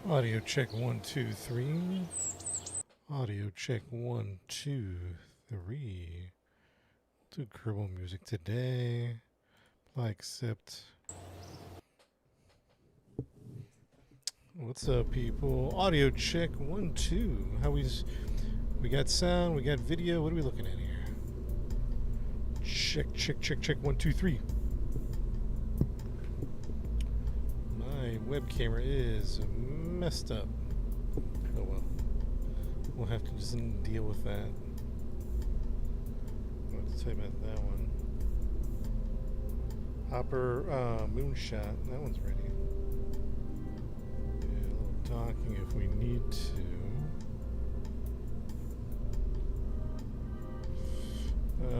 Audio check 1, 2, 3. Audio check 1, 2, 3. Do Kerbal music today. Apply accept. What's up, people? Audio check 1, 2. We got sound, we got video. What are we looking at here? Check 1, 2, 3. My web camera is messed up. Oh well. We'll have to just deal with that. Let's tell you about that one. Hopper Moonshot. That one's ready. Yeah, a little docking if we need to.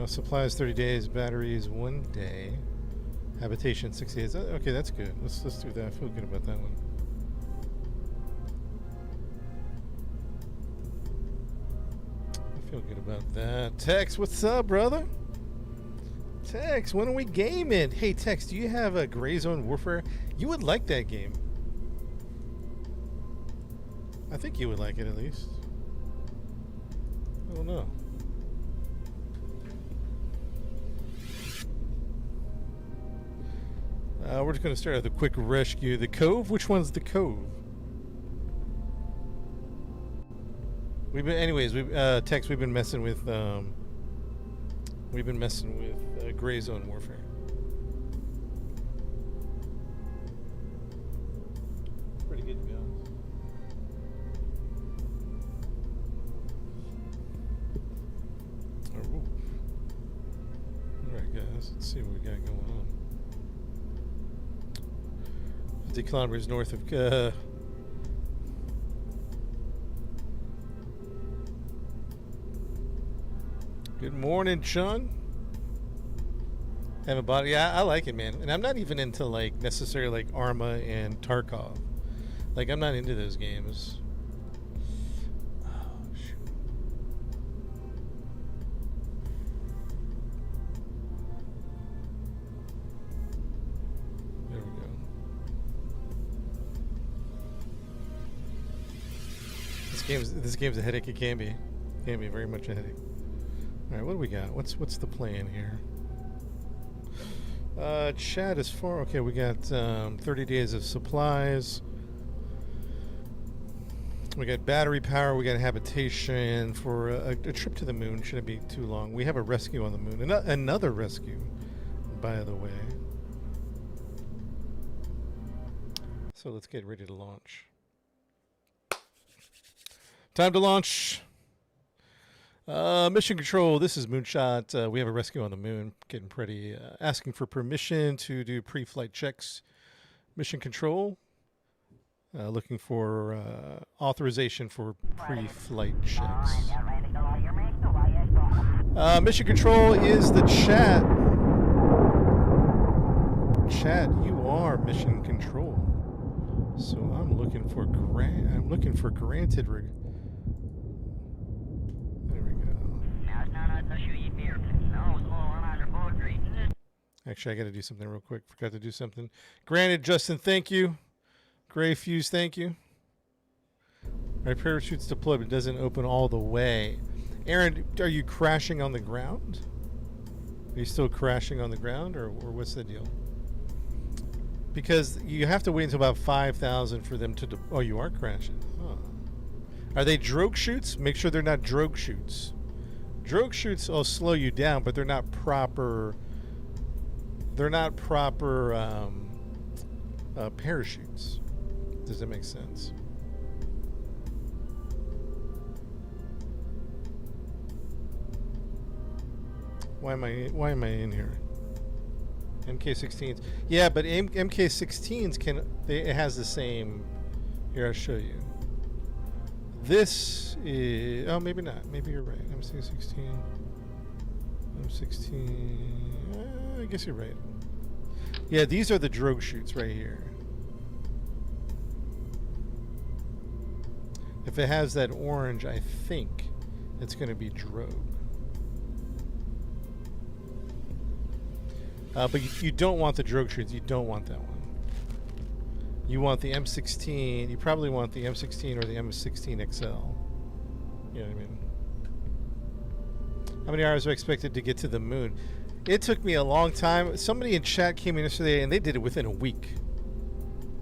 Supplies 30 days. Batteries 1 day. Habitation 60 days. Okay, that's good. Let's do that. I feel good about that one. I feel good about that. Tex, what's up, brother? Tex, when are we gaming? Hey, Tex, do you have a Gray Zone Warfare? You would like that game. I think you would like it at least. I don't know. We're just going to start with a quick rescue. The Cove? Which one's the Cove? Tex, we've been messing with Gray Zone Warfare. Pretty good, to be honest. Oh, alright, guys, let's see what we got going on. 50 kilometers north of Good morning, Sean. Have a body. Yeah, I like it, man. And I'm not even into like necessarily like Arma and Tarkov. Like I'm not into those games. Oh shoot. There we go. This game's a headache. It can be. It can be very much a headache. All right, what do we got? What's the plan here? Chat is far. Okay, we got 30 days of supplies. We got battery power. We got habitation for a trip to the moon. Shouldn't be too long. We have a rescue on the moon. Another rescue, by the way. So let's get ready to launch. Time to launch. Mission control, this is Moonshot. We have a rescue on the moon, getting pretty, asking for permission to do pre-flight checks. Mission control, looking for authorization for pre-flight checks. Mission control is the chat. Chat, you are mission control. So I'm looking for granted. Actually, I got to do something real quick. Forgot to do something. Granted, Justin, thank you. Gray Fuse, thank you. My parachute's deployed, but it doesn't open all the way. Aaron, are you crashing on the ground? Are you still crashing on the ground, or what's the deal? Because you have to wait until about 5,000 for them to... Oh, you are crashing. Huh. Are they drogue shoots? Make sure they're not drogue shoots. Drogue shoots will slow you down, but they're not proper... parachutes. Does that make sense? Why am I in here? MK16s. Yeah, but MK16s it has the same. Here, I'll show you. This is maybe not. Maybe you're right. MC16. M16. I guess you're right. Yeah, these are the drogue shoots right here. If it has that orange, I think it's going to be drogue. But you don't want the drogue shoots. You don't want that one. You want the M16. You probably want the M16 or the M16 XL. You know what I mean? How many hours are expected to get to the moon? It took me a long time. Somebody in chat came in yesterday and they did it within a week.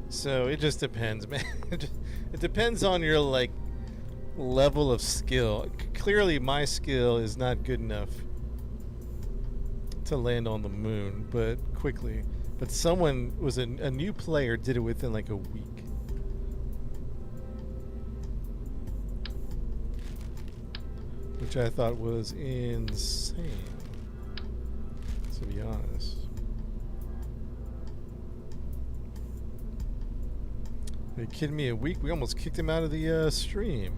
So it just depends, man. It depends on your like level of skill. Clearly my skill is not good enough to land on the moon, but quickly. But someone was a new player did it within like a week. Which I thought was insane, to be honest. Are you kidding me? A week? We almost kicked him out of the stream.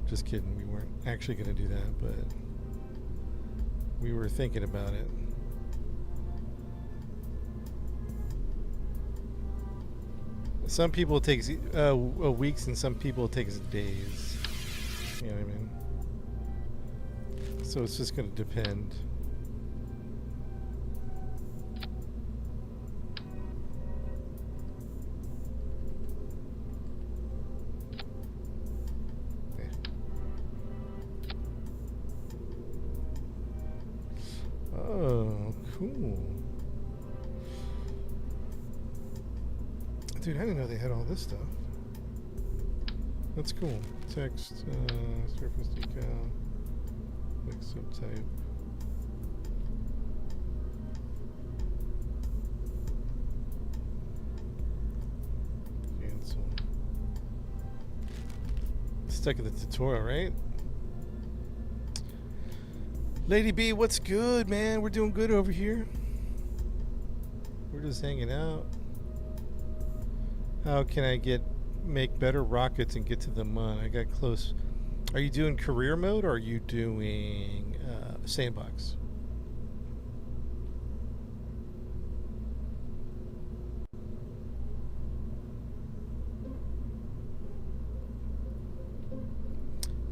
Just kidding. We weren't actually going to do that, but we were thinking about it. Some people it takes weeks, and some people it takes days. You know what I mean? So it's just going to depend. Oh, cool. Dude, I didn't know they had all this stuff. That's cool. Text, surface decal, quick subtype. Cancel. Stuck in the tutorial, right? Lady B, what's good, man? We're doing good over here. We're just hanging out. How can I make better rockets and get to the moon? I got close. Are you doing career mode or are you doing sandbox?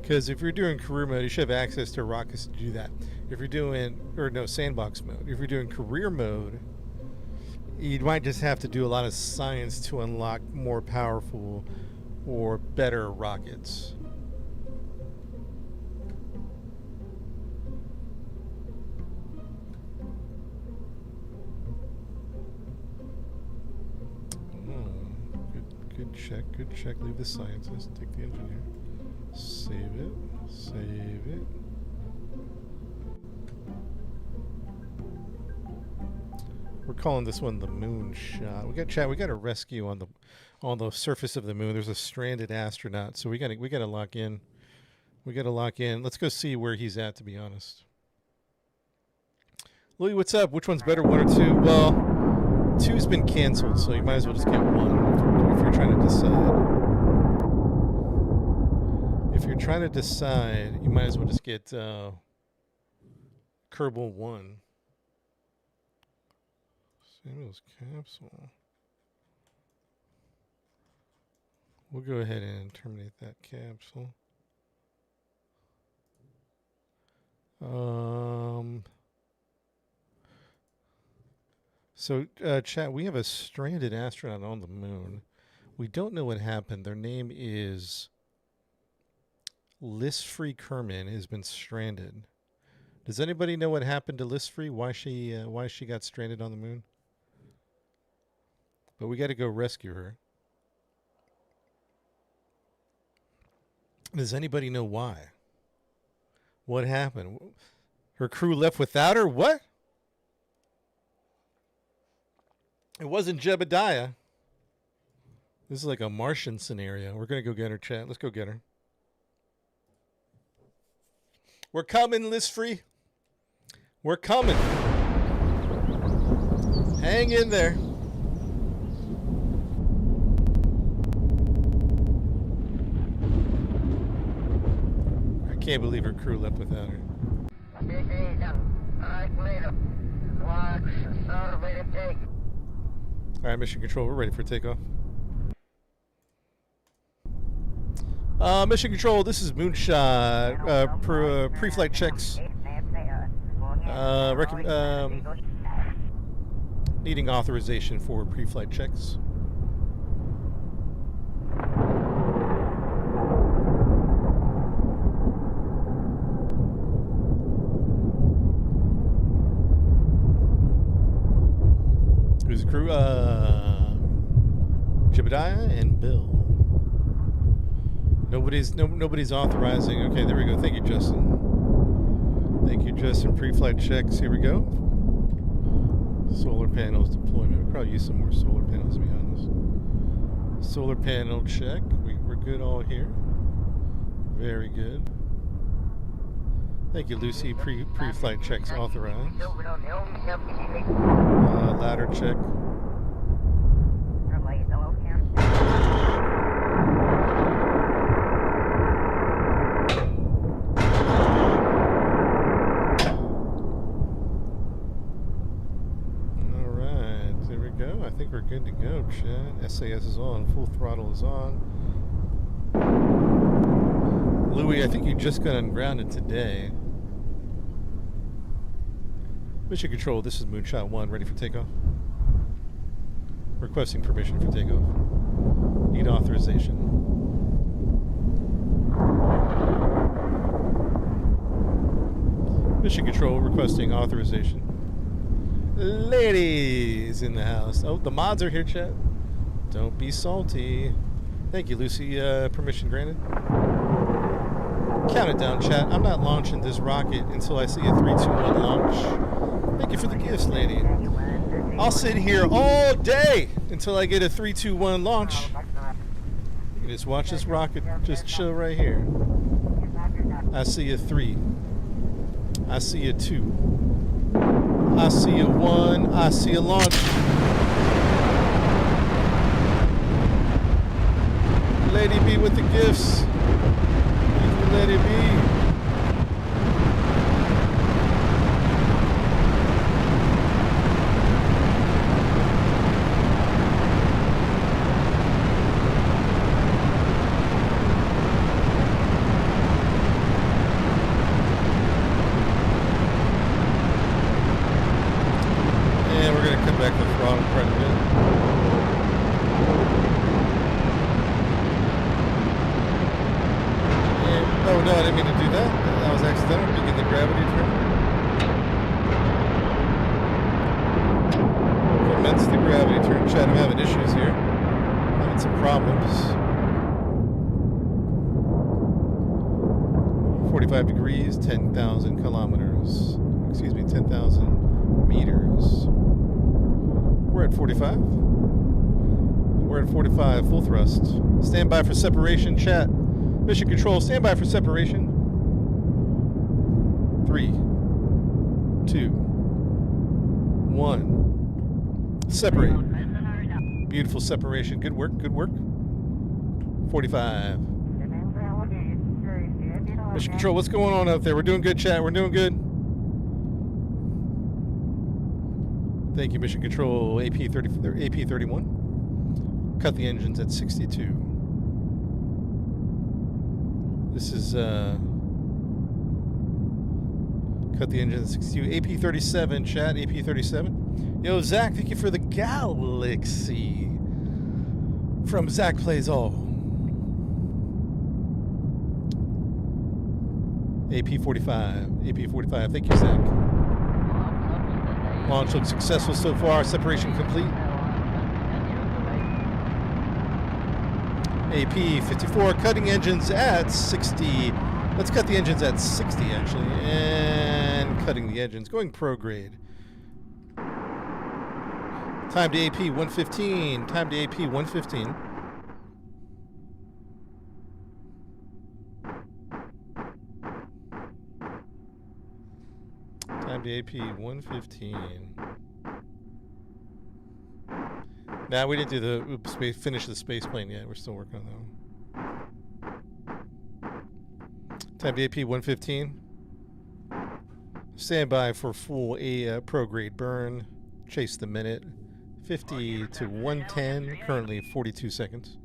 Because if you're doing career mode, you should have access to rockets to do that. If you're doing, or no, sandbox mode. If you're doing career mode, you might just have to do a lot of science to unlock more powerful or better rockets. Good check, good check. Leave the scientist, take the engineer. Save it, save it. We're calling this one the moon shot. We got chat. We got a rescue on the surface of the moon. There's a stranded astronaut, so we gotta lock in. We gotta lock in. Let's go see where he's at. To be honest, Louis, what's up? Which one's better, 1 or 2? Well, 2's been canceled, so you might as well just get 1 if you're trying to decide. If you're trying to decide, you might as well just get Kerbal 1. Samuel's capsule. We'll go ahead and terminate that capsule. So, chat, we have a stranded astronaut on the moon. We don't know what happened. Their name is Listfree Kerman, has been stranded. Does anybody know what happened to Listfree? Why she got stranded on the moon? But we got to go rescue her. Does anybody know why? What happened? Her crew left without her? What? It wasn't Jebediah. This is like a Martian scenario. We're going to go get her, chat. Let's go get her. We're coming, Listfree. We're coming. Hang in there. I can't believe her crew left without her. All right, mission control, we're ready for takeoff. Mission control, this is Moonshot. Pre-flight checks. Needing authorization for pre-flight checks. Who's the crew? Jebediah and Bill. Nobody's authorizing. Okay, there we go. Thank you, Justin. Thank you, Justin. Pre-flight checks. Here we go. Solar panels deployment. We'll probably use some more solar panels, to be honest. Solar panel check. We're good all here. Very good. Thank you, Lucy. Pre-flight checks authorized. Ladder check. I think we're good to go, Chad. SAS is on. Full throttle is on. Louis, I think you just got ungrounded today. Mission Control, this is Moonshot 1, ready for takeoff. Requesting permission for takeoff. Need authorization. Mission Control, requesting authorization. Ladies in the house. Oh, the mods are here, chat. Don't be salty. Thank you, Lucy. Permission granted. Count it down, chat. I'm not launching this rocket until I see a 3, 2, 1 launch. Thank you for the gifts, lady. I'll sit here all day until I get a 3, 2, 1 launch. You can just watch this rocket just chill right here. I see a 3. I see a 2. I see a 1. I see a launch. Lady B with the gifts. Thank you, Lady B. Degrees, 10,000 kilometers. Excuse me, 10,000 meters. We're at 45. We're at 45, full thrust. Stand by for separation, chat. Mission Control, stand by for separation. 3, 2, 1. Separate. Beautiful separation. Good work, good work. 45. Mission Control, what's going on out there? We're doing good, chat. We're doing good. Thank you, Mission Control. AP31. Cut the engines at 62. This is cut the engines at 62. AP37, chat. AP37. Yo, Zach, thank you for the galaxy. From Zach Plays All. AP45. AP45. Thank you, Zach. Launch looks successful so far. Separation complete. AP54. Cutting engines at 60. Let's cut the engines at 60, actually. And cutting the engines. Going prograde. Time to AP 115. Time to AP 115. Time to AP 115. Nah, we didn't do the finish the space plane yet. We're still working on that one. Time to AP 115. Stand by for full prograde burn. Chase the minute. 50 to 110. Currently 42 seconds.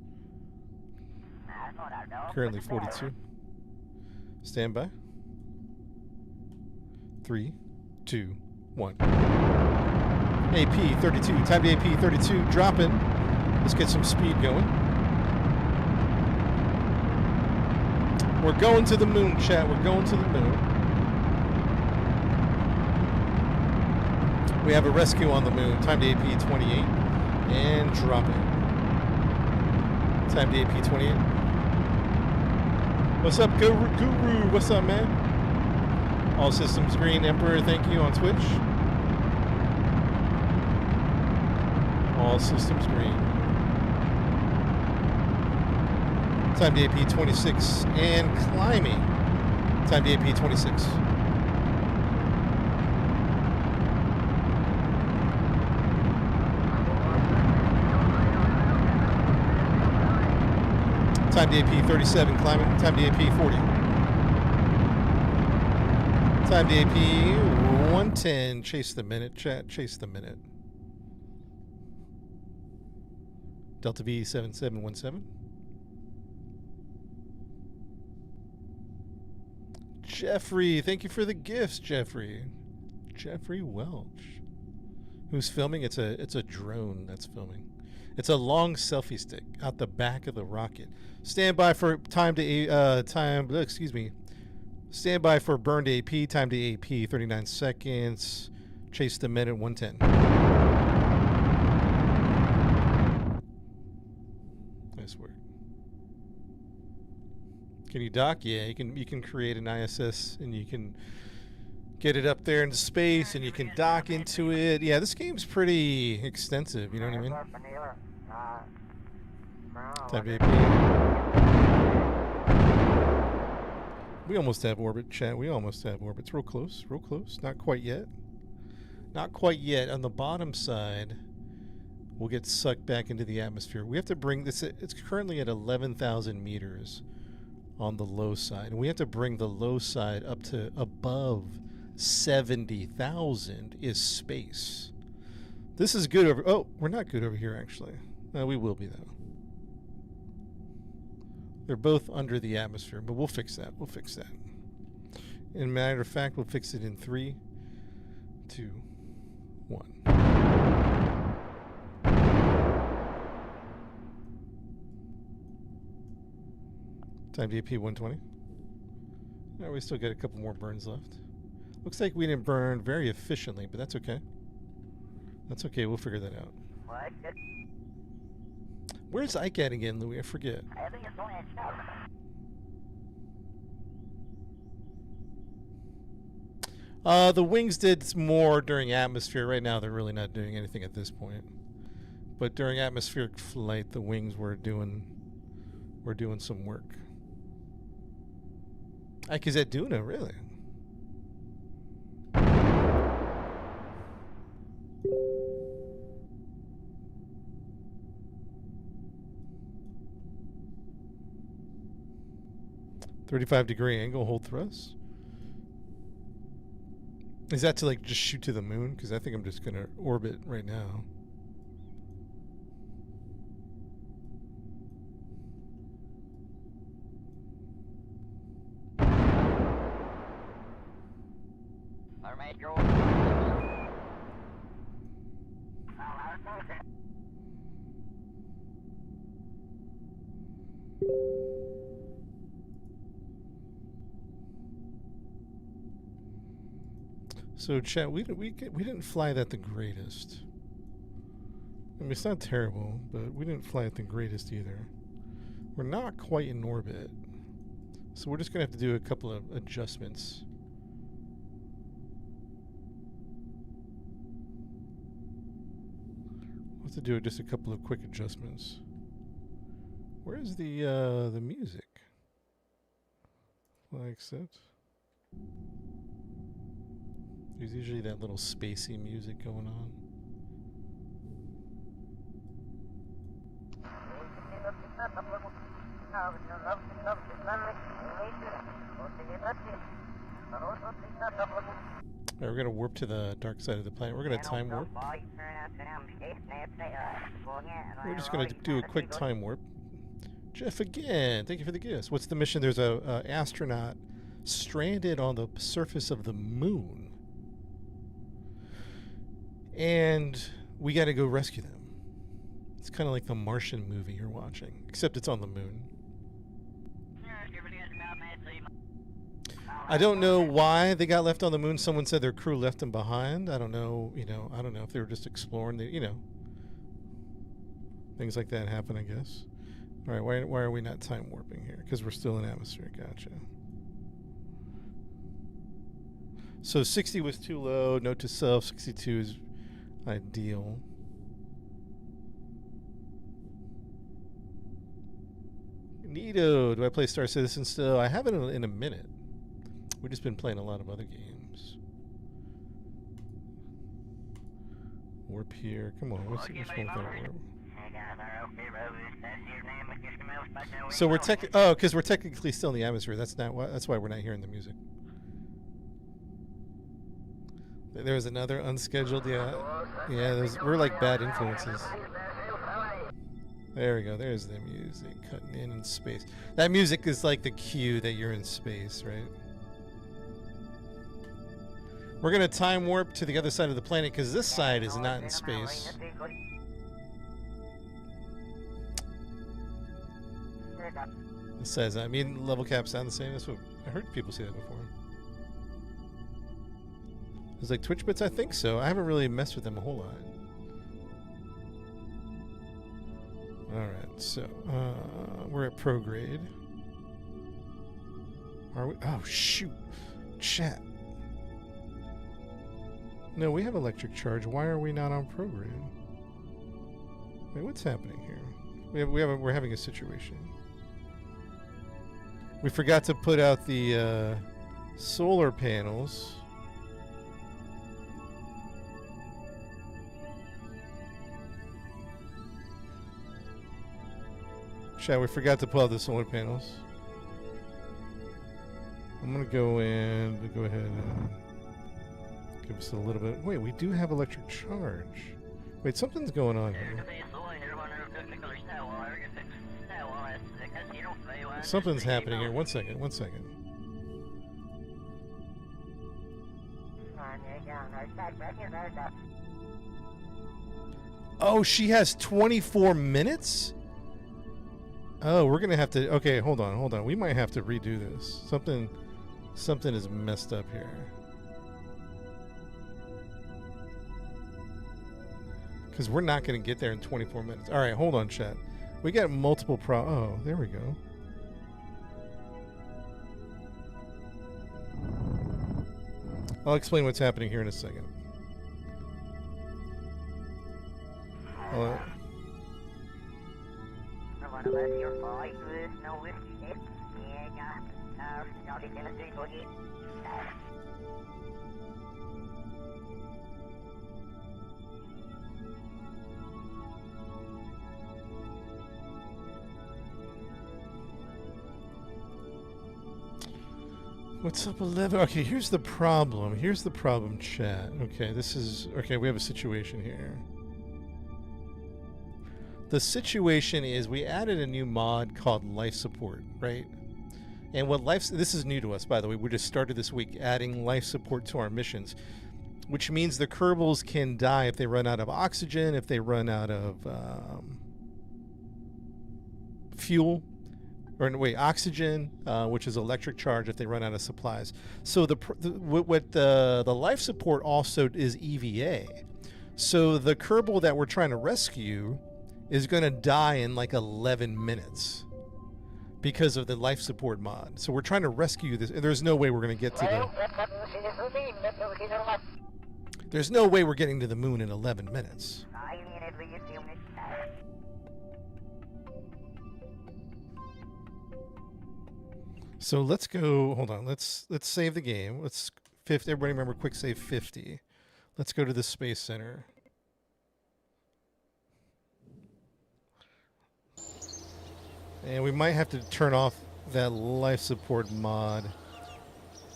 Currently 42. Stand by. 3, 2, 1. AP 32. Time to AP 32. Dropping. Let's get some speed going. We're going to the moon, chat. We're going to the moon. We have a rescue on the moon. Time to AP 28. And drop it. Time to AP 28. What's up, Guru? What's up, man? All systems green. Emperor, thank you on Twitch. All systems green. Time to AP 26 and climbing. Time to AP 26. Time to AP 37 climbing. Time to AP 40. Time to AP 110. Chase the minute, chat. Chase the minute. Delta V 7717. Jeffrey, thank you for the gifts, Jeffrey. Jeffrey Welch. Who's filming? It's a drone that's filming. It's a long selfie stick out the back of the rocket. Stand by for time to excuse me. Stand by for burn to AP. Time to AP 39 seconds. Chase the minute 110. Nice work. Can you dock? Yeah, you can create an ISS and you can get it up there into space and you can dock into it. Yeah, this game's pretty extensive, you know what I mean? Time to AP. We almost have orbit, chat. We almost have orbit. It's real close, real close. Not quite yet. Not quite yet. On the bottom side, we'll get sucked back into the atmosphere. We have to bring this, it's currently at 11,000 meters on the low side. And we have to bring the low side up to above 70,000 is space. This is good over, oh, we're not good over here actually. No, we will be though. They're both under the atmosphere, but we'll fix that. We'll fix that. In matter of fact, we'll fix it in 3, 2, 1. Time to AP 120. Yeah, we still got a couple more burns left. Looks like we didn't burn very efficiently, but that's okay. That's okay. We'll figure that out. Where's Ike at again, Louis? I forget. I think it's only a shout. The wings did more during atmosphere. Right now, they're really not doing anything at this point. But during atmospheric flight, the wings were doing some work. Ike is at Duna, really? .35-degree angle, hold thrust. Is that to like just shoot to the moon? Because I think I'm just gonna orbit right now. So chat, we didn't fly that the greatest. I mean, it's not terrible, but we didn't fly it the greatest either. We're not quite in orbit, so we're just gonna have to do a couple of adjustments. We'll have to do just a couple of quick adjustments. Where's the music? Like that. There's usually that little spacey music going on. Alright, we're going to warp to the dark side of the planet. We're going to time warp. We're just going to do a quick time warp. Jeff, again, thank you for the gifts. What's the mission? There's a astronaut stranded on the surface of the moon. And we got to go rescue them. It's kind of like the Martian movie you're watching, except it's on the moon. I don't know why they got left on the moon. Someone said their crew left them behind. I don't know. I don't know if they were just exploring. Things like that happen, I guess. All right, why are we not time warping here? Because we're still in atmosphere. Gotcha. So 60 was too low. Note to self, 62 is ideal. Neato. Do I play Star Citizen still? I haven't in a minute. We've just been playing a lot of other games. Warp here. Come on. What's wrong with that warp? So we're because we're technically still in the atmosphere. That's why we're not hearing the music. There was another unscheduled. Yeah. We're like bad influences. There we go. There's the music cutting in space. That music is like the cue that you're in space, right? We're going to time warp to the other side of the planet because this side is not in space. It says, level caps sound the same. That's what I heard people say that before. It's like Twitch bits, I think so. I haven't really messed with them a whole lot. Alright, so we're at prograde. Are we? Oh, shoot. Chat. No, we have electric charge. Why are we not on prograde? Wait, what's happening here? We're having a situation. We forgot to put out the solar panels. Chat, we forgot to pull out the solar panels. I'm gonna go ahead and give us a little bit. Wait, we do have electric charge. Wait, something's going on here. Something's happening here. One second. Oh, she has 24 minutes? Oh, we're gonna have to. Okay, hold on. We might have to redo this. Something is messed up here. Because we're not gonna get there in 24 minutes. All right, hold on, chat. We got multiple Oh, there we go. I'll explain what's happening here in a second. What's up, 11? Okay, here's the problem. Chat. Okay, we have a situation here. The situation is we added a new mod called life support, right? And this is new to us, by the way. We just started this week adding life support to our missions, which means the Kerbals can die if they run out of oxygen, if they run out of fuel. Oxygen, which is electric charge if they run out of supplies. So the life support also is EVA. So the Kerbal that we're trying to rescue is going to die in like 11 minutes because of the life support mod. So we're trying to rescue this. There's no way we're going to get to There's no way we're getting to the moon in 11 minutes. So let's go. Hold on. Let's save the game. Everybody remember quick save 50. Let's go to the Space Center. And we might have to turn off that life support mod.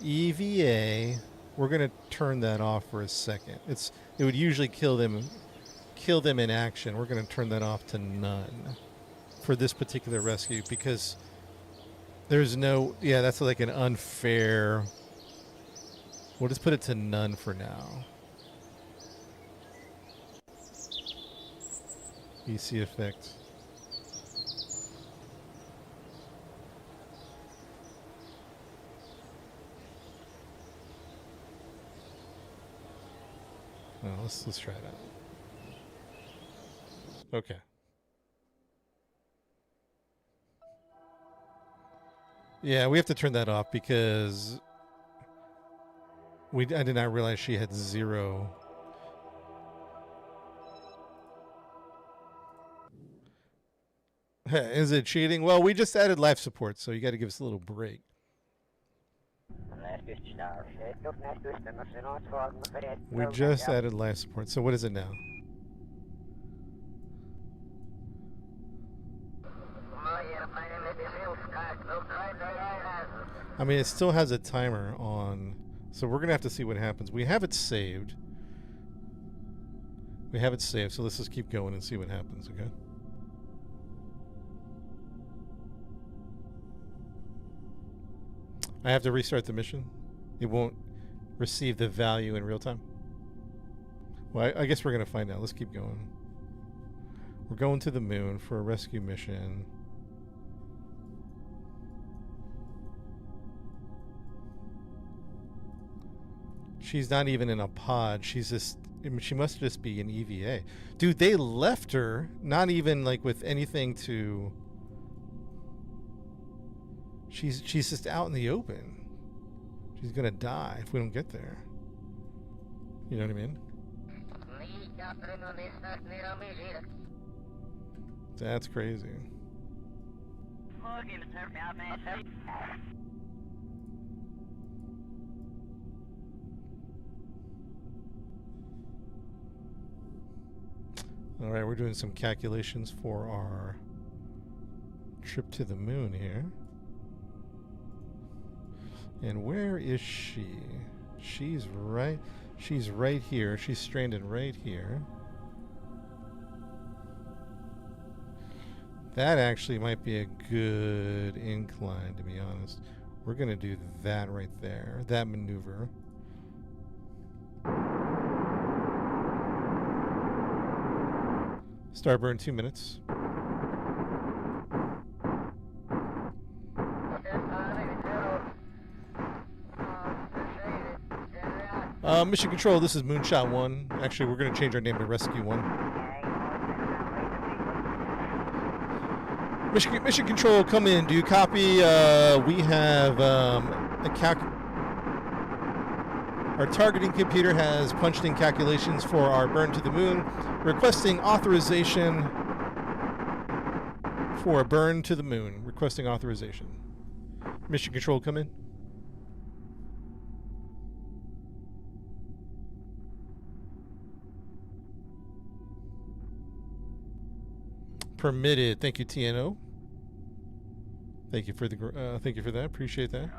EVA. We're gonna turn that off for a second. It would usually kill them in action. We're gonna turn that off to none for this particular rescue because there's no, that's like an unfair. We'll just put it to none for now. EC effect. let's try it out. Okay. Yeah, we have to turn that off because I did not realize she had 0. Is it cheating? Well, we just added life support, so you got to give us a little break. We just added life support. So what is it now? I mean, it still has a timer on, so we're going to have to see what happens. We have it saved. So let's just keep going and see what happens, okay? I have to restart the mission. It won't receive the value in real time. Well, I guess we're going to find out. Let's keep going. We're going to the moon for a rescue mission. She's not even in a pod. She's just, she must just be an EVA. Dude, they left her, not even like with anything to... She's just out in the open. She's gonna die if we don't get there. You know what I mean? That's crazy. All right, we're doing some calculations for our trip to the moon here. And where is she? She's right here. She's stranded right here. That actually might be a good incline, to be honest. We're going to do that right there, that maneuver. Start burn 2 minutes. Mission Control, this is Moonshot 1. Actually, we're going to change our name to Rescue 1. Mission Control, come in. Do you copy? We have our targeting computer has punched in calculations for our burn to the moon, requesting authorization for a burn to the moon. Requesting authorization. Mission Control, come in. Permitted. Thank you, TNO. Thank you for that. Appreciate that.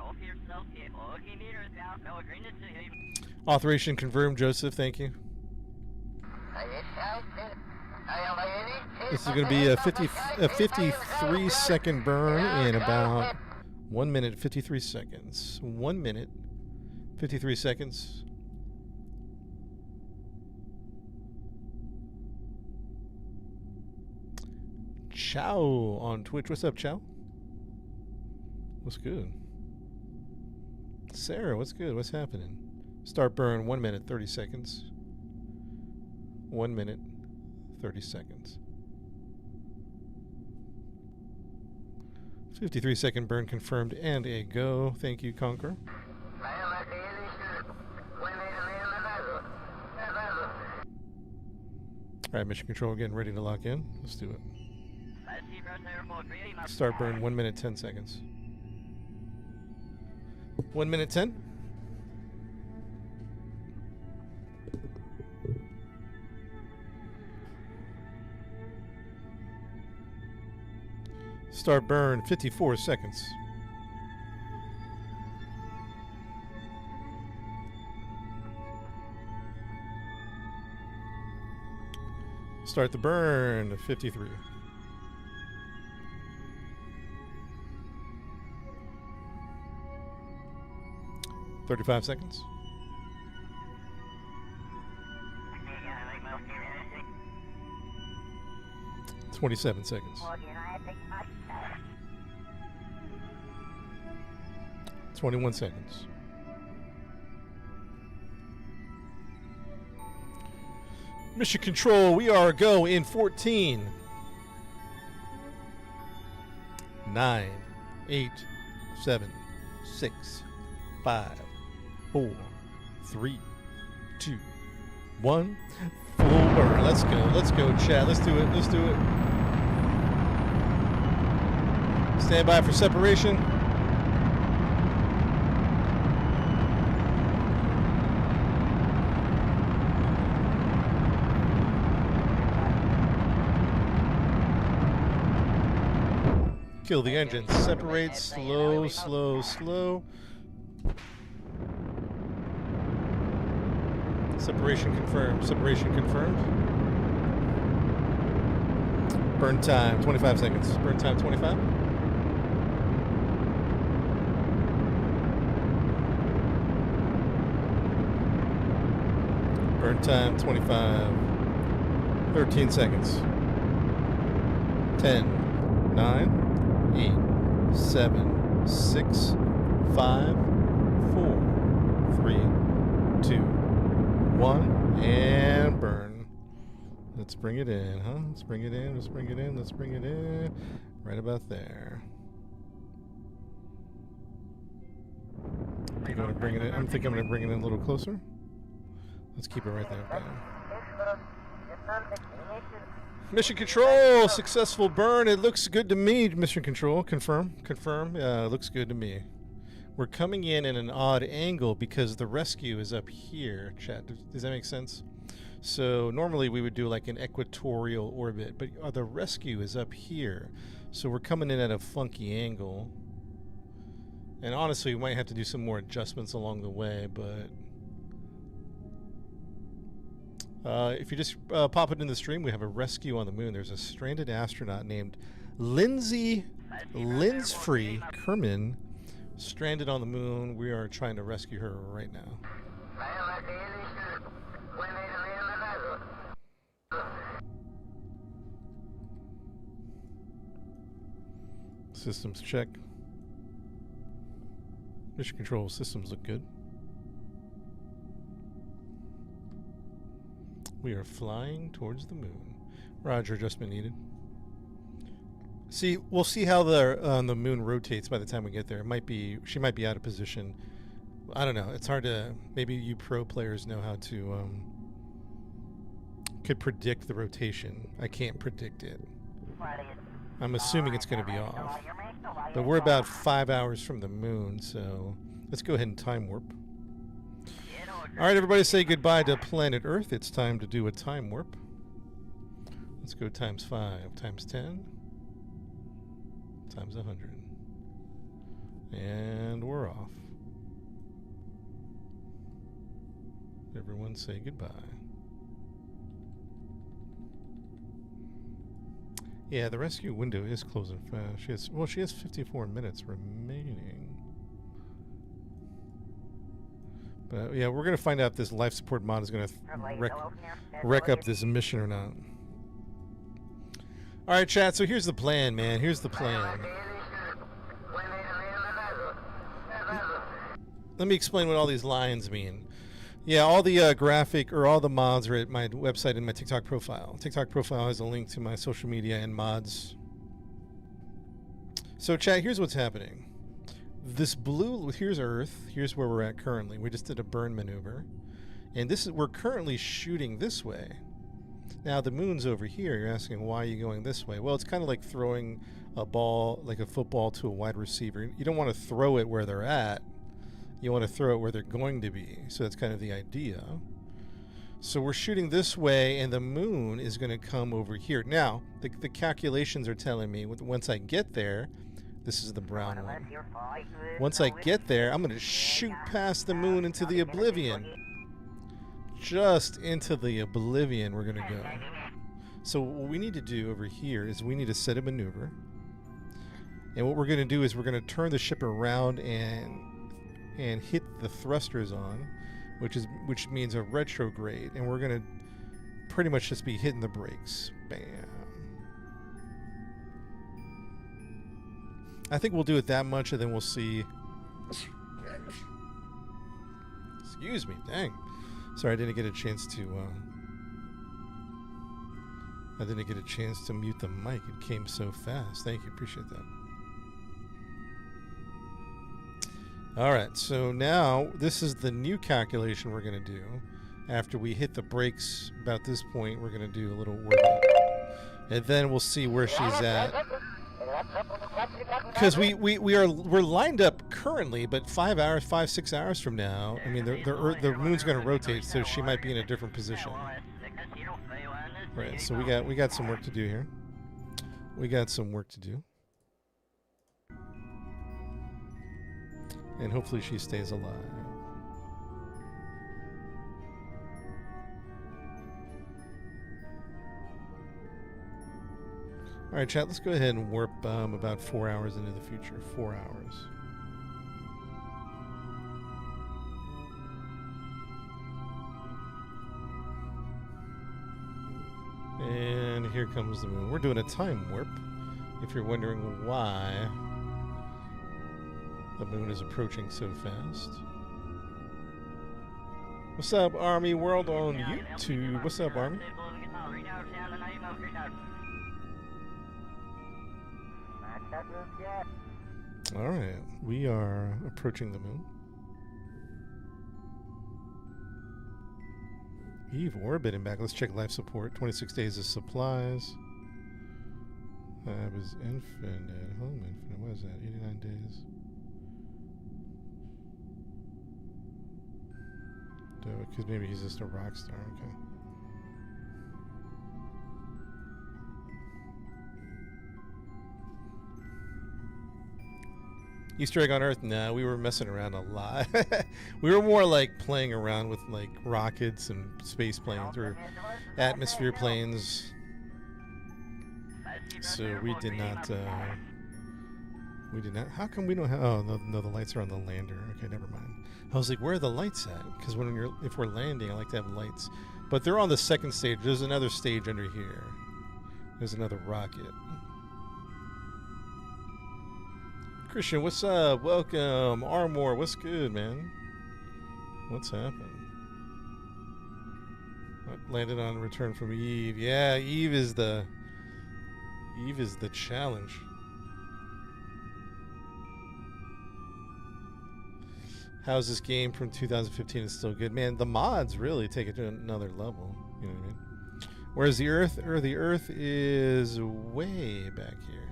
Authorization confirmed, Joseph. Thank you. This is going to be a 53-second burn in about 1 minute 53 seconds. 1 minute 53 seconds. Chow on Twitch. What's up, Chow? What's good? Sarah, what's good? What's happening? Start burn 1 minute 30 seconds. 1 minute 30 seconds. 53-second burn confirmed and a go. Thank you, Conqueror. Alright, Mission Control again, ready to lock in. Let's do it. Start burn 1 minute 10 seconds. 1 minute 10. Start burn 54 seconds. Start the burn 53. 35 seconds. $27 seconds. 21 seconds. Mission Control, we are go in 14, 9, 8, 7, 6, 5, 4, 3, 2, 1. Full burn. Let's go, chat. Let's do it. Stand by for separation. Kill the engine. Separate. Slow. Separation confirmed. Burn time 25 seconds. Burn time 25. Burn time 25. 13 seconds. 10, 9, 8, 7, 6, 5, 4, 3, 2, 1, and burn. Let's bring it in, huh? Let's bring it in. Right about there. I think I'm gonna bring it in. I'm gonna bring it in a little closer. Let's keep it right there. Mission Control, successful burn. It looks good to me. Mission Control, confirm. Yeah, it looks good to me. We're coming in at an odd angle because the rescue is up here, chat. Does that make sense? So normally we would do like an equatorial orbit, but the rescue is up here. So we're coming in at a funky angle. And honestly, we might have to do some more adjustments along the way, but... if you just pop it in the stream, we have a rescue on the moon. There's a stranded astronaut named Linsfree Kerman, stranded on the moon. We are trying to rescue her right now. Systems check. Mission Control systems look good. We are flying towards the moon. Roger, adjustment needed. See, we'll see how the moon rotates by the time we get there. She might be out of position. I don't know. It's hard to. Maybe you pro players know how to could predict the rotation. I can't predict it. I'm assuming it's going to be off. But we're about 5 hours from the moon, so let's go ahead and time warp. All right, everybody say goodbye to planet Earth. It's time to do a time warp. Let's go times 5, times 10, times 100. And we're off. Everyone say goodbye. Yeah, the rescue window is closing fast. She has 54 minutes remaining. But yeah, we're going to find out if this life support mod is going to wreck up this mission or not. All right, chat, so here's the plan, man. Here's the plan. Let me explain what all these lines mean. Yeah, all the graphic or all the mods are at my website and my TikTok profile. TikTok profile has a link to my social media and mods. So, chat, here's what's happening. This blue, here's Earth. Here's where we're at currently. We just did a burn maneuver. And we're currently shooting this way. Now, the moon's over here. You're asking, why are you going this way? Well, it's kind of like throwing a ball, like a football, to a wide receiver. You don't want to throw it where they're at. You want to throw it where they're going to be. So that's kind of the idea. So we're shooting this way, and the moon is going to come over here. Now, the calculations are telling me once I get there, this is the brown one. Once I get there, I'm going to shoot past the moon into the oblivion. Just into the oblivion we're going to go. So what we need to do over here is we need to set a maneuver. And what we're going to do is we're going to turn the ship around and hit the thrusters on, which means a retrograde, and we're going to pretty much just be hitting the brakes. Bam. I think we'll do it that much, and then we'll see. Excuse me, dang. Sorry, I didn't get a chance to I didn't get a chance to mute the mic. It came so fast. Thank you. Appreciate that. All right. So now this is the new calculation we're going to do. After we hit the brakes about this point, we're going to do a little orbit. And then we'll see where she's at. Because we're lined up currently, but 6 hours from now, I mean, the moon's going to rotate, so she might be in a different position. Right, so we got some work to do here. We got some work to do. And hopefully she stays alive. All right, chat, let's go ahead and warp about 4 hours into the future. 4 hours. And here comes the moon. We're doing a time warp, if you're wondering why the moon is approaching so fast. What's up, Army World on YouTube? What's up, Army? All right, we are approaching the moon. Eve orbiting back. Let's check life support. 26 days of supplies. I was infinite. Home infinite. What is that? 89 days. Because maybe he's just a rock star. Okay. Easter egg on Earth? Nah, we were messing around a lot. We were more like playing around with like rockets and space planes or atmosphere planes. So we did not. How come we don't have? Oh no, the lights are on the lander. Okay, never mind. I was like, where are the lights at? Because if we're landing, I like to have lights. But they're on the second stage. There's another stage under here. There's another rocket. Christian, what's up? Welcome. Armor, what's good, man? What's happened? Landed on return from Eve. Yeah, Eve is the challenge. How's this game from 2015? It's still good, man. The mods really take it to another level. You know what I mean? Where's the Earth? The Earth is way back here.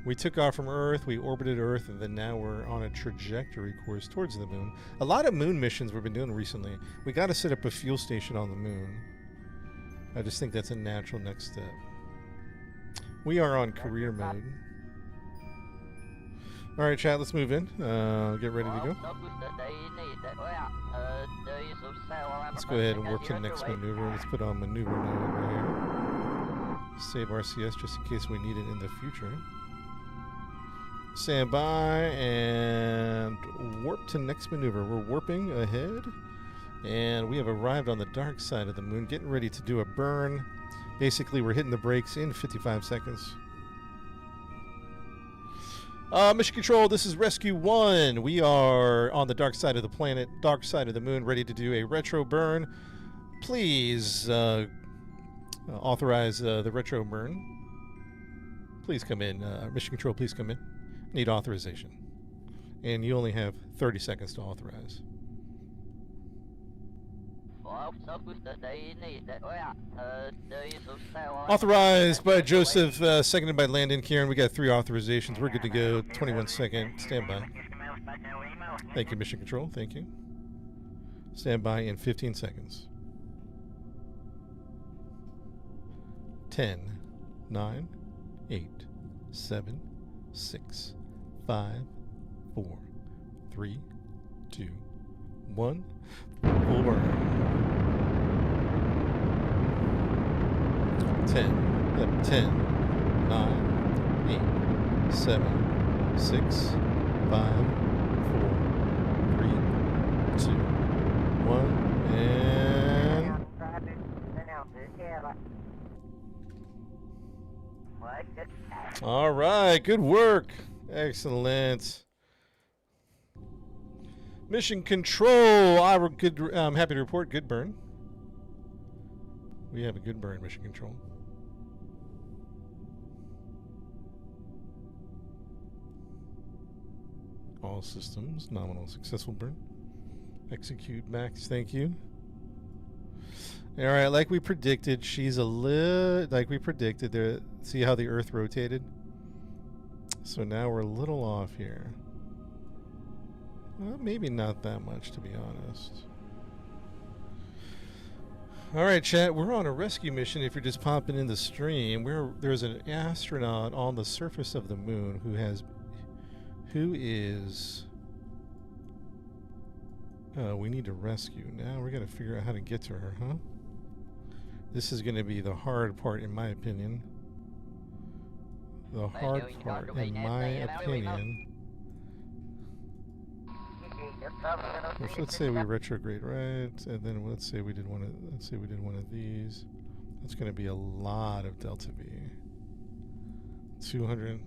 We took off from Earth, we orbited Earth, and then now we're on a trajectory course towards the moon. A lot of moon missions we've been doing recently. We got to set up a fuel station on the moon. I just think that's a natural next step. We are on career mode. All right, chat, let's move in. Get ready to go. Let's go ahead and work to the next maneuver. Let's put on maneuver mode right here. Save RCS just in case we need it in the future. Stand by and warp to next maneuver. We're warping ahead, and we have arrived on the dark side of the moon, getting ready to do a burn. Basically, we're hitting the brakes in 55 seconds. Mission Control, this is Rescue 1. We are on the dark side of the planet, dark side of the moon, ready to do a retro burn. Please authorize the retro burn. Please come in. Mission Control, please come in. Need authorization. And you only have 30 seconds to authorize. Authorized by Joseph, seconded by Landon Kieran. We got 3 authorizations. We're good to go. 21 second. Stand by. Thank you, Mission Control. Thank you. Stand by in 15 seconds. 10, 9, 8, 7, 6, 5, 4, 3, 2, 1. Full burn. 10, 10, 9, 8, 7, 6, 5, 4, 3, 2, 1, and... All right, good work. Excellent. Mission Control, I'm happy to report, good burn. We have a good burn, mission control. All systems, nominal successful burn. Execute max, thank you. Alright, like we predicted, she's a little... Like we predicted, there. See how the Earth rotated? So now we're a little off here. Well, maybe not that much, to be honest. Alright, chat, we're on a rescue mission if you're just popping in the stream. There's an astronaut on the surface of the moon who is... we need to rescue. Now we gotta figure out how to get to her, huh? This is gonna be the hard part, in my opinion. The hard part, in my opinion. Let's say we retrograde, right? And then let's say we did one of these. That's gonna be a lot of delta V. 200.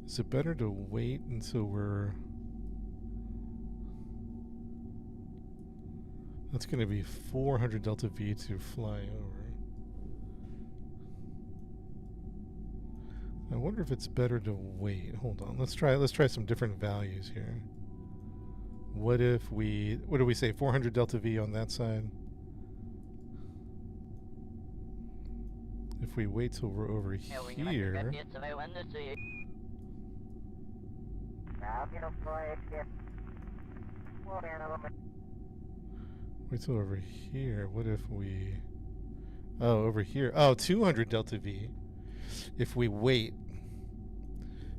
Is it better to wait until we're... That's going to be 400 delta V to fly over. I wonder if it's better to wait. Hold on. Let's try some different values here. What do we say? 400 delta V on that side? If we wait till we're over here... Wait till over here. What if we... Oh, over here. Oh, 200 delta V. If we wait.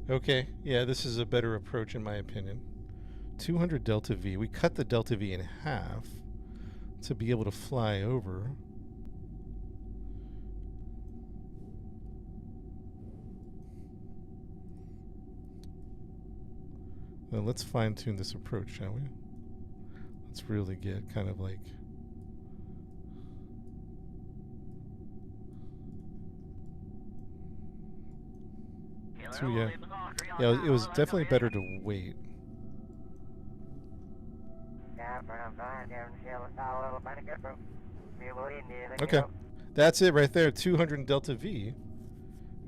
Okay. Yeah, this is a better approach in my opinion. 200 delta V. We cut the delta V in half to be able to fly over. Now let's fine-tune this approach, shall we? Let's really get kind of like... So yeah, it was definitely better to wait. Okay, that's it right there. 200 delta V.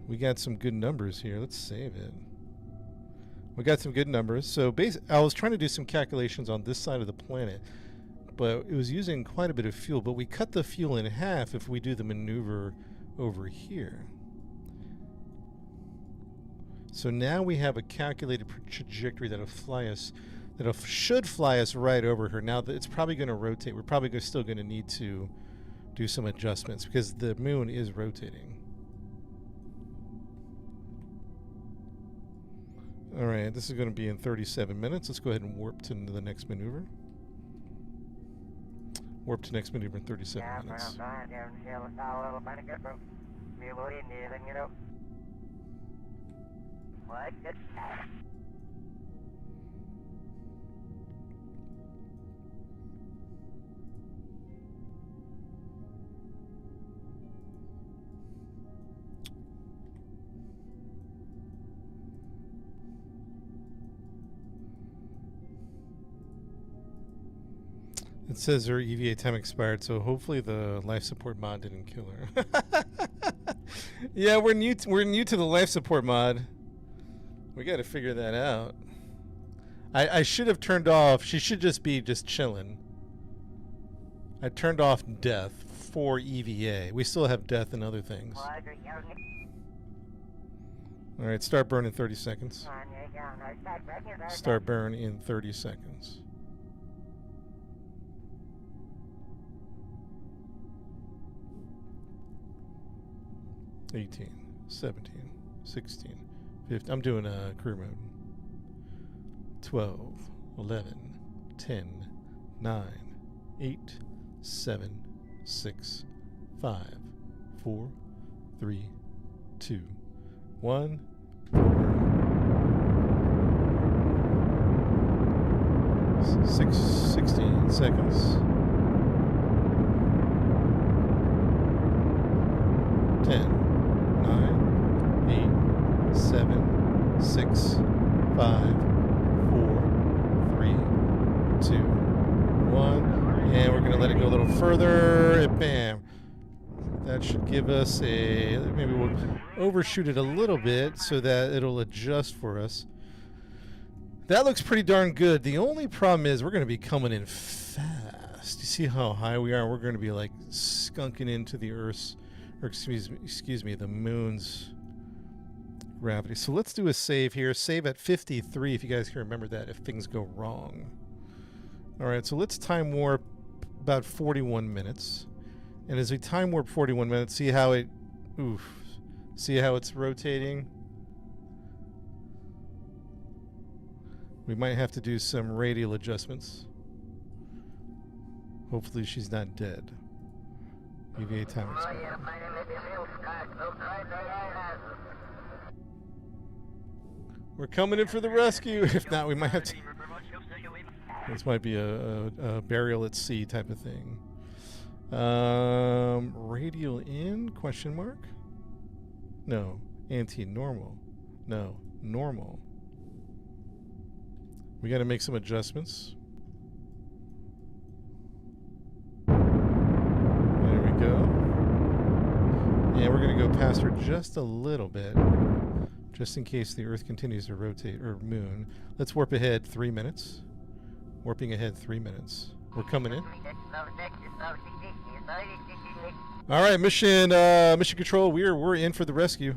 We got some good numbers here. Let's save it. We got some good numbers. So I was trying to do some calculations on this side of the planet, but it was using quite a bit of fuel. But we cut the fuel in half if we do the maneuver over here. So now we have a calculated trajectory that'll fly us, should fly us right over her. Now that it's probably going to rotate, we're probably still going to need to do some adjustments because the moon is rotating. All right, this is going to be in 37 minutes. Let's go ahead and warp to the next maneuver. Warp to next maneuver in 37 minutes. It says her EVA time expired, so hopefully the life support mod didn't kill her. Yeah, we're new to the life support mod. We got to figure that out. I should have turned off. She should just be chilling. I turned off death for EVA. We still have death and other things. All right, start burn in 30 seconds. Start burn in 30 seconds. 18, 17, 16, 15. I'm doing career mode. 12, 11, 10, 9, 8, 7, 6, 5, 4, 3, 2, 1. 16 seconds. 10. 9, 8, 7, 6, 5, 4, 3, And we're going to let it go a little further. And bam. That should give us a... Maybe we'll overshoot it a little bit so that it'll adjust for us. That looks pretty darn good. The only problem is we're going to be coming in fast. You see how high we are? We're going to be like skunking into the Earth's... Or excuse me, the moon's gravity. So let's do a save here. Save at 53 if you guys can remember that if things go wrong. Alright, so let's time warp about 41 minutes. And as we time warp 41 minutes, see how it... Oof. See how it's rotating? We might have to do some radial adjustments. Hopefully she's not dead. EVA time expire. We're coming in for the rescue. If not, we might have to... This might be a burial at sea type of thing. Radial in? Question mark? No. Anti-normal. No. Normal. We got to make some adjustments. There we go. And we're going to go past her just a little bit, just in case the Earth continues to rotate, or moon. Let's warp ahead 3 minutes. Warping ahead 3 minutes. We're coming in. All right, mission control. We're in for the rescue.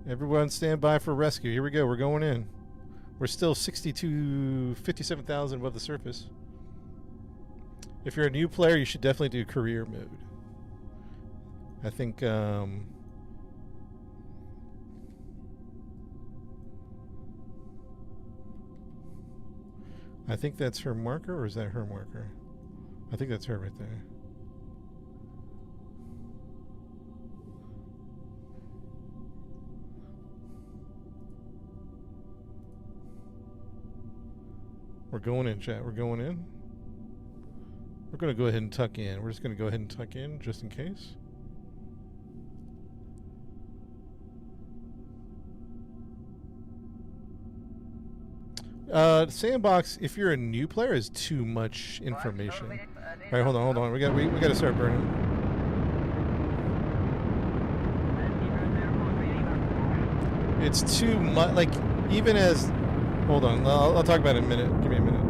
Everyone stand by for rescue. Here we go. We're going in. We're still 57,000 above the surface. If you're a new player, you should definitely do career mode. I think that's her marker, or is that her marker? I think that's her right there. We're going in, chat. We're going in. We're going to go ahead and tuck in. We're just going to go ahead and tuck in just in case. Sandbox, if you're a new player, is too much information. All right, hold on. We got to start burning. It's too much. Like, even as... Hold on. I'll talk about it in a minute. Give me a minute.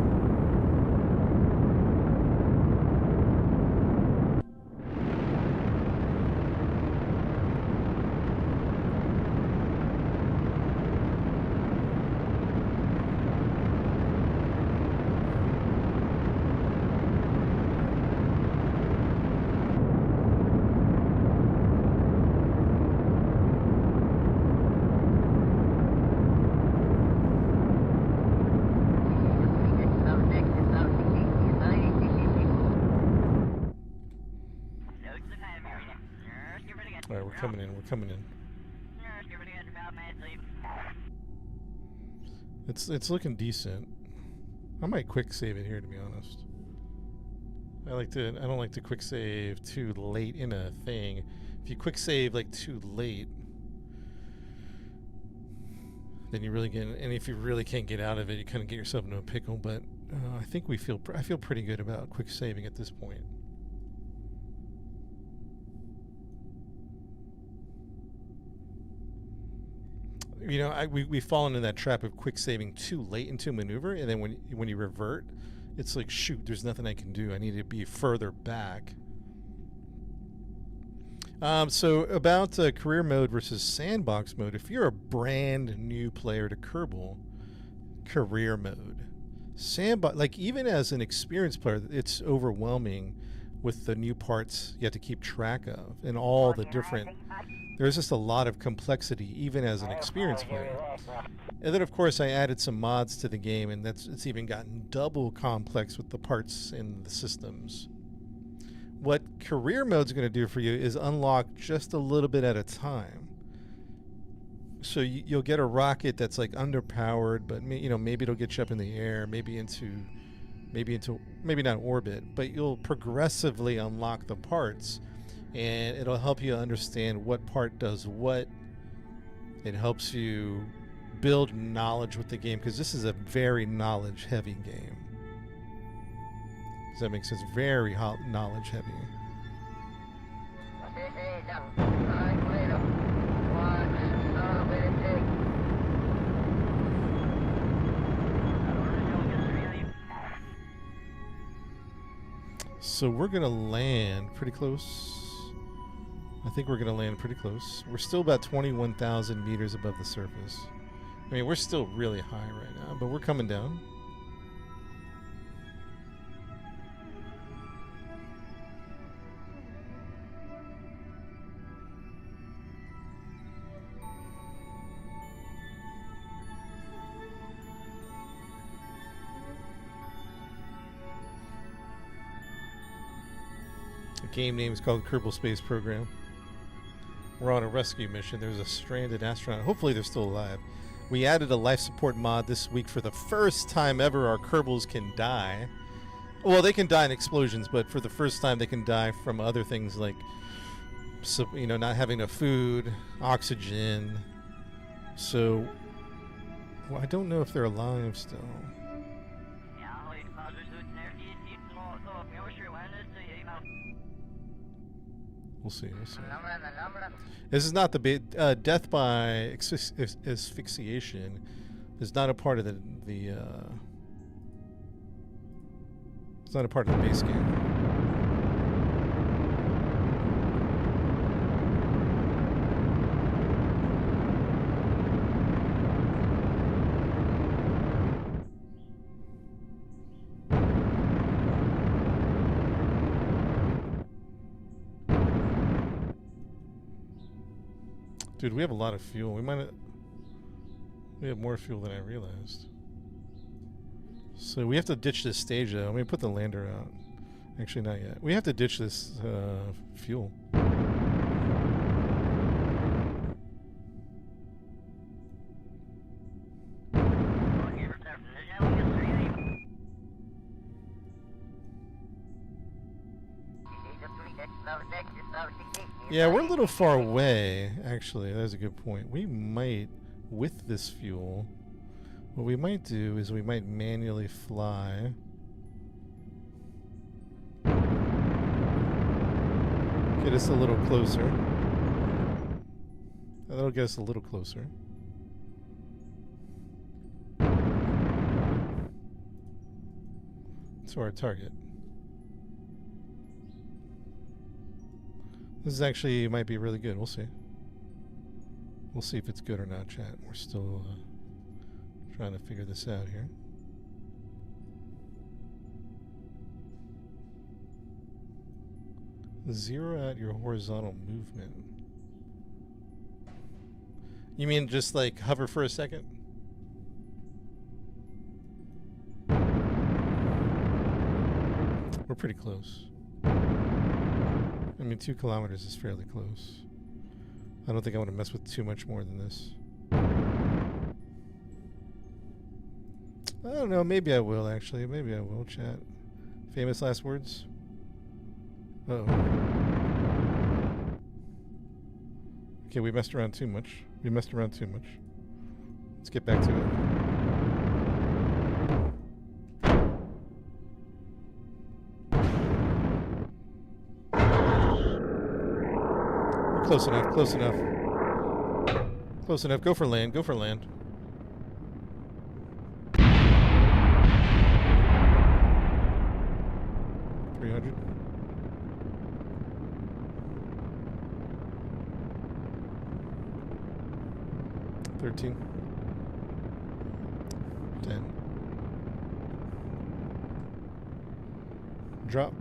Alright, we're coming in. It's looking decent. I might quick save it here, to be honest. I don't like to quick save too late in a thing. If you quick save like too late, then you really get, and if you really can't get out of it, you kind of get yourself into a pickle. But I think I feel pretty good about quick saving at this point. You know, we've fallen in that trap of quick saving too late into a maneuver, and then when you revert, it's like, shoot, there's nothing I can do. I need to be further back. So about career mode versus sandbox mode, if you're a brand new player to Kerbal, career mode. Sandbox, like even as an experienced player, it's overwhelming with the new parts you have to keep track of and all the different... There's just a lot of complexity, even as an experienced player. And then, of course, I added some mods to the game, and it's even gotten double complex with the parts and the systems. What career mode's going to do for you is unlock just a little bit at a time. So you'll get a rocket that's like underpowered, but maybe it'll get you up in the air, maybe not orbit, but you'll progressively unlock the parts. And it'll help you understand what part does what. It helps you build knowledge with the game, because this is a very knowledge-heavy game. Does that make sense? Very knowledge heavy. So we're going to land pretty close. I think we're going to land pretty close. We're still about 21,000 meters above the surface. I mean, we're still really high right now, but we're coming down. The game name is called Kerbal Space Program. We're on a rescue mission. There's a stranded astronaut. Hopefully they're still alive. We added a life support mod this week. For the first time ever, our Kerbals can die. Well, they can die in explosions, but for the first time they can die from other things like, you know, not having enough food, oxygen. So, well, I don't know if they're alive still. We'll see. We'll see. This is not the death by asphyxiation. Is not a part of the it's not a part of the base game. Dude, we have a lot of fuel. We have more fuel than I realized. So we have to ditch this stage though. I'm gonna put the lander out. Actually, not yet. We have to ditch this fuel. Yeah, we're a little far away, actually. That's a good point. We might, with this fuel, what we might do is we might manually fly. Get us a little closer. That'll get us a little closer. To our target. This is actually might be really good. We'll see. We'll see if it's good or not, chat. We're still trying to figure this out here. Zero out your horizontal movement. You mean just like hover for a second? We're pretty close. I mean, 2 kilometers is fairly close. I don't think I want to mess with too much more than this. I don't know. Maybe I will, actually. Maybe I will, chat. Famous last words? Uh-oh. Okay, we messed around too much. Let's get back to it. Close enough, close enough. Close enough. Go for land, go for land. $300. $13. $10. Drop.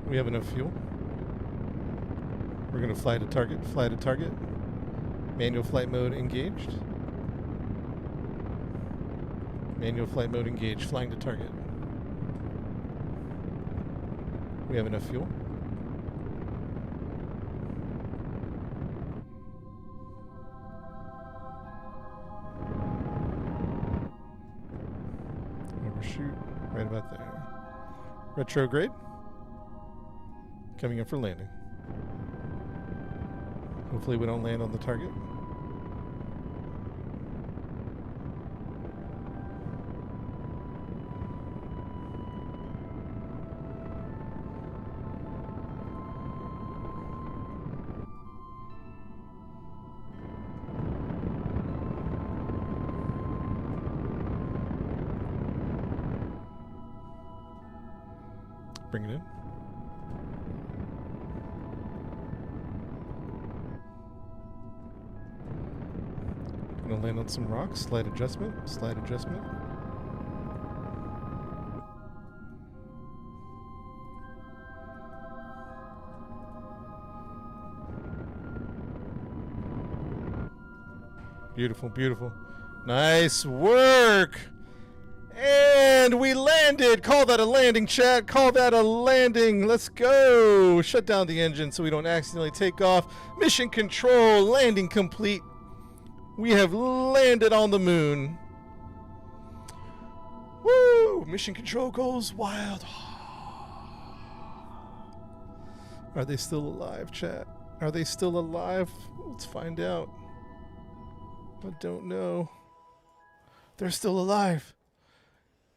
We have enough fuel. We're going to fly to target. Fly to target. Manual flight mode engaged. Manual flight mode engaged. Flying to target. We have enough fuel. Overshoot. Right about there. Retrograde. Coming in for landing. Hopefully we don't land on the target. Bring it in. Gonna land on some rocks. Slight adjustment. Slight adjustment. Beautiful, beautiful. Nice work! And we landed! Call that a landing, chat. Call that a landing. Let's go! Shut down the engine so we don't accidentally take off. Mission control. Landing complete. We have landed on the moon. Woo! Mission control goes wild. Are they still alive, chat? Are they still alive? Let's find out. I don't know. They're still alive.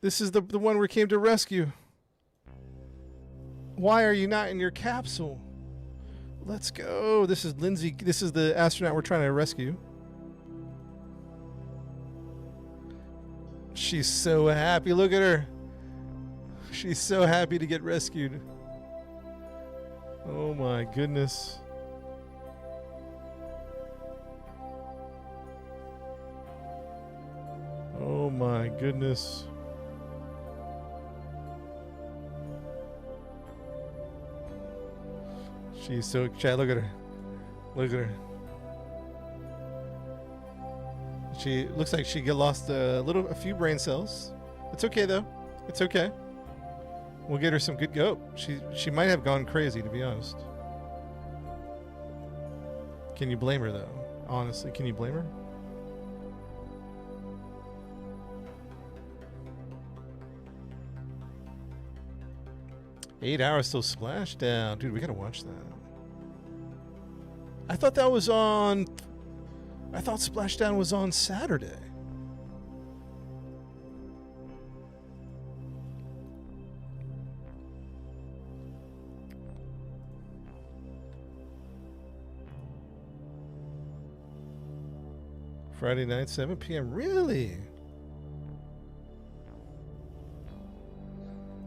This is the one we came to rescue. Why are you not in your capsule? Let's go. This is Lindsay. This is the astronaut we're trying to rescue. She's so happy. Look at her. She's so happy to get rescued. Oh my goodness. Oh my goodness. She's so chat. Look at her. Look at her. She looks like she lost a few brain cells. It's okay though. It's okay. We'll get her some good go. She might have gone crazy, to be honest. Can you blame her though? Honestly, can you blame her? Eight hours till splashdown. Dude, we gotta watch that. I thought that was on... I thought Splashdown was on Saturday. Friday night, 7 p.m. Really?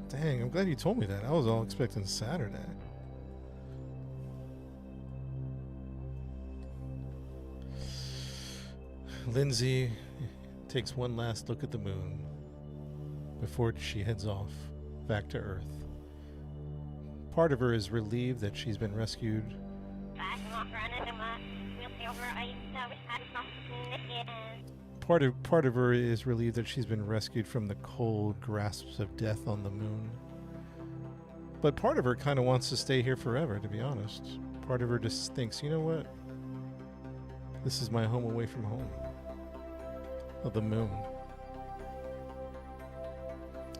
Dang, I'm glad you told me that. I was all expecting Saturday. Lindsay takes one last look at the moon before she heads off back to Earth. Part of her is relieved that she's been rescued. Part of her is relieved that she's been rescued from the cold grasps of death on the moon. But part of her kind of wants to stay here forever, to be honest. Part of her just thinks, you know what? This is my home away from home. Of the moon.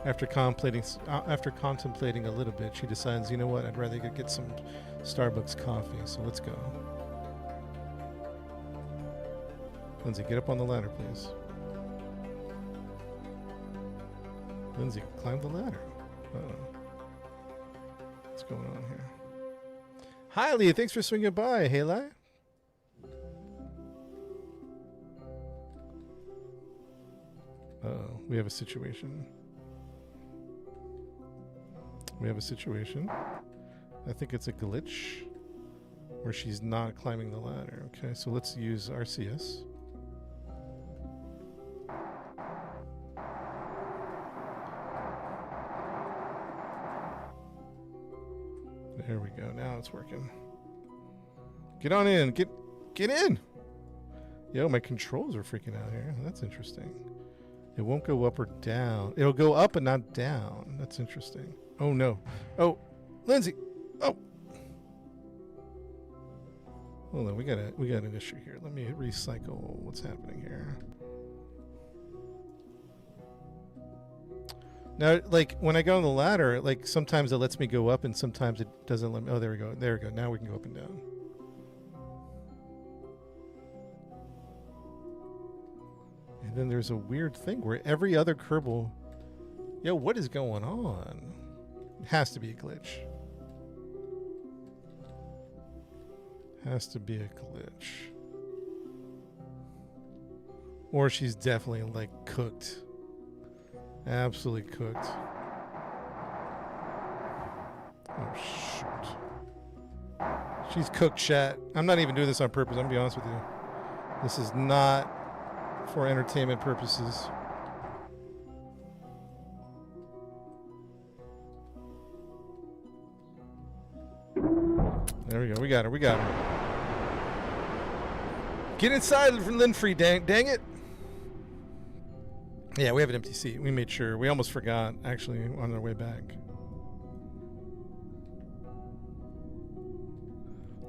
After contemplating a little bit, she decides, you know what? I'd rather go get some Starbucks coffee. So let's go. Lindsay, get up on the ladder, please. Lindsay, climb the ladder. Uh-oh. What's going on here? Hi, Leah. Thanks for swinging by. Hey, Lai. Uh-oh. We have a situation. We have a situation. I think it's a glitch where she's not climbing the ladder. Okay, so let's use RCS. There we go. Now it's working. Get on in. Get in. Yo, my controls are freaking out here. That's interesting. It won't go up or down. It'll go up and not down. That's interesting. Oh no. Oh, Lindsay. Oh. Hold on. We got an issue here. Let me recycle what's happening here. Now, like when I go on the ladder, like sometimes it lets me go up and sometimes it doesn't let me. Oh, there we go. There we go. Now we can go up and down. then there's a weird thing where every other Kerbal... Yo, what is going on? It has to be a glitch. Has to be a glitch. Or she's definitely, like, cooked. Absolutely cooked. Oh, shoot. She's cooked, chat. I'm not even doing this on purpose. I'm going to be honest with you. This is not for entertainment purposes. There we go. We got her. We got her. Get inside, Linfrey, dang it. Yeah, we have an empty seat. We made sure. We almost forgot, actually, on our way back.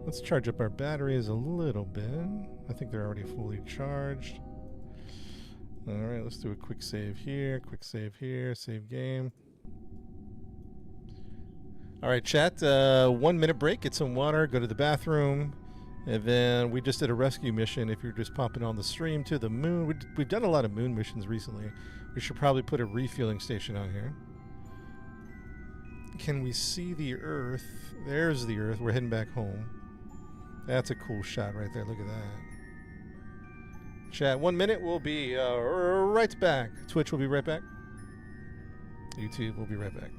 Let's charge up our batteries a little bit. I think they're already fully charged. All right, let's do a quick save here, save game. All right, chat, 1 minute break, get some water, go to the bathroom. And then we just did a rescue mission. If you're just popping on the stream to the moon, we've done a lot of moon missions recently. We should probably put a refueling station on here. Can we see the Earth? There's the Earth. We're heading back home. That's a cool shot right there. Look at that. Chat, 1 minute. We'll be right back. Twitch will be right back. YouTube will be right back.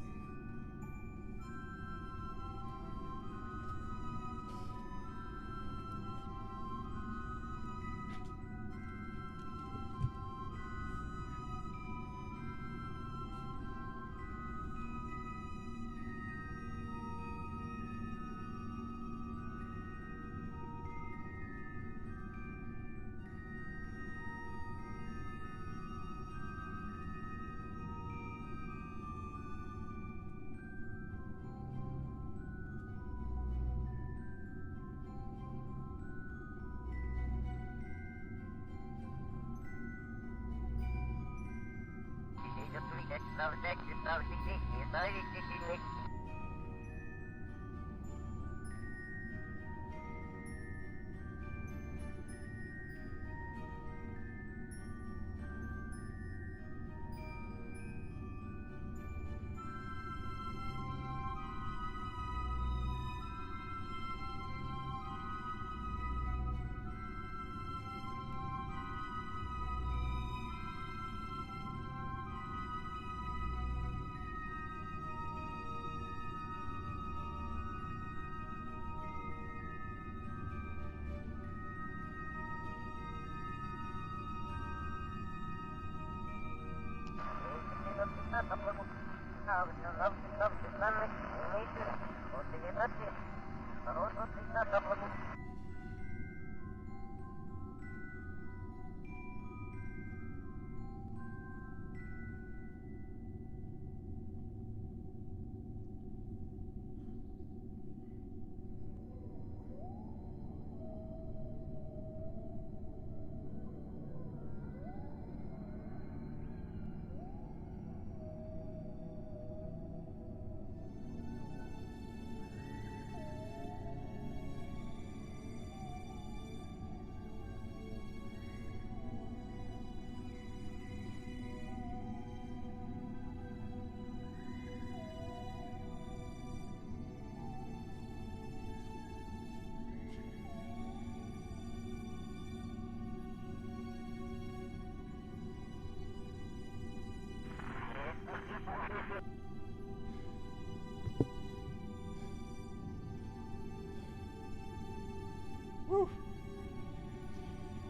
Woo.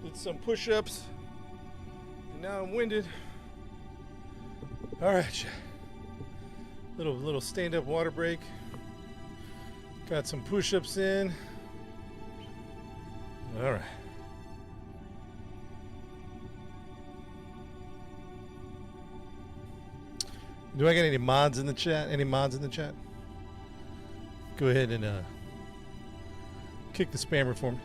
Did some push-ups. Now I'm winded. All right. Little stand-up water break. Got some push-ups in. All right. Do I get any mods in the chat? Any mods in the chat? Go ahead and kick the spammer for me.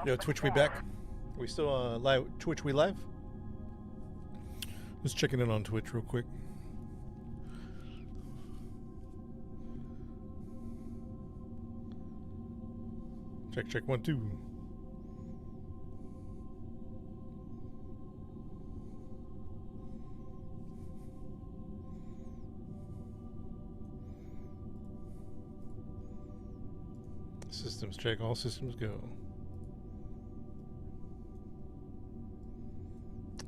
Yo, Twitch, we back? Are we still live? Twitch, we live? Just checking in on Twitch real quick. Check, check, 1, 2. Systems check, all systems go.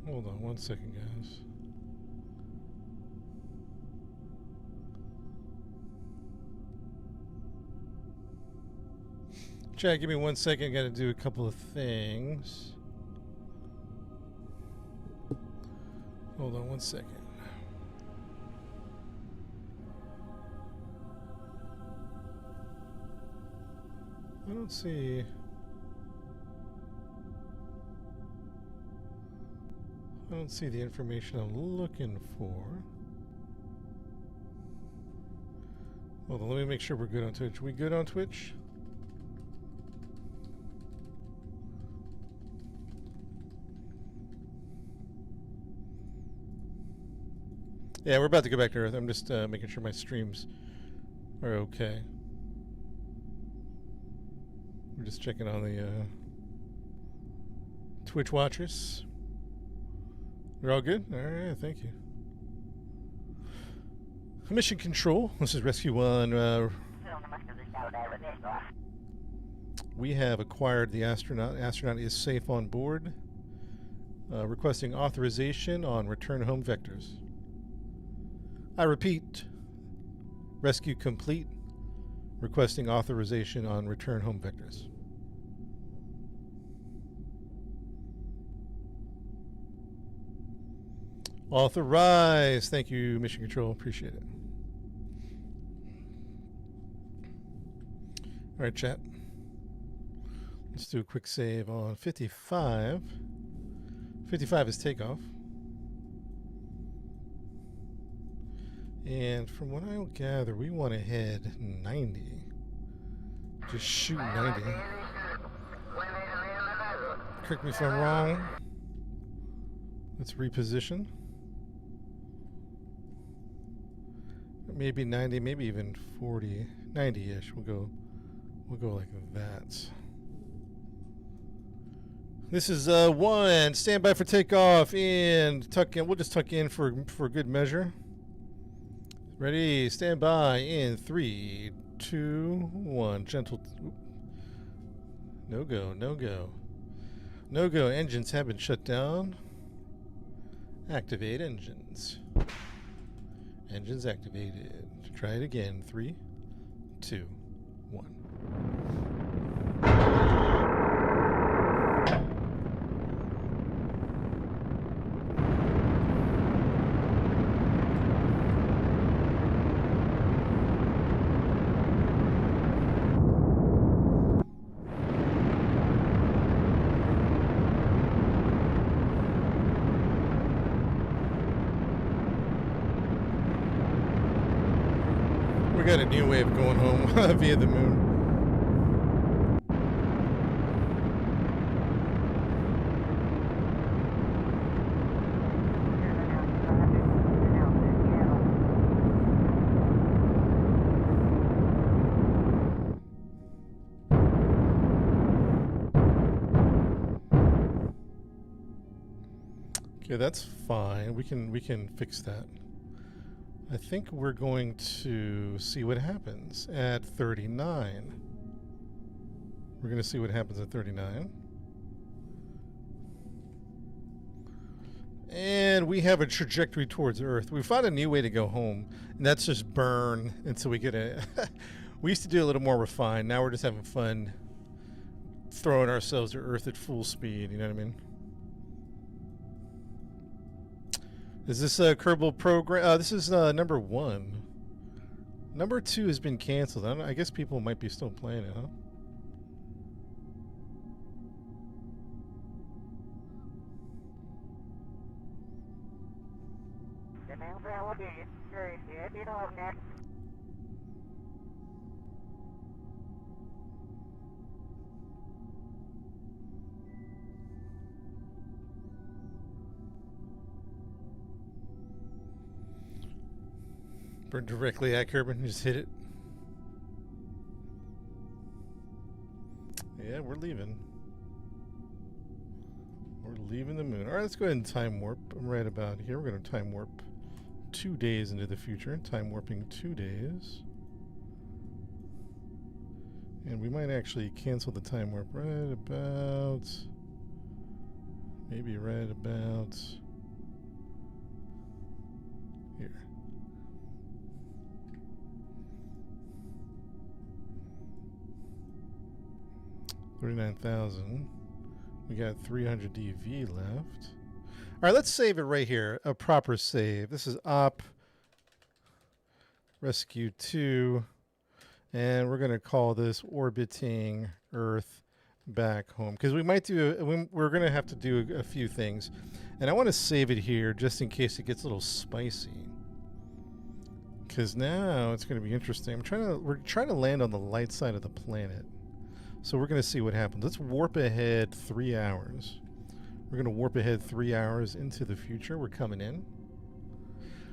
Hold on 1 second, guys. Chat, give me 1 second. Got to do a couple of things. Hold on 1 second. I don't see. I don't see the information I'm looking for. Hold on, let me make sure we're good on Twitch. We good on Twitch? Yeah, we're about to go back to Earth. I'm just making sure my streams are okay. We're just checking on the Twitch watchers. We're all good? Alright, thank you. Mission Control. This is Rescue 1. We have acquired the astronaut. Astronaut is safe on board. Requesting authorization on return home vectors. I repeat. Rescue complete. Requesting authorization on return home vectors. Authorize. Thank you, Mission Control. Appreciate it. All right, chat. Let's do a quick save on 55. 55 is takeoff. And from what I gather, we want to head 90. Just shoot 90. Correct me if I'm wrong. Let's reposition. Maybe 90, maybe even 40. 90-ish. We'll go like that. This is 1. Stand by for takeoff and tuck in. We'll just tuck in for good measure. Ready, stand by in 3, 2, 1. Gentle. No go, no go. No go. Engines have been shut down. Activate engines. Engines activated. Try it again. 3, 2, 1. We got a new way of going home via the moon. Okay, that's fine. We can fix that. I think we're going to see what happens at 39. We're going to see what happens at 39. And we have a trajectory towards Earth. We found a new way to go home, and that's just burn until we get a... We used to do a little more refined. Now we're just having fun throwing ourselves to Earth at full speed, you know what I mean? Is this a Kerbal program? This is number 1. Number 2 has been canceled. I guess people might be still playing it, huh? Burn directly at Kerbal. Just hit it. Yeah, we're leaving. We're leaving the moon. All right, let's go ahead and time warp. I'm right about here. We're going to time warp 2 days into the future. Time warping 2 days. And we might actually cancel the time warp right about... maybe right about... here. $39,000. We got 300 DV left. All right, let's save it right here. A proper save. This is op rescue 2. And we're going to call this orbiting Earth back home. Because we might do, we're going to have to do a few things. And I want to save it here just in case it gets a little spicy. Because now it's going to be interesting. We're trying to land on the light side of the planet. So we're going to see what happens. Let's warp ahead 3 hours. We're going to warp ahead 3 hours into the future. We're coming in.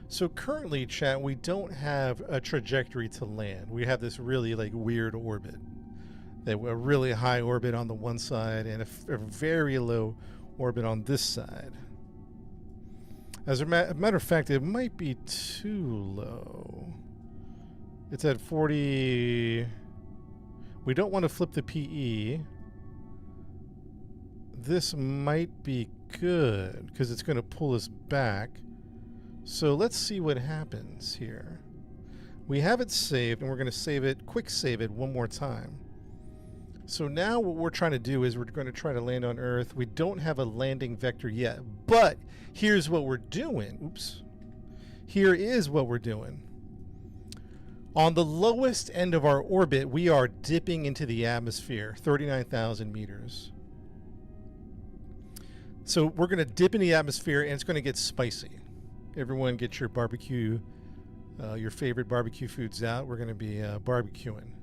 So currently, chat, we don't have a trajectory to land. We have this really weird orbit. A really high orbit on the one side and a very low orbit on this side. As a matter of fact, it might be too low. It's at 40... We don't want to flip the PE. This might be good because it's going to pull us back. So let's see what happens here. We have it saved and we're going to save it, quick save it one more time. So now what we're trying to do is we're going to try to land on Earth. We don't have a landing vector yet, but here's what we're doing. Oops. Here is what we're doing. On the lowest end of our orbit, we are dipping into the atmosphere, 39,000 meters. So we're going to dip in the atmosphere and it's going to get spicy. Everyone get your barbecue, your favorite barbecue foods out. We're going to be barbecuing.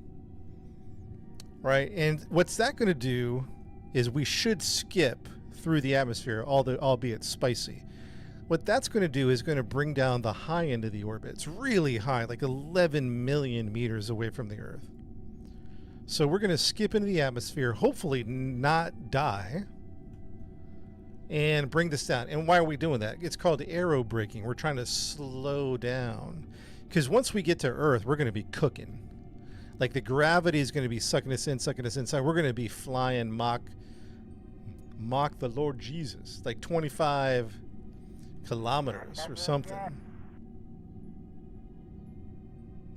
Right? And what's that going to do is we should skip through the atmosphere, albeit spicy. What that's going to do is going to bring down the high end of the orbit. It's really high, like 11 million meters away from the Earth. So we're going to skip into the atmosphere, hopefully not die, and bring this down. And why are we doing that? It's called aero braking. We're trying to slow down. Because once we get to Earth, we're going to be cooking. Like the gravity is going to be sucking us in, sucking us inside. We're going to be flying Mach the Lord Jesus, like 25 kilometers or something.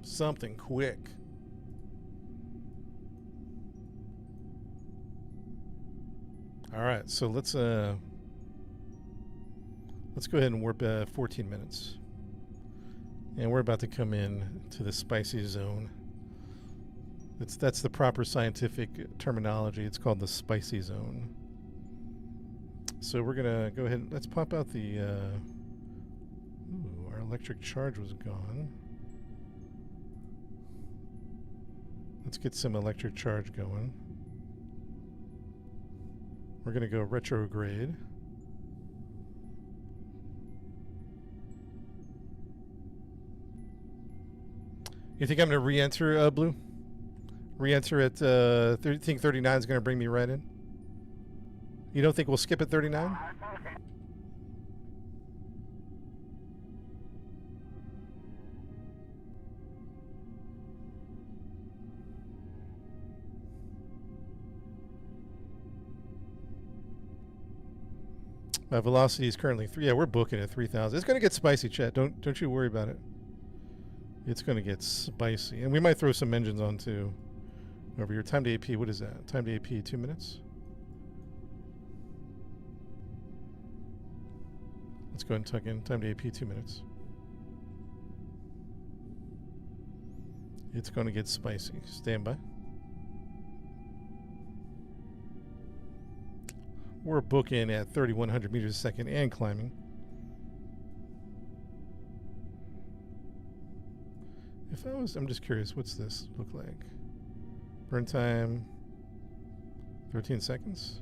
Something quick. All right, so let's go ahead and warp 14 minutes. And we're about to come in to the spicy zone. That's the proper scientific terminology. It's called the spicy zone. So we're gonna go ahead and let's pop out the our electric charge was gone. Let's get some electric charge going. We're gonna go retrograde. You think I'm gonna re-enter Blue? Re-enter at think 39 is gonna bring me right in? You don't think we'll skip at 39? My velocity is currently 3. Yeah, we're booking at 3,000. It's going to get spicy, chat. Don't you worry about it. It's going to get spicy. And we might throw some engines on too. Over here. Time to AP, what is that? Time to AP, 2 minutes? Let's go ahead and tuck in. Time to AP, 2 minutes. It's going to get spicy. Stand by. We're booking at 3,100 meters a second and climbing. I'm just curious, what's this look like? Burn time, 13 seconds.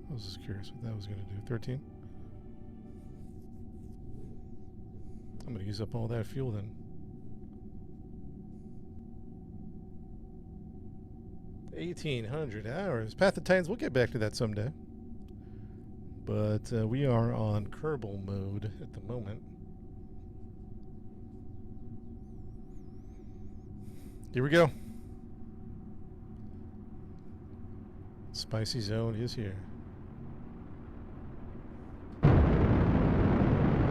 I was just curious what that was going to do. 13? I'm going to use up all that fuel then. 1,800 hours. Path of Titans, we'll get back to that someday. But we are on Kerbal mode at the moment. Here we go. Spicy zone is here.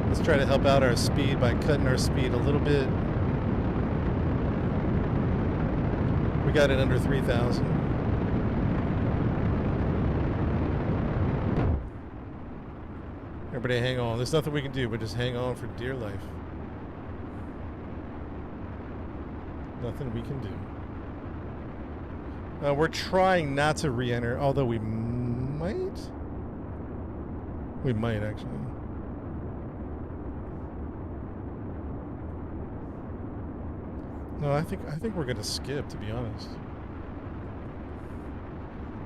Let's try to help out our speed by cutting our speed a little bit. We got it under 3,000. Everybody hang on. There's nothing we can do but just hang on for dear life. Nothing we can do. We're trying not to re-enter, although we might. We might actually. No, I think we're gonna skip, to be honest.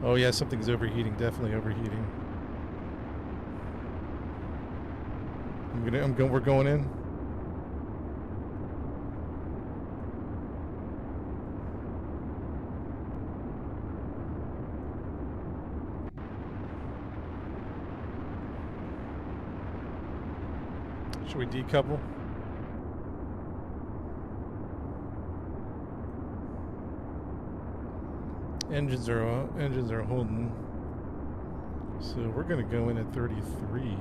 Oh yeah, something's overheating. Definitely overheating. We're going in. Should we decouple? Engines are holding. So we're gonna go in at 33.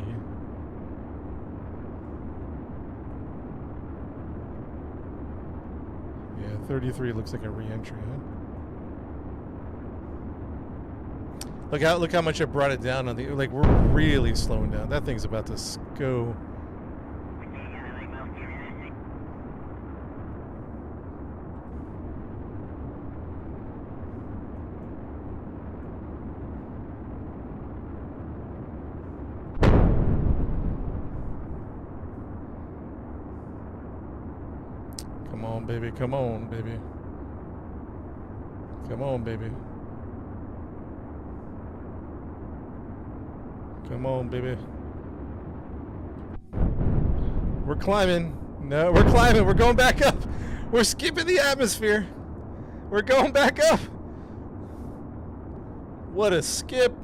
Yeah, 33 looks like a re-entry, huh? Look how much I brought it down on the, like, we're really slowing down. That thing's about to go. Come on, baby. Come on, baby. Come on, baby. Come on, baby. We're climbing. No, we're climbing. We're going back up. We're skipping the atmosphere. We're going back up. What a skip.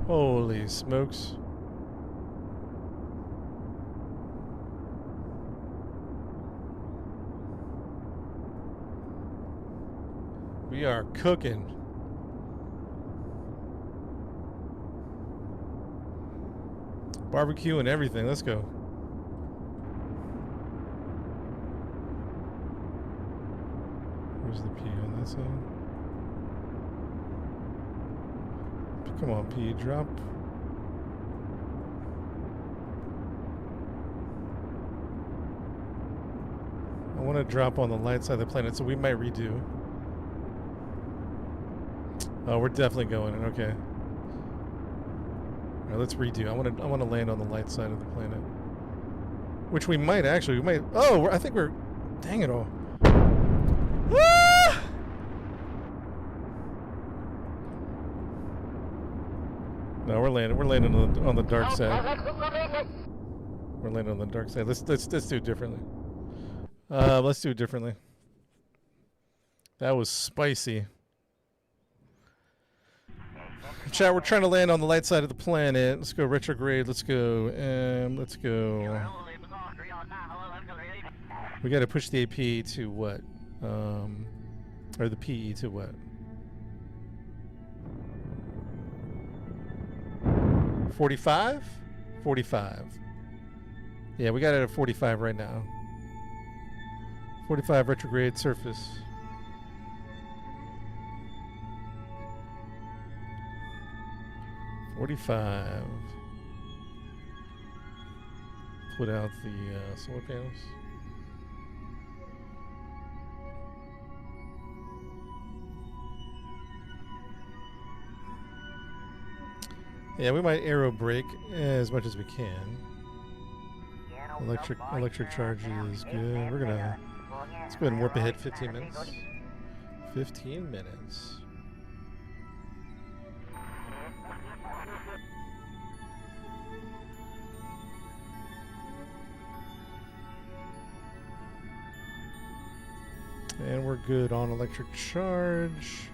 Holy smokes. We are cooking. Barbecue and everything. Let's go. Where's the P on that side? Come on, P, drop. I want to drop on the light side of the planet, so we might redo. Oh, we're definitely going in. Okay. All right, let's redo. I want to land on the light side of the planet, which we might actually. We might. Oh, I think we're. Dang it all. Ah! No, we're landing. We're landing on the dark side. We're landing on the dark side. Let's do it differently. Let's do it differently. That was spicy. Chat, we're trying to land on the light side of the planet. Let's go retrograde. Let's go. Let's go. We got to push the AP to what? Or the PE to what? 45? 45. Yeah, we got it at 45 right now. 45 retrograde surface. $45. Put out the solar panels. Yeah, we might aero brake as much as we can. Electric charge is good. We're gonna Let's go ahead and warp ahead 15 minutes. 15 minutes. And we're good on electric charge.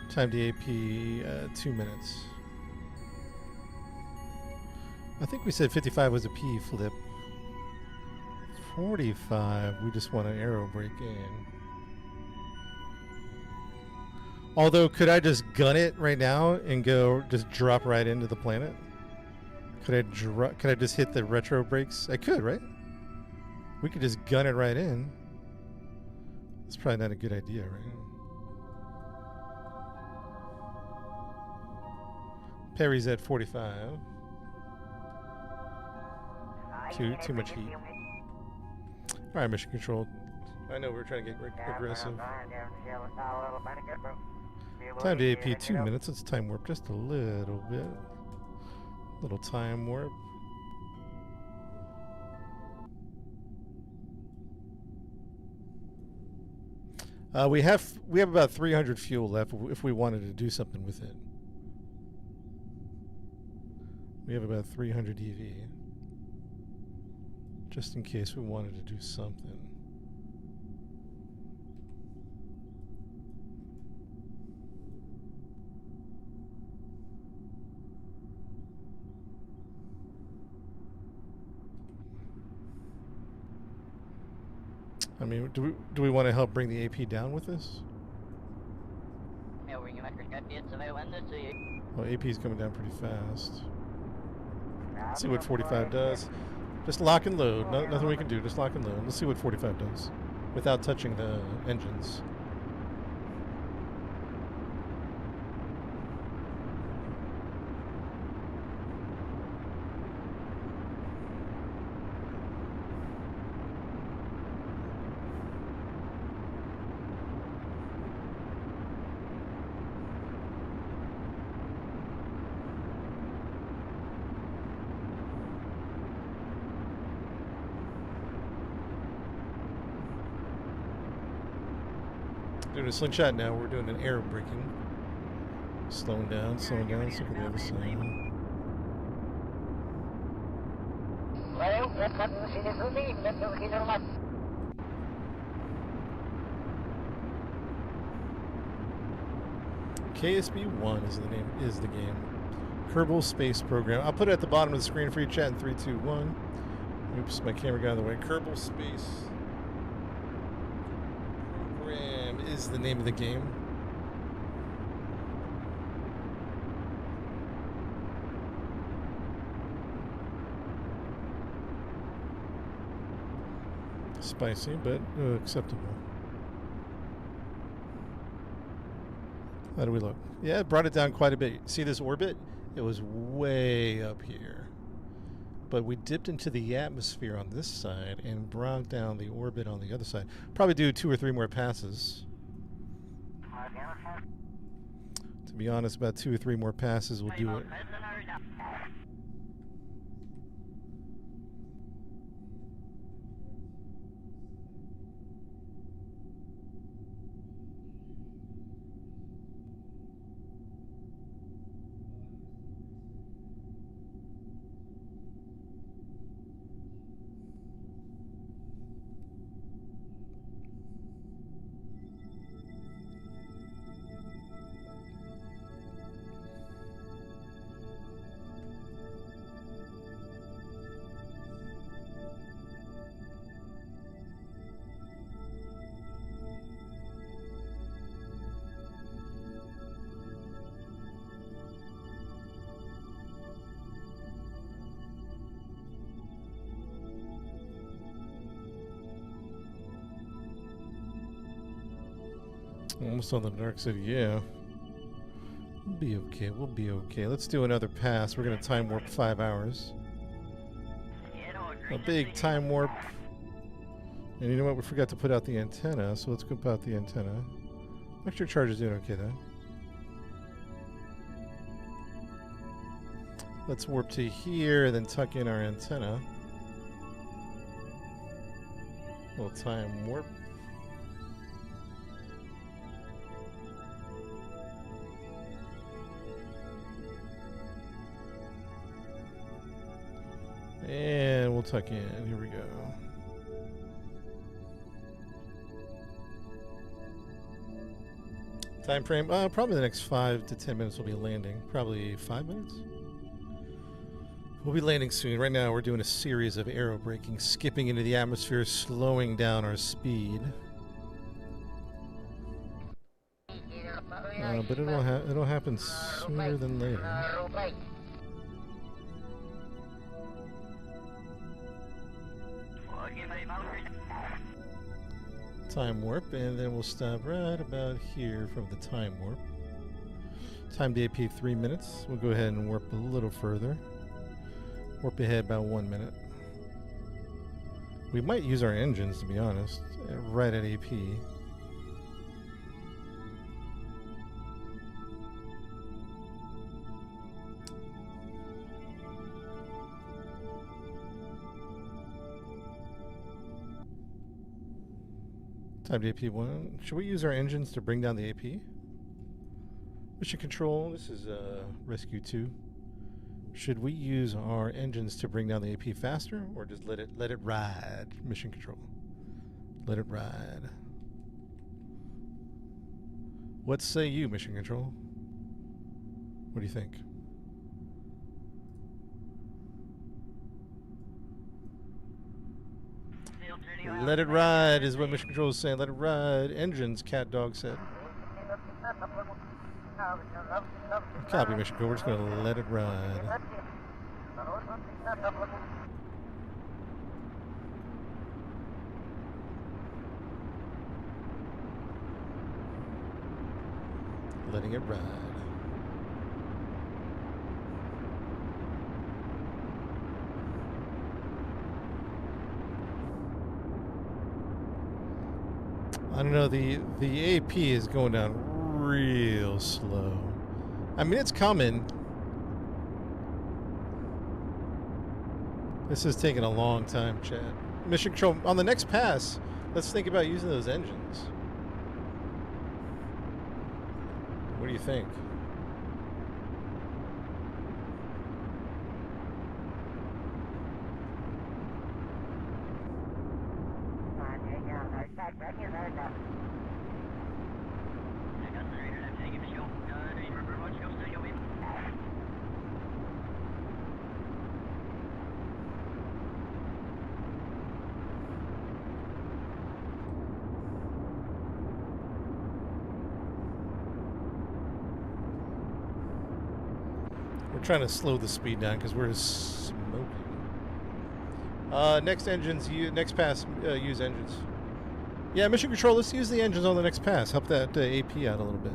Time to AP 2 minutes. I think we said 55 was a P flip. 45, we just want an arrow break in. Although, could I just gun it right now and go just drop right into the planet? Could I just hit the retro brakes? I could, right? We could just gun it right in. It's probably not a good idea, right? Perry's at 45. Too much heat. All right, mission control. I know we're trying to get aggressive. Time to AP 2 minutes. Let's time warp just a little bit. Little time warp. We have about 300 fuel left if we wanted to do something with it. We have about 300 EV. Just in case we wanted to do something. I mean, do we want to help bring the AP down with this? Well, AP is coming down pretty fast. Let's see what 45 does. Just lock and load. Nothing we can do. Just lock and load. Let's see what 45 does without touching the engines. Doing a slingshot now. We're doing an air braking. Slowing down, slowing down. Let's look at the other side. KSB-1 is the game. Kerbal Space Program. I'll put it at the bottom of the screen for you, chat in 3, 2, 1. Oops, my camera got out of the way. Kerbal Space Program is the name of the game. Spicy, but acceptable. How do we look? Yeah, it brought it down quite a bit. See this orbit? It was way up here. But we dipped into the atmosphere on this side and brought down the orbit on the other side. Probably do 2 or 3 more passes. To be honest, about 2 or 3 more passes will do it. Almost on the dark side, yeah. We'll be okay, we'll be okay. Let's do another pass. We're going to time warp 5 hours. A big time warp. And you know what? We forgot to put out the antenna, so let's go put out the antenna. Electric charge is doing okay, though. Let's warp to here, then tuck in our antenna. Little time warp. And we'll tuck in. Here we go. Time frame? Probably the next 5 to 10 minutes will be landing. Probably 5 minutes. We'll be landing soon. Right now, we're doing a series of aero braking, skipping into the atmosphere, slowing down our speed. But it'll happen sooner than later. Time warp, and then we'll stop right about here from the time warp. Time to AP 3 minutes. We'll go ahead and warp a little further. Warp ahead about 1 minute. We might use our engines, to be honest, right at AP. Time to AP 1. Should we use our engines to bring down the AP? Mission control, this is Rescue 2. Should we use our engines to bring down the AP faster, or just let it ride? Mission control. Let it ride. What say you, mission control? What do you think? Let it ride is what mission control is saying. Let it ride. Engines, cat dog said. Copy, mission control. We're just going to let it ride. Letting it ride. I don't know, the AP is going down real slow. I mean, it's coming. This is taking a long time, Chad. Mission control, on the next pass, let's think about using those engines. What do you think? We're trying to slow the speed down because we're smoking. Next engines, next pass, use engines. Yeah, mission control, let's use the engines on the next pass. Help that AP out a little bit.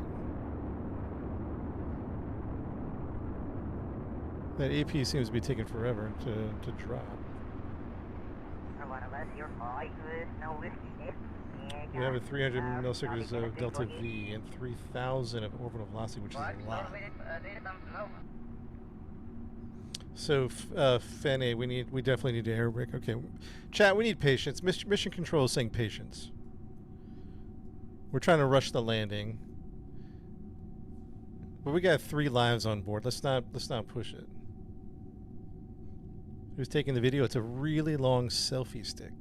That AP seems to be taking forever to drop. We have a 300 milliseconds of delta V and 3,000 of orbital velocity, which is a lot. So, Fene, we definitely need to air brake. Okay, chat, we need patience. Mission control is saying patience. We're trying to rush the landing, but we got 3 lives on board. Let's not push it. Who's taking the video? It's a really long selfie stick.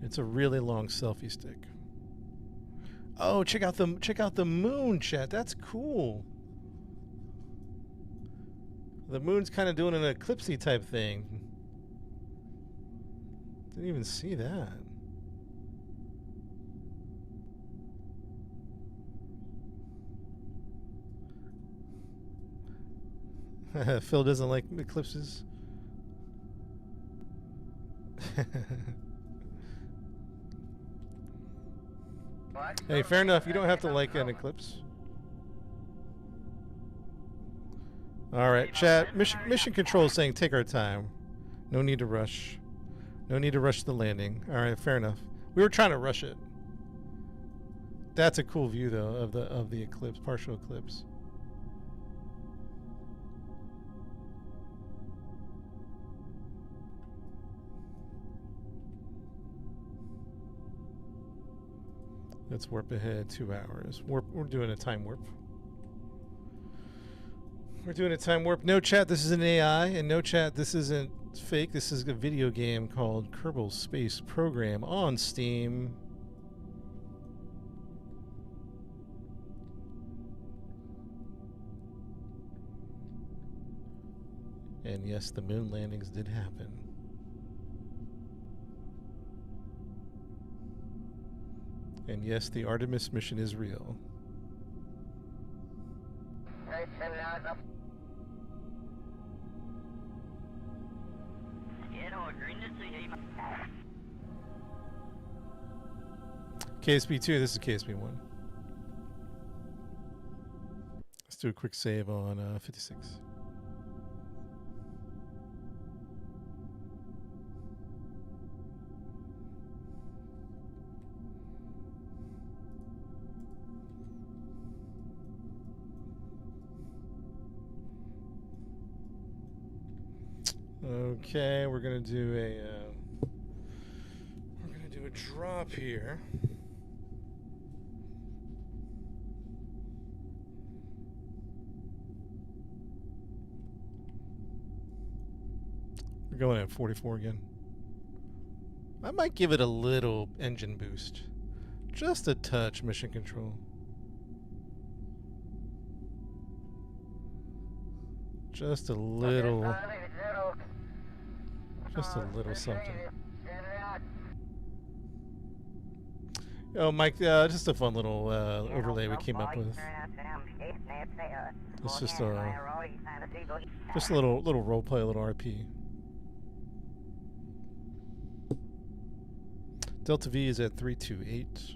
It's a really long selfie stick. Oh, check out the moon, chat. That's cool. The moon's kind of doing an eclipsey type thing. Didn't even see that. Phil doesn't like eclipses. Hey, fair enough. You don't have to like an eclipse. All right, chat. Mission control is saying take our time. No need to rush. No need to rush the landing. All right, fair enough. We were trying to rush it. That's a cool view though of the eclipse, partial eclipse. Let's warp ahead 2 hours. We're doing a time warp. We're doing a time warp. No chat, this is an AI, and no chat, this isn't fake. This is a video game called Kerbal Space Program on Steam. And yes, the moon landings did happen. And yes, the Artemis mission is real. KSP2, this is KSP1. Let's do a quick save on 56. Okay, we're gonna do a drop here. We're going at 44 again. I might give it a little engine boost, just a touch. Mission control, just a little. Just a little something. Oh, Mike, just a fun little overlay we came up with. It's just a little role play, a little RP. Delta V is at 328.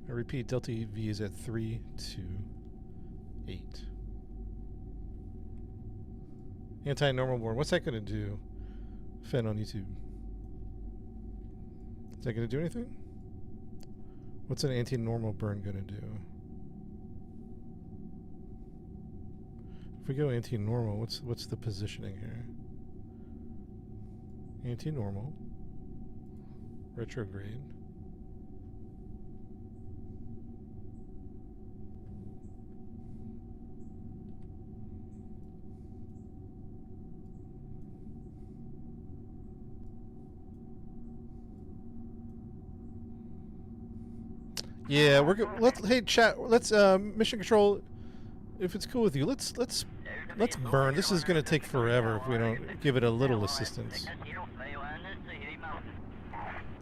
I repeat, Delta V is at 328. Anti-normal born. What's that going to do? Fen on YouTube. Is that going to do anything? What's an anti-normal burn going to do? If we go anti-normal, what's the positioning here? Anti-normal. Retrograde. Yeah, we're good. Hey chat, let's mission control. If it's cool with you, let's burn. This is gonna take forever if we don't give it a little assistance.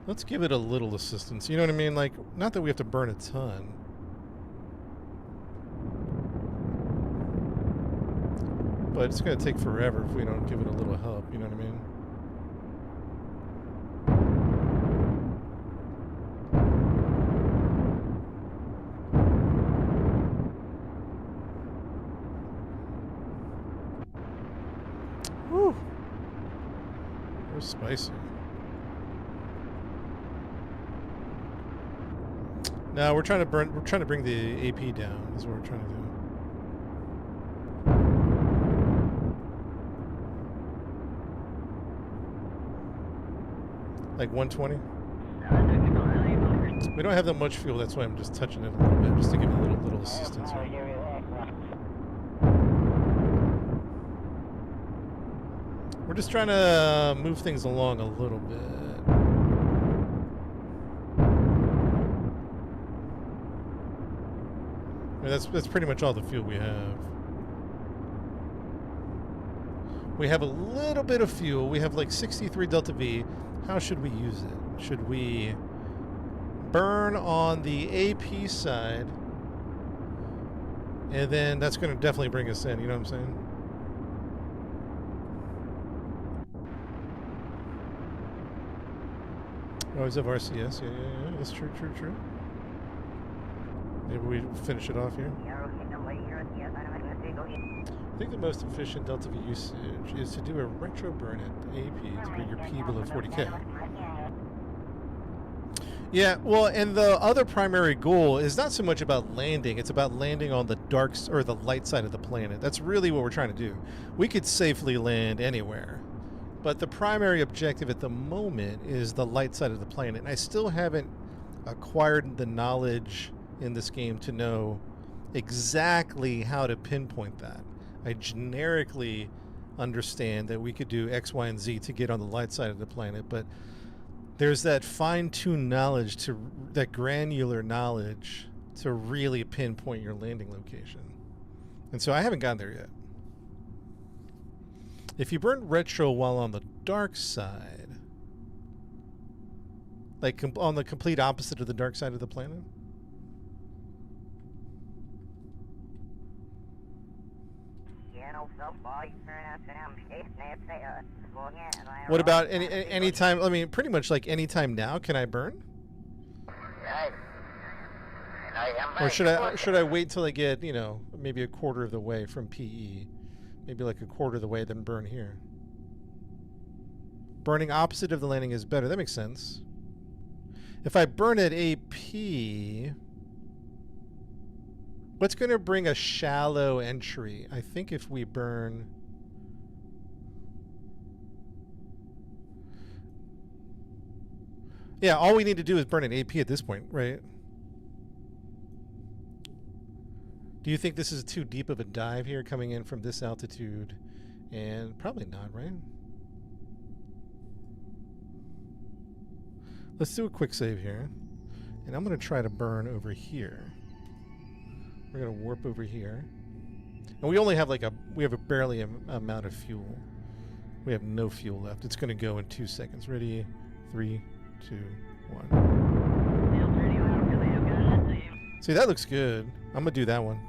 Let's give it a little assistance. You know what I mean? Like, not that we have to burn a ton. But it's gonna take forever if we don't give it a little help. You know what I mean? Spicy. No, we're trying to bring the AP down. Is what we're trying to do. Like 120. We don't have that much fuel. That's why I'm just touching it a little bit, just to give it a little assistance here. We're just trying to move things along a little bit. I mean, that's pretty much all the fuel we have. We have a little bit of fuel. We have like 63 Delta V. How should we use it? Should we burn on the AP side? And then that's going to definitely bring us in. You know what I'm saying? Always have RCS, yeah, that's true. Maybe we finish it off here. I think the most efficient Delta V usage is to do a retro burn at AP to bring your P below 40K. Yeah, well, and the other primary goal is not so much about landing, it's about landing on the or the light side of the planet. That's really what we're trying to do. We could safely land anywhere. But the primary objective at the moment is the light side of the planet. And I still haven't acquired the knowledge in this game to know exactly how to pinpoint that. I generically understand that we could do X, Y, and Z to get on the light side of the planet, but there's that fine-tuned knowledge, that granular knowledge to really pinpoint your landing location. And so I haven't gotten there yet. If you burn retro while on the dark side, like on the complete opposite of the dark side of the planet, what about any time? I mean, pretty much like any time now. Can I burn? Or should I wait till I get, you know, maybe a quarter of the way from PE, maybe like a quarter of the way, then burn here? Burning opposite of the landing is better. That makes sense. If I burn at AP, what's going to bring a shallow entry? I think if we burn... Yeah, all we need to do is burn an AP at this point, right? Do you think this is too deep of a dive here coming in from this altitude? And probably not, right? Let's do a quick save here. And I'm going to try to burn over here. We're going to warp over here. And we only have like we have a barely amount of fuel. We have no fuel left. It's going to go in 2 seconds. Ready? 3, 2, 1. See, that looks good. I'm going to do that one.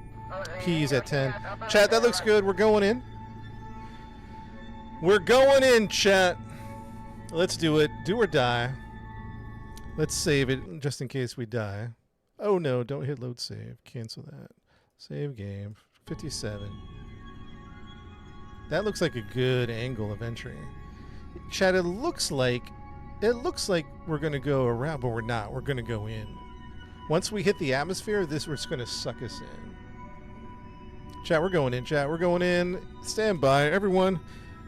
Keys at 10. Chat, that looks good. We're going in. We're going in, chat. Let's do it. Do or die. Let's save it just in case we die. Oh no, don't hit load save. Cancel that. Save game. 57. That looks like a good angle of entry. Chat, it looks like we're going to go around, but we're not. We're going to go in. Once we hit the atmosphere, this is going to suck us in. Chat, we're going in. Chat, we're going in. Stand by, everyone.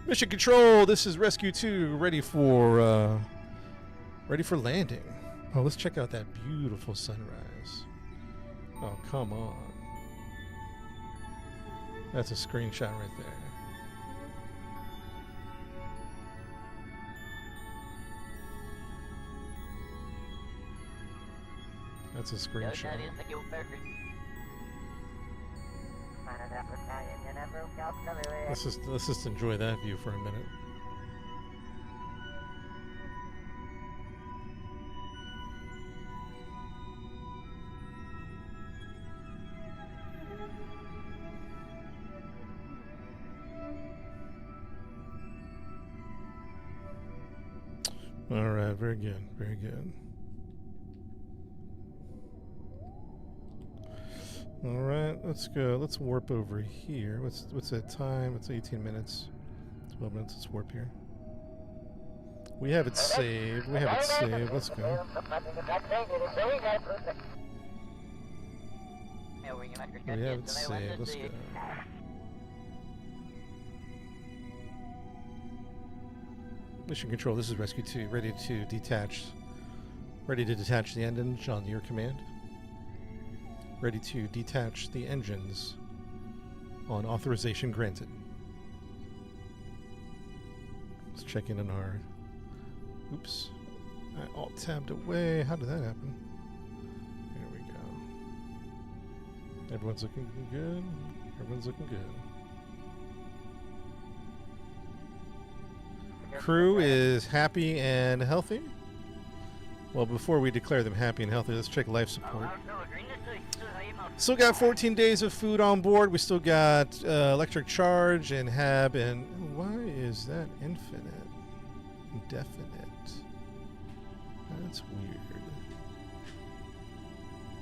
Mission control. This is Rescue 2, ready for landing. Oh, let's check out that beautiful sunrise. Oh, come on. That's a screenshot right there. That's a screenshot. Let's just enjoy that view for a minute. All right, very good, very good. All right, let's go. Let's warp over here. What's that time? It's 18 minutes. 12 minutes. Let's warp here. We have it saved. We have it saved. Let's go. We have it saved. Let's go. Mission control. This is Rescue 2. Ready to detach. Ready to detach the engines on your command. Ready to detach the engines on authorization granted. Let's check in on our... Oops. I alt-tabbed away. How did that happen? There we go. Everyone's looking good. Everyone's looking good. Crew is happy and healthy. Well, before we declare them happy and healthy, let's check life support. Still got 14 days of food on board. We still got electric charge and HAB. And why is that infinite? Indefinite. That's weird.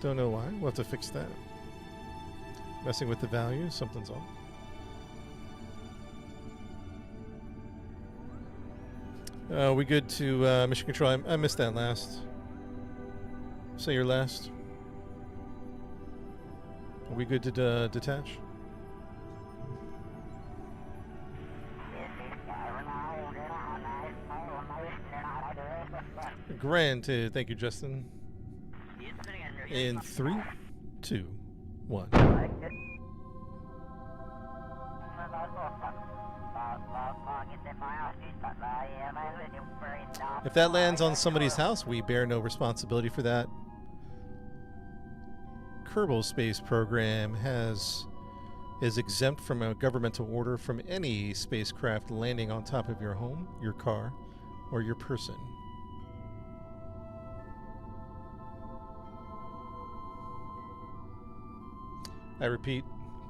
Don't know why. We'll have to fix that. Messing with the values. Something's off. We good to mission control? I missed that last. Say your last. Are we good to detach? Granted. Thank you, Justin. In 3, 2, 1. If that lands on somebody's house, we bear no responsibility for that. Kerbal Space Program is exempt from a governmental order from any spacecraft landing on top of your home, your car, or your person. I repeat,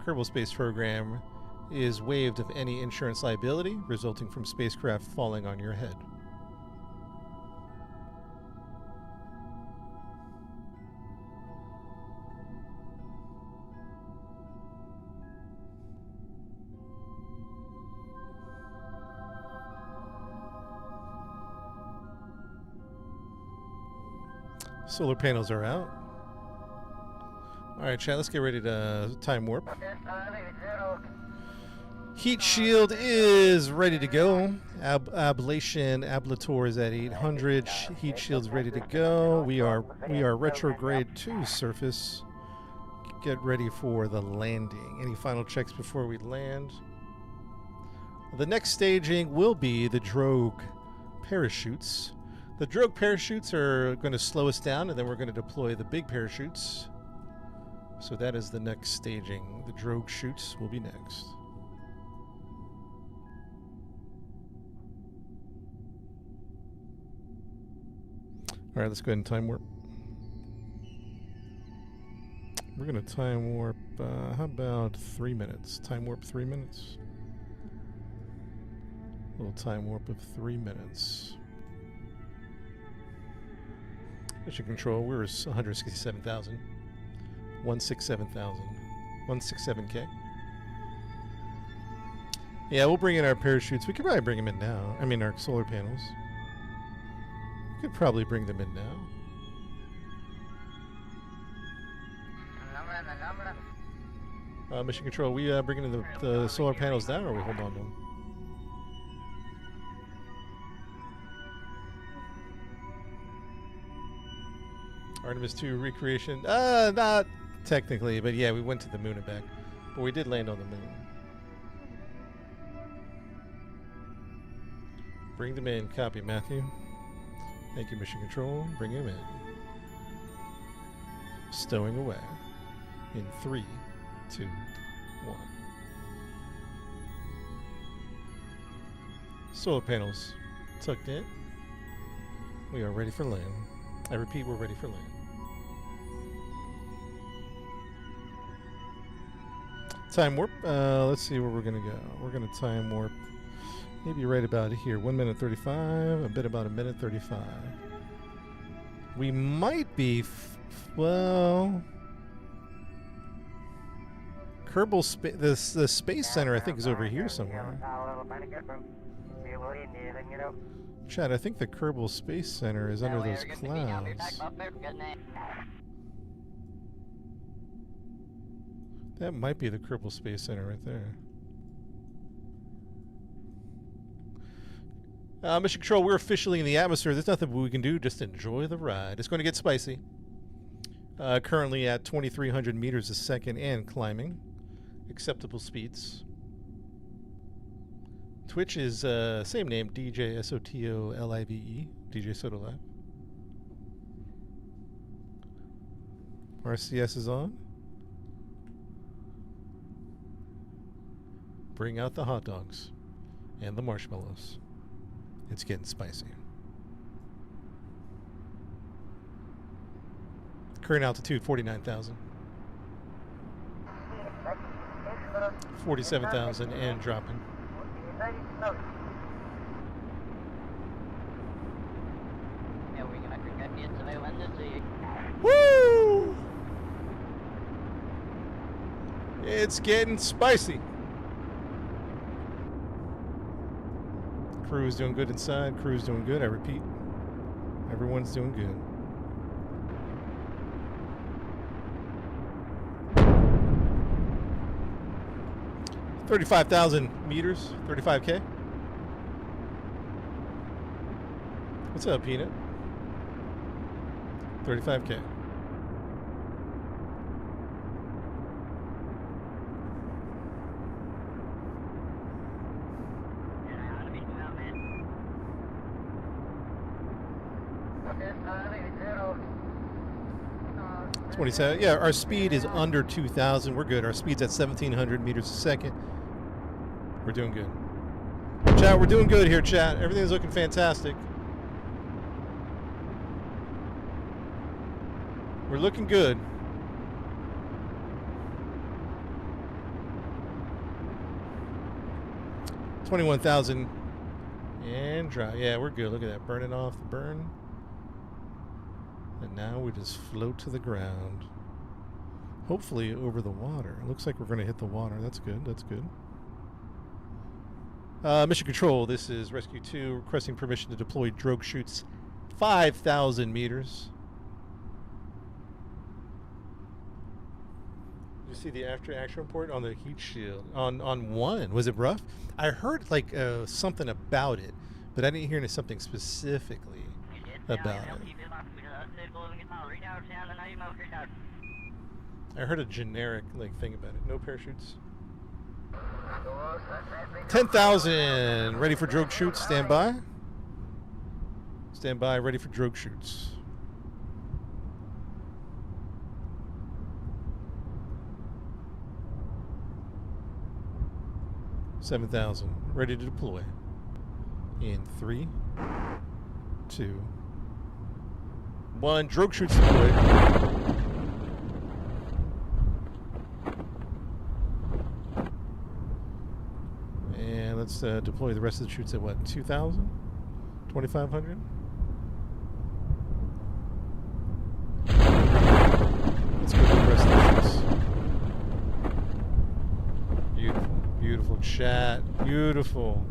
Kerbal Space Program is waived of any insurance liability resulting from spacecraft falling on your head. Solar panels are out. Alright, chat, let's get ready to time warp. Heat shield is ready to go. Ablator is at 800. Heat shield's ready to go. We are retrograde to surface. Get ready for the landing. Any final checks before we land? The next staging will be the drogue parachutes. The drogue parachutes are going to slow us down, and then we're going to deploy the big parachutes. So that is the next staging. The drogue chutes will be next. All right, let's go ahead and time warp. We're going to time warp, how about 3 minutes? Time warp 3 minutes. A little time warp of 3 minutes. Mission control, we're 167,000. 167,000. 167K. Yeah, we'll bring in our parachutes. We could probably bring them in now. I mean, our solar panels. We could probably bring them in now. Mission control, we bringing in the solar panels now, or we hold on to them? Artemis 2 recreation. Not technically, but yeah, we went to the moon and back. But we did land on the moon. Bring them in. Copy, Matthew. Thank you, Mission Control. Bring him in. Stowing away. In 3, 2, 1. Solar panels tucked in. We are ready for land. I repeat, we're ready for land. Time warp. Let's see where we're going to go. We're going to time warp maybe right about here. 1 minute 35. A bit about a minute 35. We might be... well... Kerbal the Space Center, I think, is over here somewhere. Chad, I think the Kerbal Space Center is under those clouds. That might be the Kerbal Space Center right there. Mission Control, we're officially in the atmosphere. There's nothing we can do. Just enjoy the ride. It's going to get spicy. Currently at 2,300 meters a second and climbing. Acceptable speeds. Twitch is same name, DJ SOTOLIVE, DJ Soto Live. RCS is on. Bring out the hot dogs and the marshmallows. It's getting spicy. Current altitude 49,000. 47,000 and dropping. Woo! It's getting spicy. Crew's doing good inside. Crew's doing good. I repeat, everyone's doing good. $35,000 meters. 35K. What's up, Peanut? 35K. 27. Yeah, our speed is under 2,000. We're good. Our speed's at 1,700 meters a second. We're doing good. Chat, we're doing good here, chat. Everything's looking fantastic. We're looking good. $21,000 and dry. Yeah, we're good. Look at that. Burning off the burn. And now we just float to the ground. Hopefully over the water. It looks like we're going to hit the water. That's good. That's good. Mission Control, this is Rescue 2 requesting permission to deploy drogue chutes 5,000 meters. Did you see the after action report on the heat shield? On one, was it rough? I heard like something about it, but I didn't hear something specifically about it. I heard a generic like thing about it. No parachutes. 10,000. Ready for drogue shoots. Stand by. Stand by. Ready for drogue shoots. $7,000. Ready to deploy. In 3, 2, 1. Drogue shoots deployed. And let's deploy the rest of the shoots at what? 2,000? 2,500? Let's go to the rest of the shoots. Beautiful. Beautiful chat. Beautiful.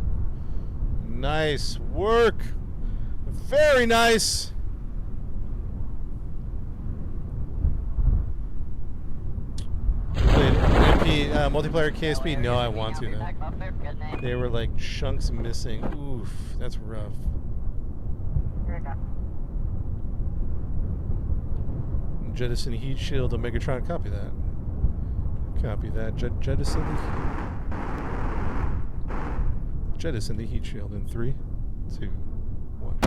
Nice work. Very nice. MP multiplayer KSP? No, I want to though. They were like chunks missing. Oof, that's rough. Jettison heat shield on Megatron. Copy that. Copy that. Jettison the heat shield in 3, 2, 1.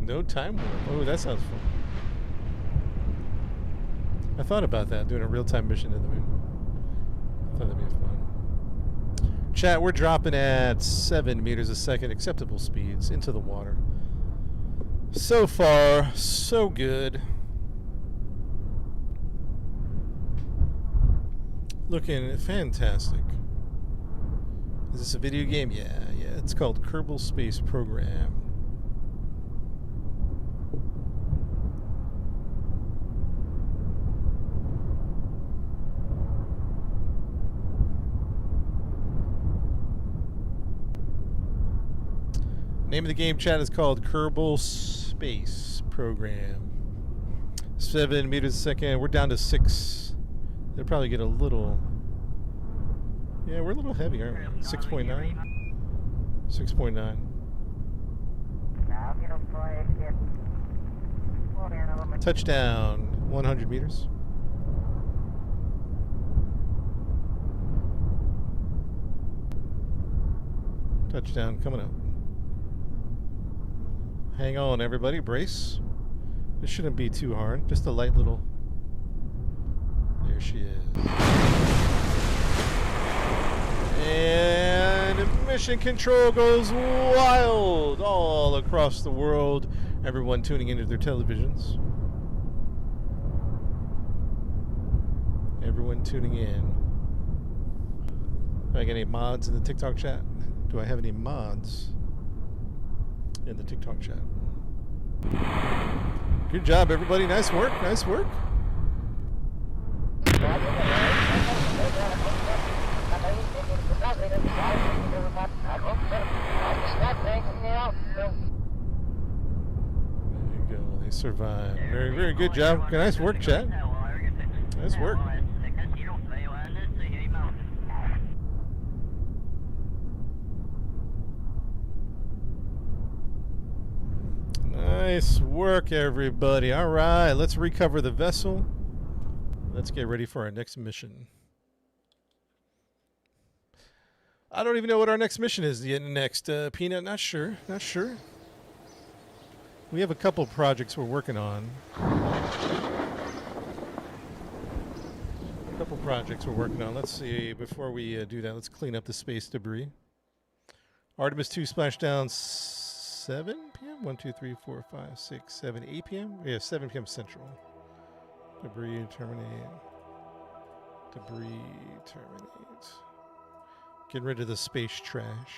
No time warp. Oh, that sounds fun. I thought about that, doing a real-time mission in the moon. I thought that'd be fun. Chat, we're dropping at 7 meters a second, acceptable speeds, into the water. So far, so good. Looking fantastic. Is this a video game? Yeah. It's called Kerbal Space Program. Name of the game, chat, is called Kerbal Space Program. 7 meters a second. We're down to 6. They'll probably get a little... Yeah, we're a little heavy, aren't we? 6.9? 6.9. Touchdown. 100 meters. Touchdown coming up. Hang on, everybody. Brace. This shouldn't be too hard. Just a light little... There she is. And mission control goes wild all across the world. Everyone tuning into their televisions. Everyone tuning in. Do I get any mods in the TikTok chat? Do I have any mods in the TikTok chat? Good job, everybody. Nice work. Nice work. There you go. They survived. Very, very good job. Nice work, chat. Nice work. Nice work, everybody. All right, let's recover the vessel. Let's get ready for our next mission. I don't even know what our next mission is yet. Next, Peanut, not sure. Not sure. We have a couple projects we're working on. Let's see. Before we do that, let's clean up the space debris. Artemis 2 splashdown 7 p.m. 1, 2, 3, 4, 5, 6, 7, 8 p.m. Yeah, 7 p.m. Central. Debris terminate. Getting rid of the space trash.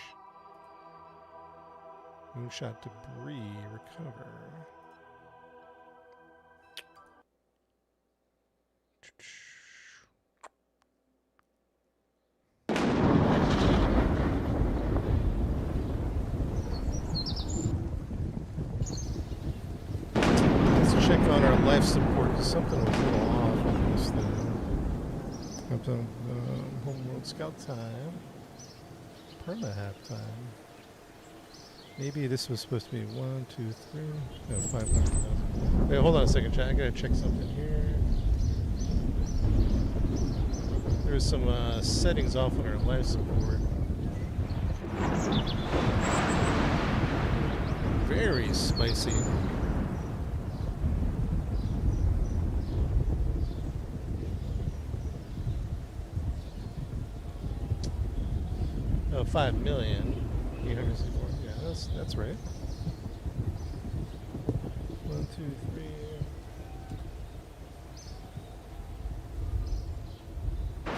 Moonshot debris recover. Let's check on our life support. Something was a little off on this thing. Up on Homeworld Scout time. Perma half time. Maybe this was supposed to be 1, 2, 3. No, 500,000. Wait, hold on a second, chat. I gotta check something here. There's some settings off on our life support. Very spicy. Oh, 5,864. Yeah, that's right. 1, 2, 3.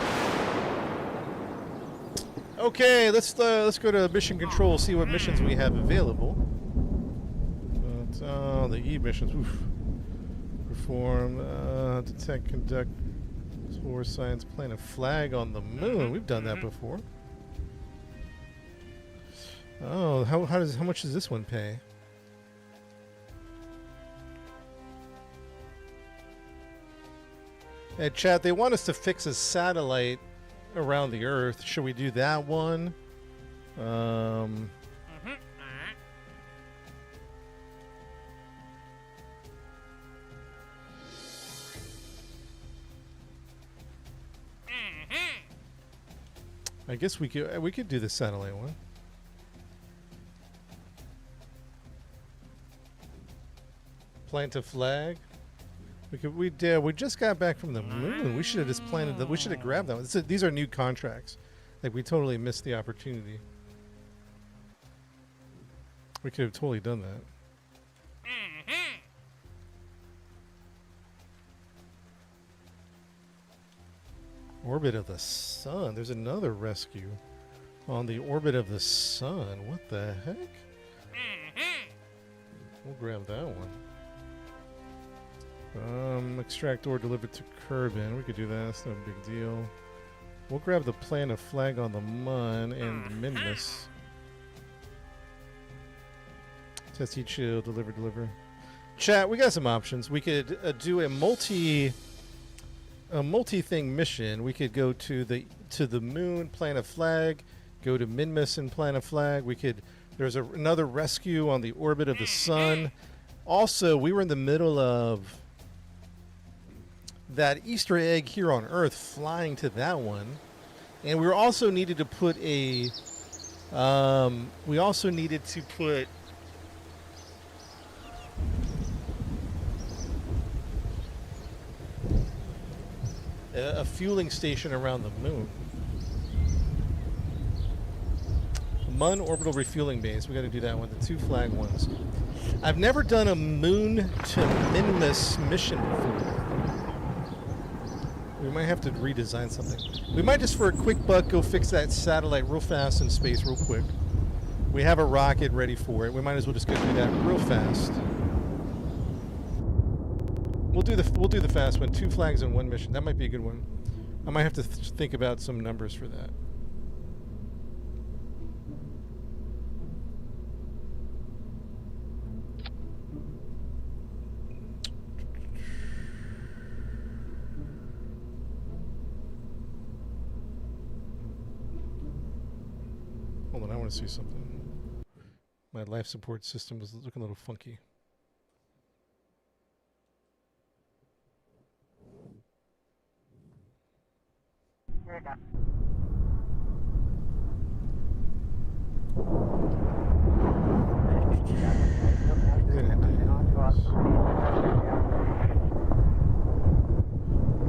Okay, let's go to mission control. See what missions we have available. The E missions. Oof. Perform, detect, conduct, explore science, plant a flag on the moon. We've done that before. Oh, how much does this one pay? Hey, chat, they want us to fix a satellite around the Earth. Should we do that one? I guess we could do the satellite one. Plant a flag. We just got back from the moon. We should have just planted that. We should have grabbed that one. These are new contracts. Like, we totally missed the opportunity. We could have totally done that. Orbit of the sun. There's another rescue on the orbit of the sun. What the heck? We'll grab that one. Extract ore delivered to Kerbal. We could do that. That's no big deal. We'll grab the plant of flag on the Mun and the Minmus. Test each shield. Deliver. Chat, we got some options. We could do a multi-thing mission. We could go to the moon, plant a flag. Go to Minmus and plant a flag. We could. There's another rescue on the orbit of the sun. Also, we were in the middle of that Easter egg here on Earth, flying to that one, and we also needed to put a a fueling station around the moon. Mun orbital refueling base. We got to do that one. The 2 flag ones. I've never done a moon to Minmus mission before. We might have to redesign something. We might just, for a quick buck, go fix that satellite real fast in space real quick. We have a rocket ready for it. We might as well just go do that real fast. We'll do the fast one. 2 flags and 1 mission. That might be a good one. I might have to think about some numbers for that. Hold on, I want to see something. My life support system was looking a little funky. Is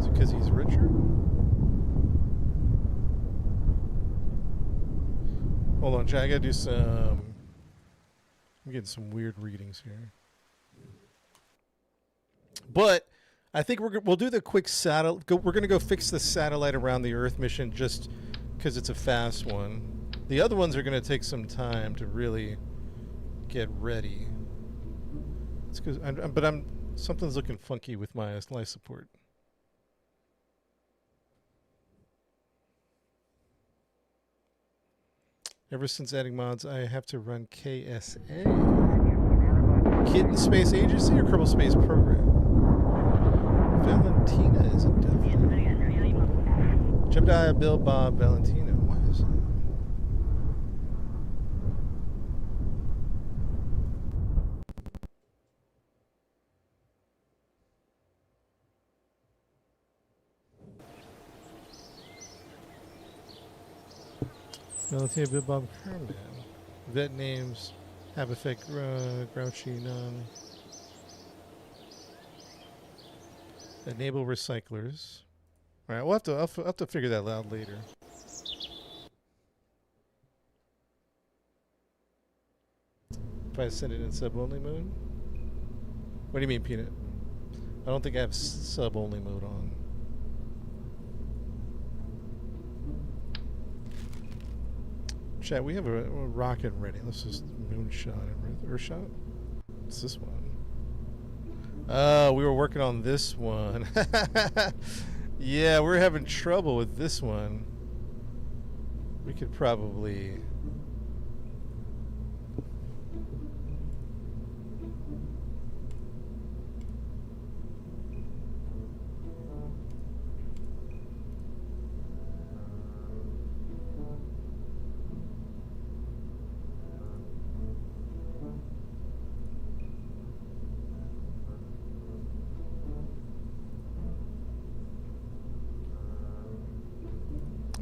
it because he's richer? Hold on, Jack. I gotta do some. I'm getting some weird readings here. But I think we'll do the quick satellite. We're gonna go fix the satellite around the Earth mission just because it's a fast one. The other ones are gonna take some time to really get ready. It's because, something's looking funky with my life support. Ever since adding mods, I have to run KSA. Kitten Space Agency or Kerbal Space Program? Valentina is a devil. Jebediah, Bill, Bob, Valentina. Why is that? Valentina, Bill, Bob, Herman. Vet names have effect, grouchy, none. Enable recyclers. All right, I'll have to figure that out later. If I send it in sub-only mode? What do you mean, Peanut? I don't think I have sub-only mode on. Chat, we have a rocket ready. Let's just moonshot it. Earthshot? What's this one? Oh, we were working on this one. Yeah, we're having trouble with this one. We could probably...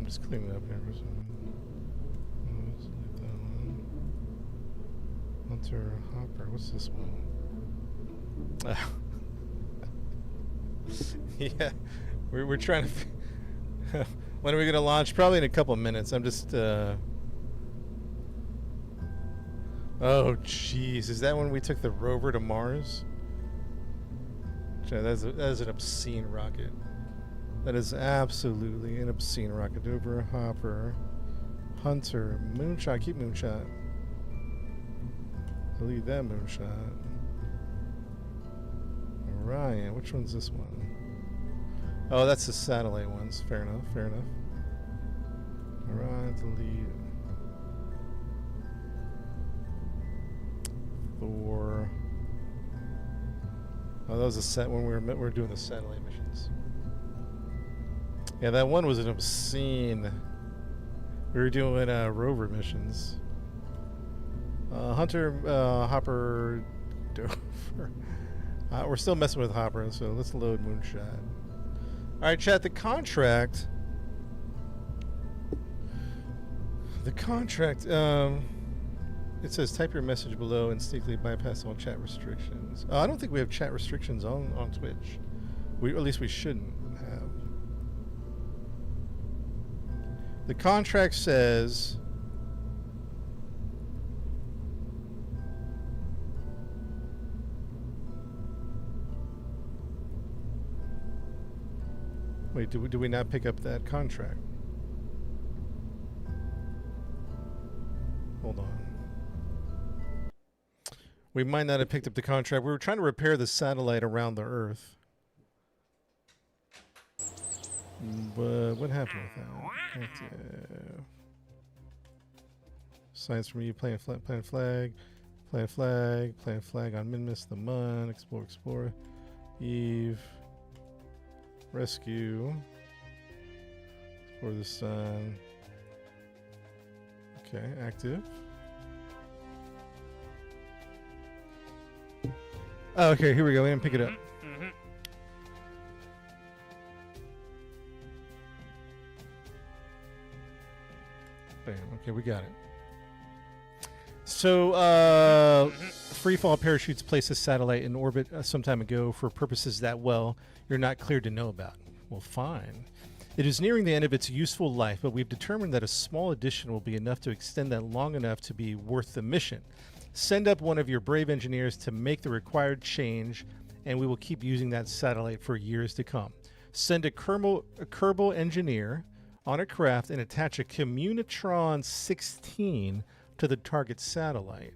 Just clean it up here for a second. Let's leave that one. Hunter Hopper. What's this one? Yeah, we're trying to. When are we gonna launch? Probably in a couple minutes. I'm just. Oh, jeez, is that when we took the rover to Mars? That is an obscene rocket. That is absolutely an obscene rocket. Over Hopper, Hunter, Moonshot. Keep Moonshot. Delete that Moonshot. Orion. Which one's this one? Oh, that's the satellite ones. Fair enough. Fair enough. Orion. Delete. Thor. Oh, that was a set when we were doing the satellite missions. Yeah, that one was an obscene. We were doing rover missions. Hunter, Hopper, Dover. We're still messing with Hopper, so let's load Moonshot. All right, chat. The contract. It says type your message below and sneakily bypass all chat restrictions. I don't think we have chat restrictions on Twitch. At least we shouldn't have. The contract says wait, do we not pick up that contract? Hold on. We might not have picked up the contract. We were trying to repair the satellite around the Earth. But what happened with that? Science from you, plant flag, on Minmus, the Mun, explore, Eve, rescue, explore the sun. Okay, active. Oh, okay, here we go. We didn't pick it up. Okay, we got it. So, free fall parachutes placed a satellite in orbit some time ago for purposes that, well, you're not cleared to know about. Well, fine. It is nearing the end of its useful life, but we've determined that a small addition will be enough to extend that long enough to be worth the mission. Send up one of your brave engineers to make the required change, and we will keep using that satellite for years to come. Send a Kerbal engineer on a craft and attach a Communitron 16 to the target satellite.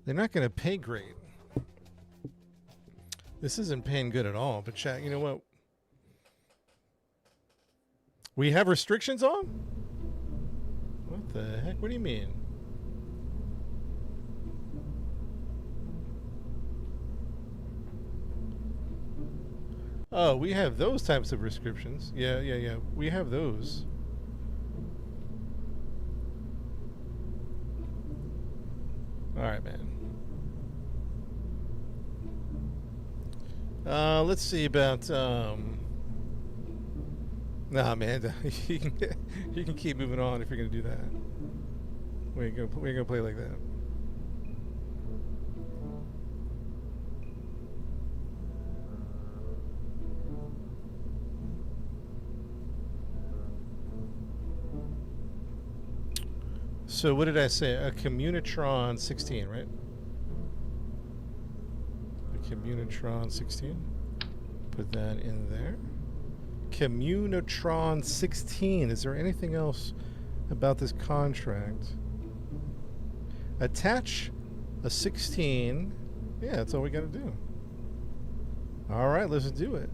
They're not going to pay great. This isn't paying good at all, but chat, you know what? We have restrictions on? What the heck? What do you mean? Oh, we have those types of restrictions. Yeah. We have those. All right, man. Let's see about nah, man. you can keep moving on if you're gonna do that. We ain't gonna play like that. So what did I say? A Communitron 16, right? A Communitron 16. Put that in there. Communitron 16. Is there anything else about this contract? Attach a 16. Yeah, that's all we got to do. All right, let's do it.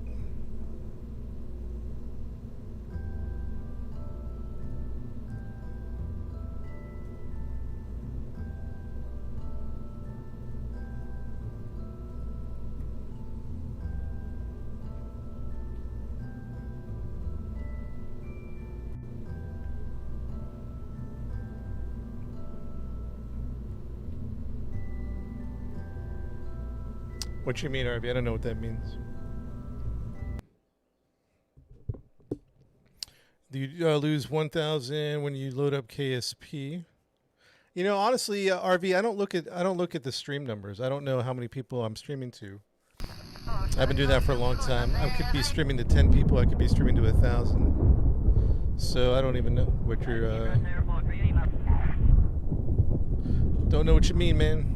What you mean, RB? I don't know what that means. Do you lose 1,000 when you load up KSP? You know, honestly, RV, I don't look at the stream numbers. I don't know how many people I'm streaming to. I've been doing that for a long time. I could be streaming to 10 people. I could be streaming to 1,000. So I don't even know what you're. Don't know what you mean, man.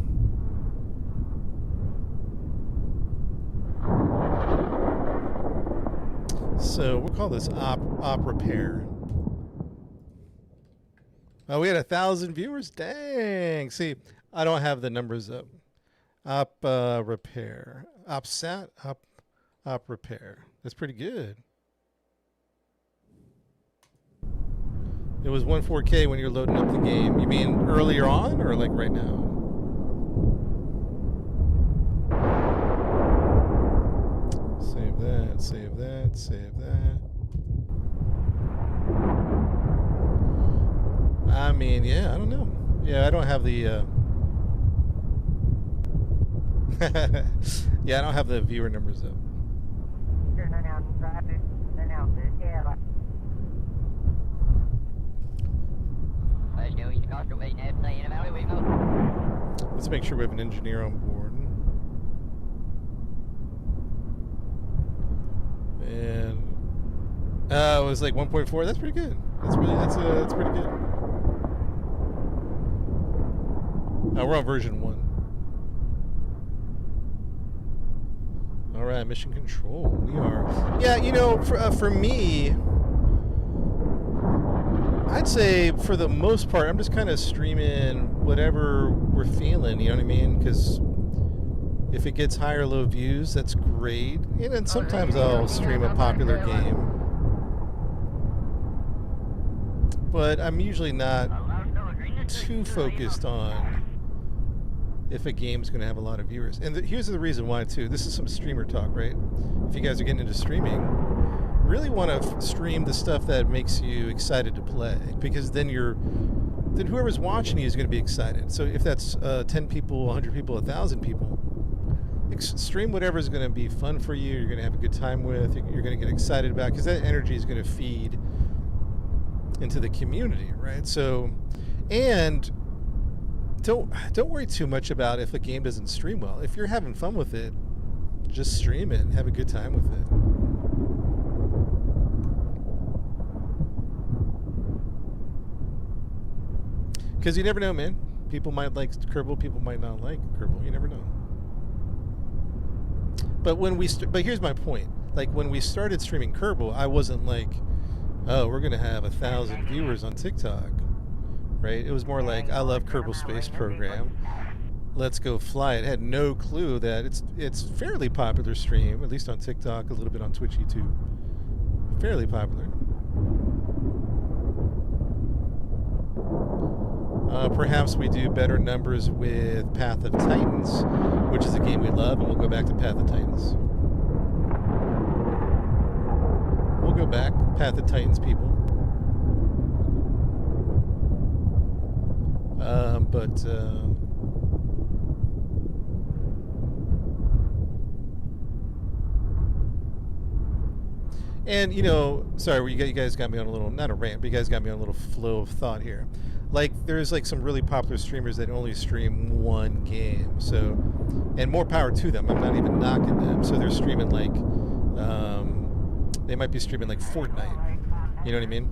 So we'll call this op repair. Oh, we had 1,000 viewers. Dang. See, I don't have the numbers up. Op repair. Opsat. Op repair. That's pretty good. It was 14K when you're loading up the game. You mean earlier on or like right now? Save that, save that, save that. I mean, yeah, I don't know. Yeah, I don't have the yeah, I don't have the viewer numbers up. Let's make sure we have an engineer on board. And it was like 1.4. That's pretty good. That's pretty good. We're on version 1. All right, mission control. We are. Yeah, you know, for me, I'd say for the most part, I'm just kind of streaming whatever we're feeling. You know what I mean? Because if it gets high or low views, that's great. And then sometimes I'll stream a popular game. But I'm usually not too focused on if a game's going to have a lot of viewers. And here's the reason why, too. This is some streamer talk, right? If you guys are getting into streaming, really want to stream the stuff that makes you excited to play. Because then whoever's watching you is going to be excited. So if that's 10 people, 100 people, 1,000 people, stream whatever is going to be fun for you, you're going to have a good time with, you're going to get excited about, because that energy is going to feed into the community, right? So And don't worry too much about if a game doesn't stream well. If you're having fun with it, just stream it and have a good time with it. Because you never know, man. People might like Kerbal, people might not like Kerbal. You never know. But but here's my point. Like when we started streaming Kerbal, I wasn't like, oh, we're gonna have 1,000 viewers on TikTok, right? It was more like, I love Kerbal Space Program. Let's go fly it. Had no clue that it's fairly popular stream, at least on TikTok, a little bit on Twitch, YouTube. Fairly popular. Perhaps we do better numbers with Path of Titans, which is a game we love, and we'll go back to Path of Titans. We'll go back. Path of Titans, people. And, you know, sorry, you guys got me on a little, not a rant, but you guys got me on a little flow of thought here. Like, there's like some really popular streamers that only stream one game, so, and more power to them. I'm not even knocking them. So they're streaming like, they might be streaming like Fortnite. You know what I mean?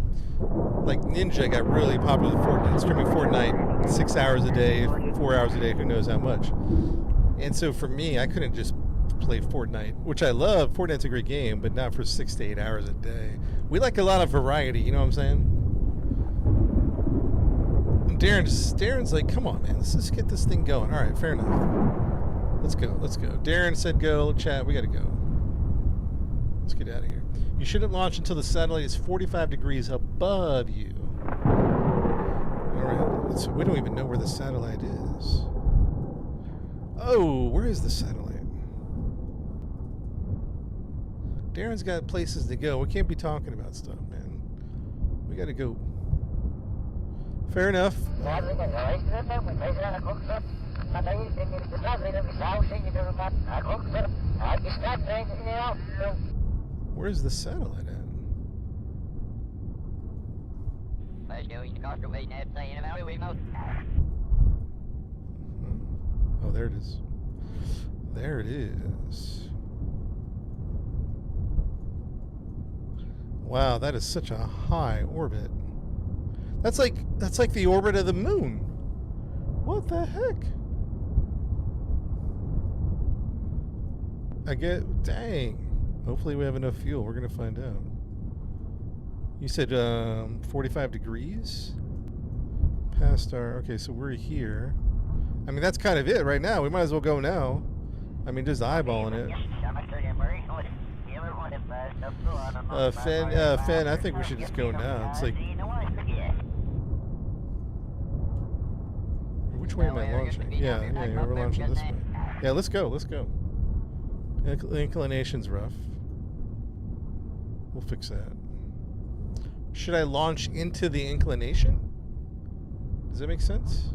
Like Ninja got really popular with Fortnite, streaming Fortnite 6 hours a day, 4 hours a day, who knows how much. And so for me, I couldn't just play Fortnite, which I love. Fortnite's a great game, but not for 6 to 8 hours a day. We like a lot of variety, you know what I'm saying? And Darren's like, come on, man, let's just get this thing going. All right, fair enough. Let's go. Darren said go. Chat, we gotta go. Let's get out of here. You shouldn't launch until the satellite is 45 degrees above you. All right, we don't even know where the satellite is. Oh, where is the satellite? Darren's got places to go. We can't be talking about stuff, man. We gotta go. Fair enough. Where's the satellite at? Oh, there it is. There it is. Wow, that is such a high orbit. That's like the orbit of the moon. What the heck? Dang. Hopefully we have enough fuel. We're gonna find out. You said 45 degrees? Past our, okay, so we're here. I mean, that's kind of it right now. We might as well go now. I mean, just eyeballing it. Fen, I think we should just go now. It's like, which way am I launching? Yeah, we're launching this way. Yeah, let's go. Inclination's rough. We'll fix that. Should I launch into the inclination? Does that make sense?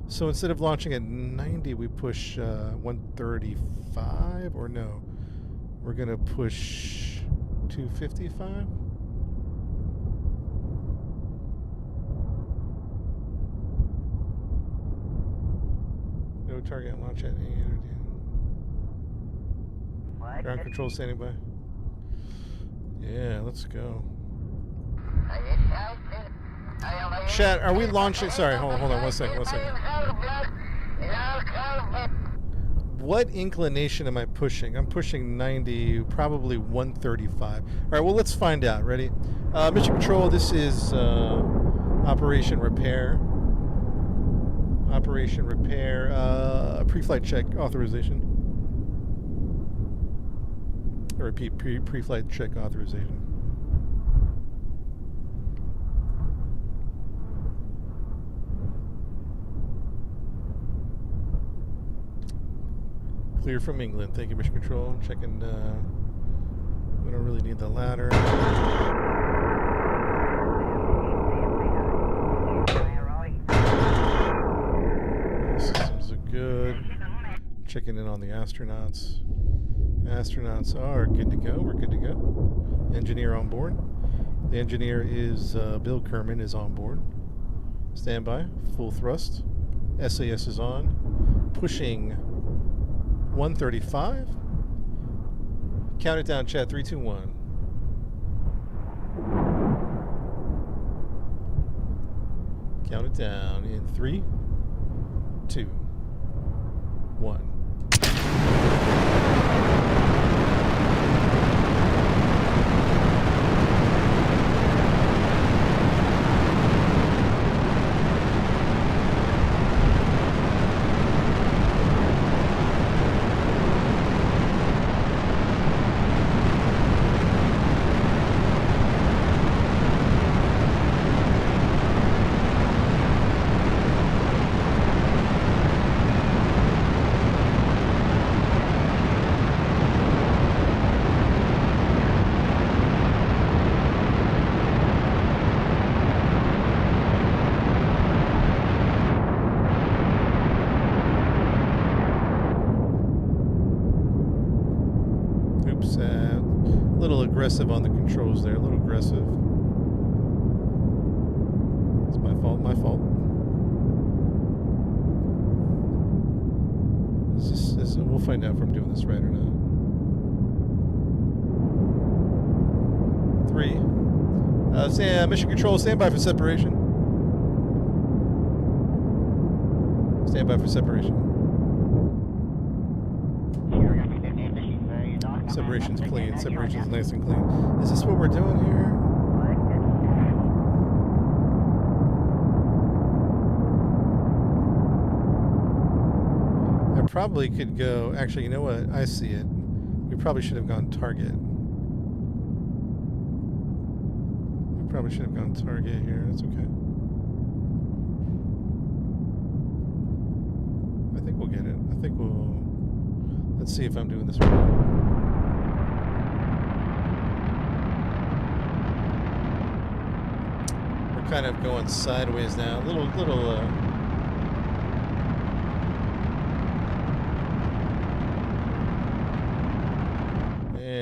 So instead of launching at 90, we push 135, or no? We're gonna push 255. No target launch at any energy. Ground control standing by. Yeah, let's go. Chat, are we launching? Sorry, hold on one second. What inclination am I pushing? I'm pushing 90, probably 135. All right, well, let's find out. Ready? Mission Control, this is Operation Repair. Pre-flight check authorization. I repeat, pre-flight check authorization. Clear from England. Thank you, Mission Control. Checking, we don't really need the ladder. Systems are good. Checking in on the astronauts. Astronauts are good to go. We're good to go. Engineer on board. The engineer is Bill Kerman is on board. Stand by. Full thrust. SAS is on. Pushing 135. Count it down, chat. 3, 2, 1. Count it down in 3, 2, 1. Aggressive on the controls there, a little aggressive. It's my fault, we'll find out if I'm doing this right or not. 3. Mission control, stand by for separation. Stand by for separation. Separation's clean. Separation's nice and clean. Is this what we're doing here? I probably could go... Actually, you know what? I see it. We probably should have gone target. We probably should have gone target here. That's okay. I think we'll get it. I think we'll... Let's see if I'm doing this right. Kind of going sideways now. Little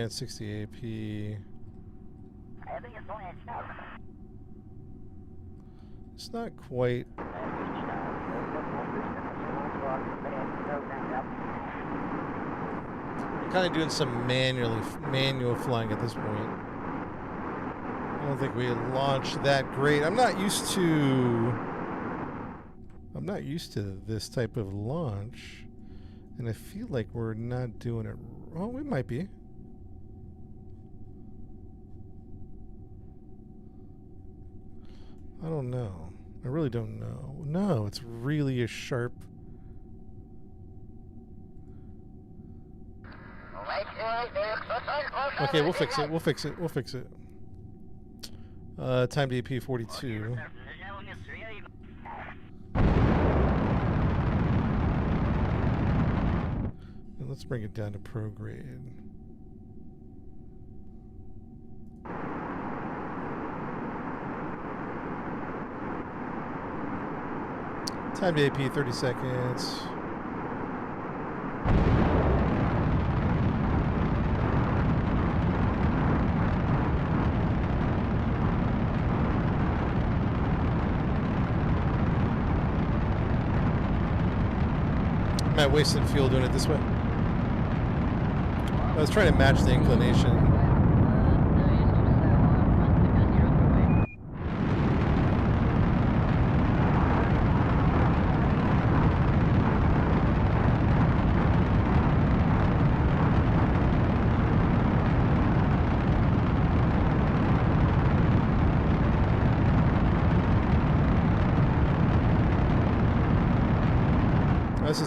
and 60 AP. It's not quite. I'm kind of doing some manual flying at this point. I don't think we launched that great. I'm not used to this type of launch, and I feel like we're not doing it. Oh, we might be. I don't know. I really don't know. No, it's really a sharp. Okay, we'll fix it. We'll fix it. We'll fix it. Time to AP 42. And let's bring it down to prograde. Time to AP 30 seconds. I'm not wasting fuel doing it this way. I was trying to match the inclination.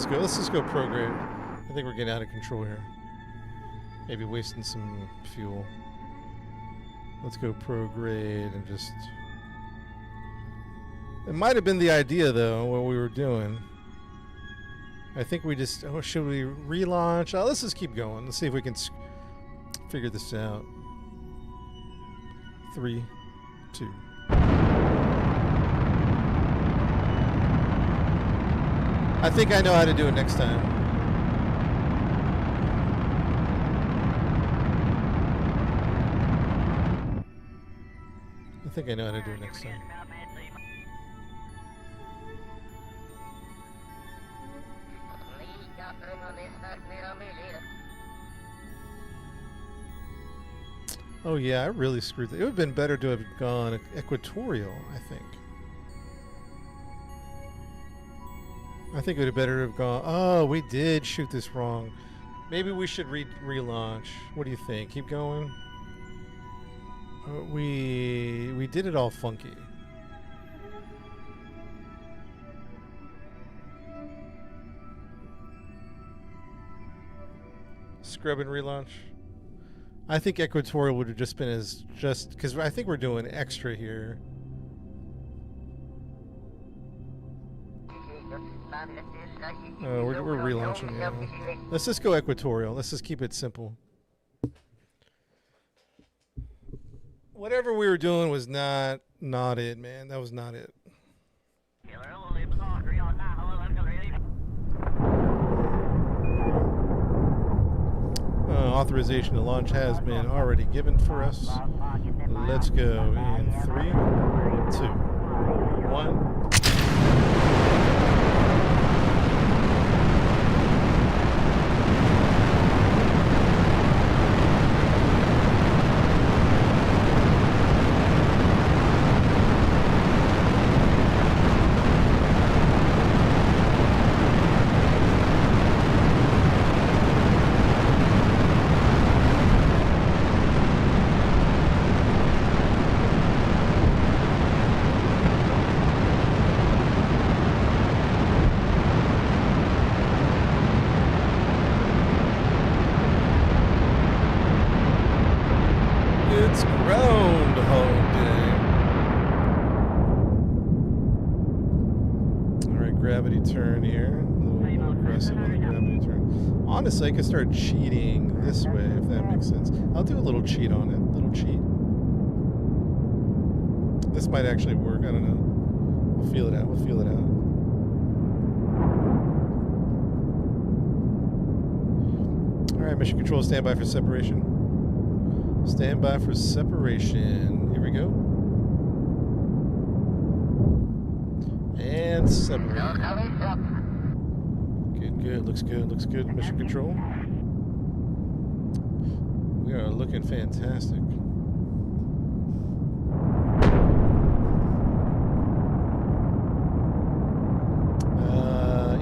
Let's just go prograde. I think we're getting out of control here. Maybe wasting some fuel. Let's go prograde and just... It might have been the idea, though, what we were doing. I think we just... Oh, should we relaunch? Oh, let's just keep going. Let's see if we can figure this out. 3, 2... I think I know how to do it next time. I think I know how to do it next time. Oh yeah, I really screwed that. It would have been better to have gone equatorial, I think. I think it would have better have gone. Oh, we did shoot this wrong. Maybe we should relaunch. What do you think? Keep going. We did it all funky. Scrub and relaunch. I think equatorial would have just been as because I think we're doing extra here. We're relaunching now. Let's just go equatorial. Let's just keep it simple. Whatever we were doing was not it, man. That was not it. Authorization to launch has been already given for us. Let's go in 3, 2, 1. Honestly, I could start cheating this way, if that makes sense. I'll do a little cheat on it. Little cheat. This might actually work. I don't know. We'll feel it out. We'll feel it out. All right, mission control, stand by for separation. Stand by for separation. Here we go. And separate. Good, looks good, looks good. Mission control. We are looking fantastic.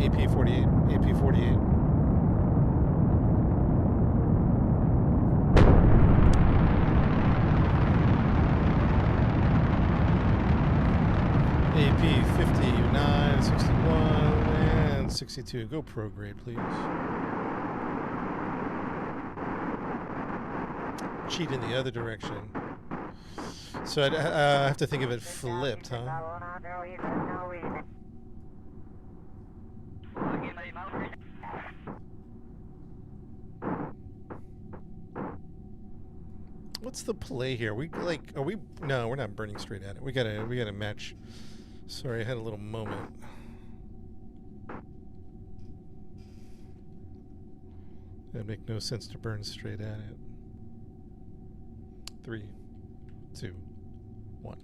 AP-48, AP-48. AP-59, 61. 62. Go pro grade, please. Cheat in the other direction. So I have to think of it flipped, huh? What's the play here? Are we? No, we're not burning straight at it. We gotta match. Sorry, I had a little moment. It'd make no sense to burn straight at it. 3, 2, 1.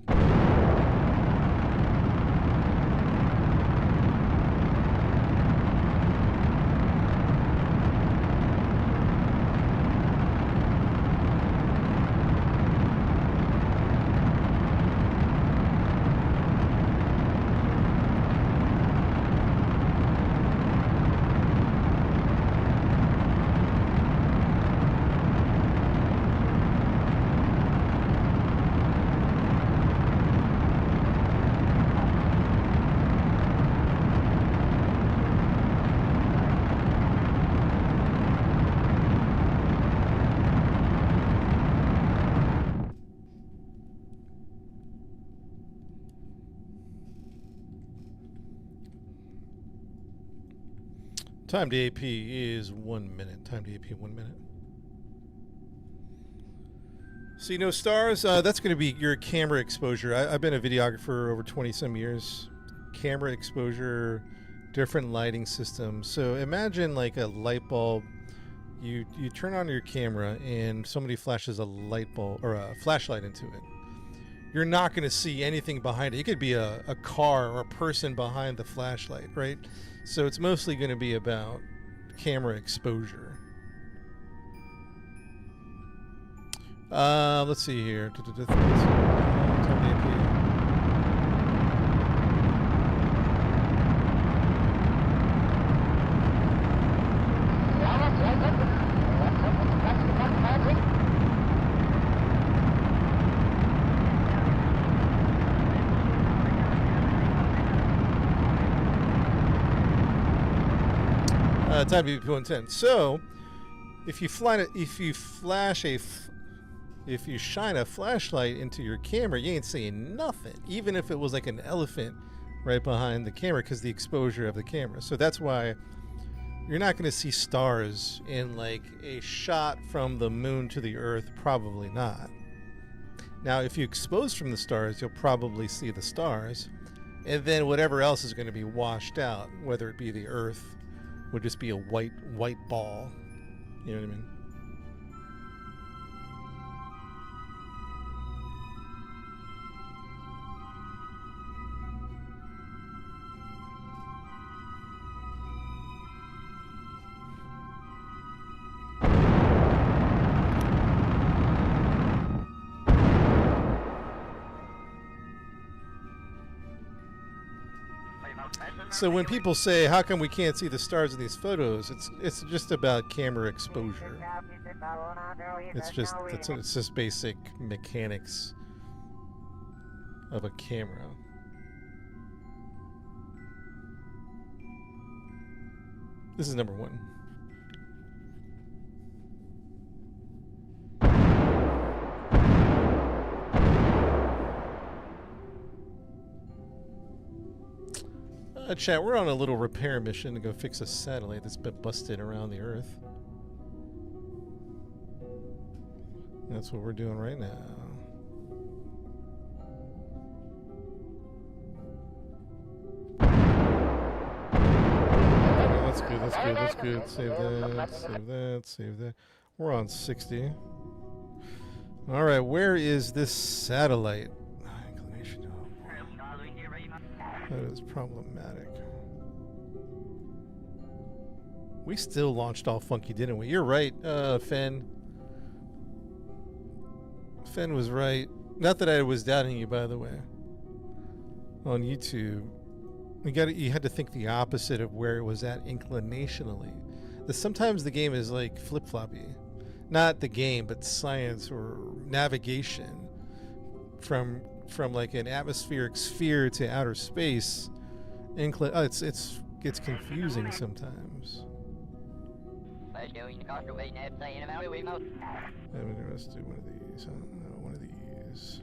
Time to AP is 1 minute. Time to AP 1 minute. See no stars? That's going to be your camera exposure. I've been a videographer over 20 some years. Camera exposure, different lighting systems. So imagine like a light bulb. You turn on your camera and somebody flashes a light bulb or a flashlight into it. You're not going to see anything behind it. It could be a car or a person behind the flashlight, right? So it's mostly going to be about camera exposure. Let's see here. Time to be 110. So, if you shine a flashlight into your camera, you ain't seeing nothing. Even if it was like an elephant right behind the camera, because the exposure of the camera. So that's why you're not going to see stars in like a shot from the moon to the Earth. Probably not. Now, if you expose from the stars, you'll probably see the stars, and then whatever else is going to be washed out, whether it be the Earth, would just be a white ball. You know what I mean? So when people say, "How come we can't see the stars in these photos?" It's just about camera exposure. It's just basic mechanics of a camera. This is number one. Chat, we're on a little repair mission to go fix a satellite that's been busted around the Earth. That's what we're doing right now. Okay, that's good, that's good, that's good. Save that, save that, save that. We're on 60. Alright, where is this satellite? Inclination. That is problematic. We still launched all funky, didn't we? You're right, Fen. Fen was right. Not that I was doubting you, by the way. On YouTube, you had to think the opposite of where it was at inclinationally. Sometimes the game is like flip-floppy. Not the game, but science or navigation from like an atmospheric sphere to outer space. It's confusing sometimes. Let's do one of these. One of these.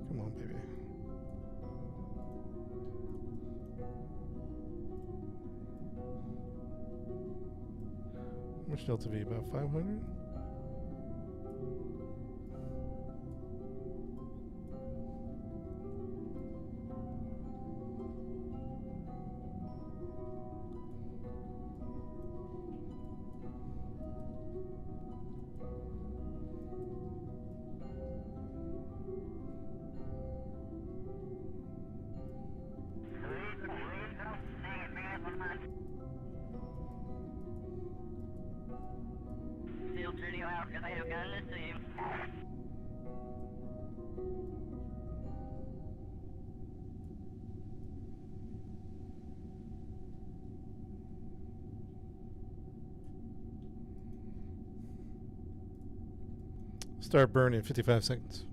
Come on, baby. How much delta V? About 500? Start burning 55 seconds.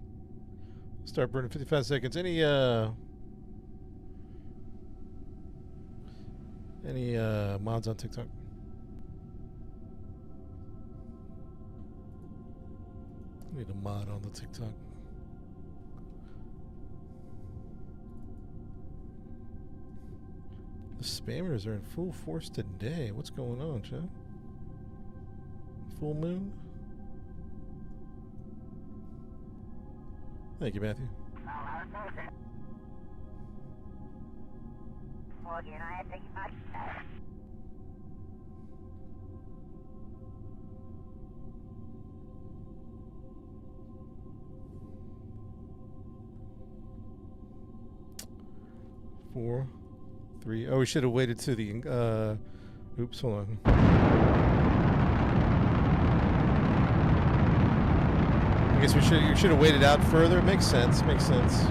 Start burning 55 seconds. Any mods on TikTok? I need a mod on the TikTok. The spammers are in full force today. What's going on, Chad? Full moon? Thank you, Matthew. Four, three. Oh, we should have waited to the. Oops, hold on. guess you should have waited out further. Makes sense. Makes sense.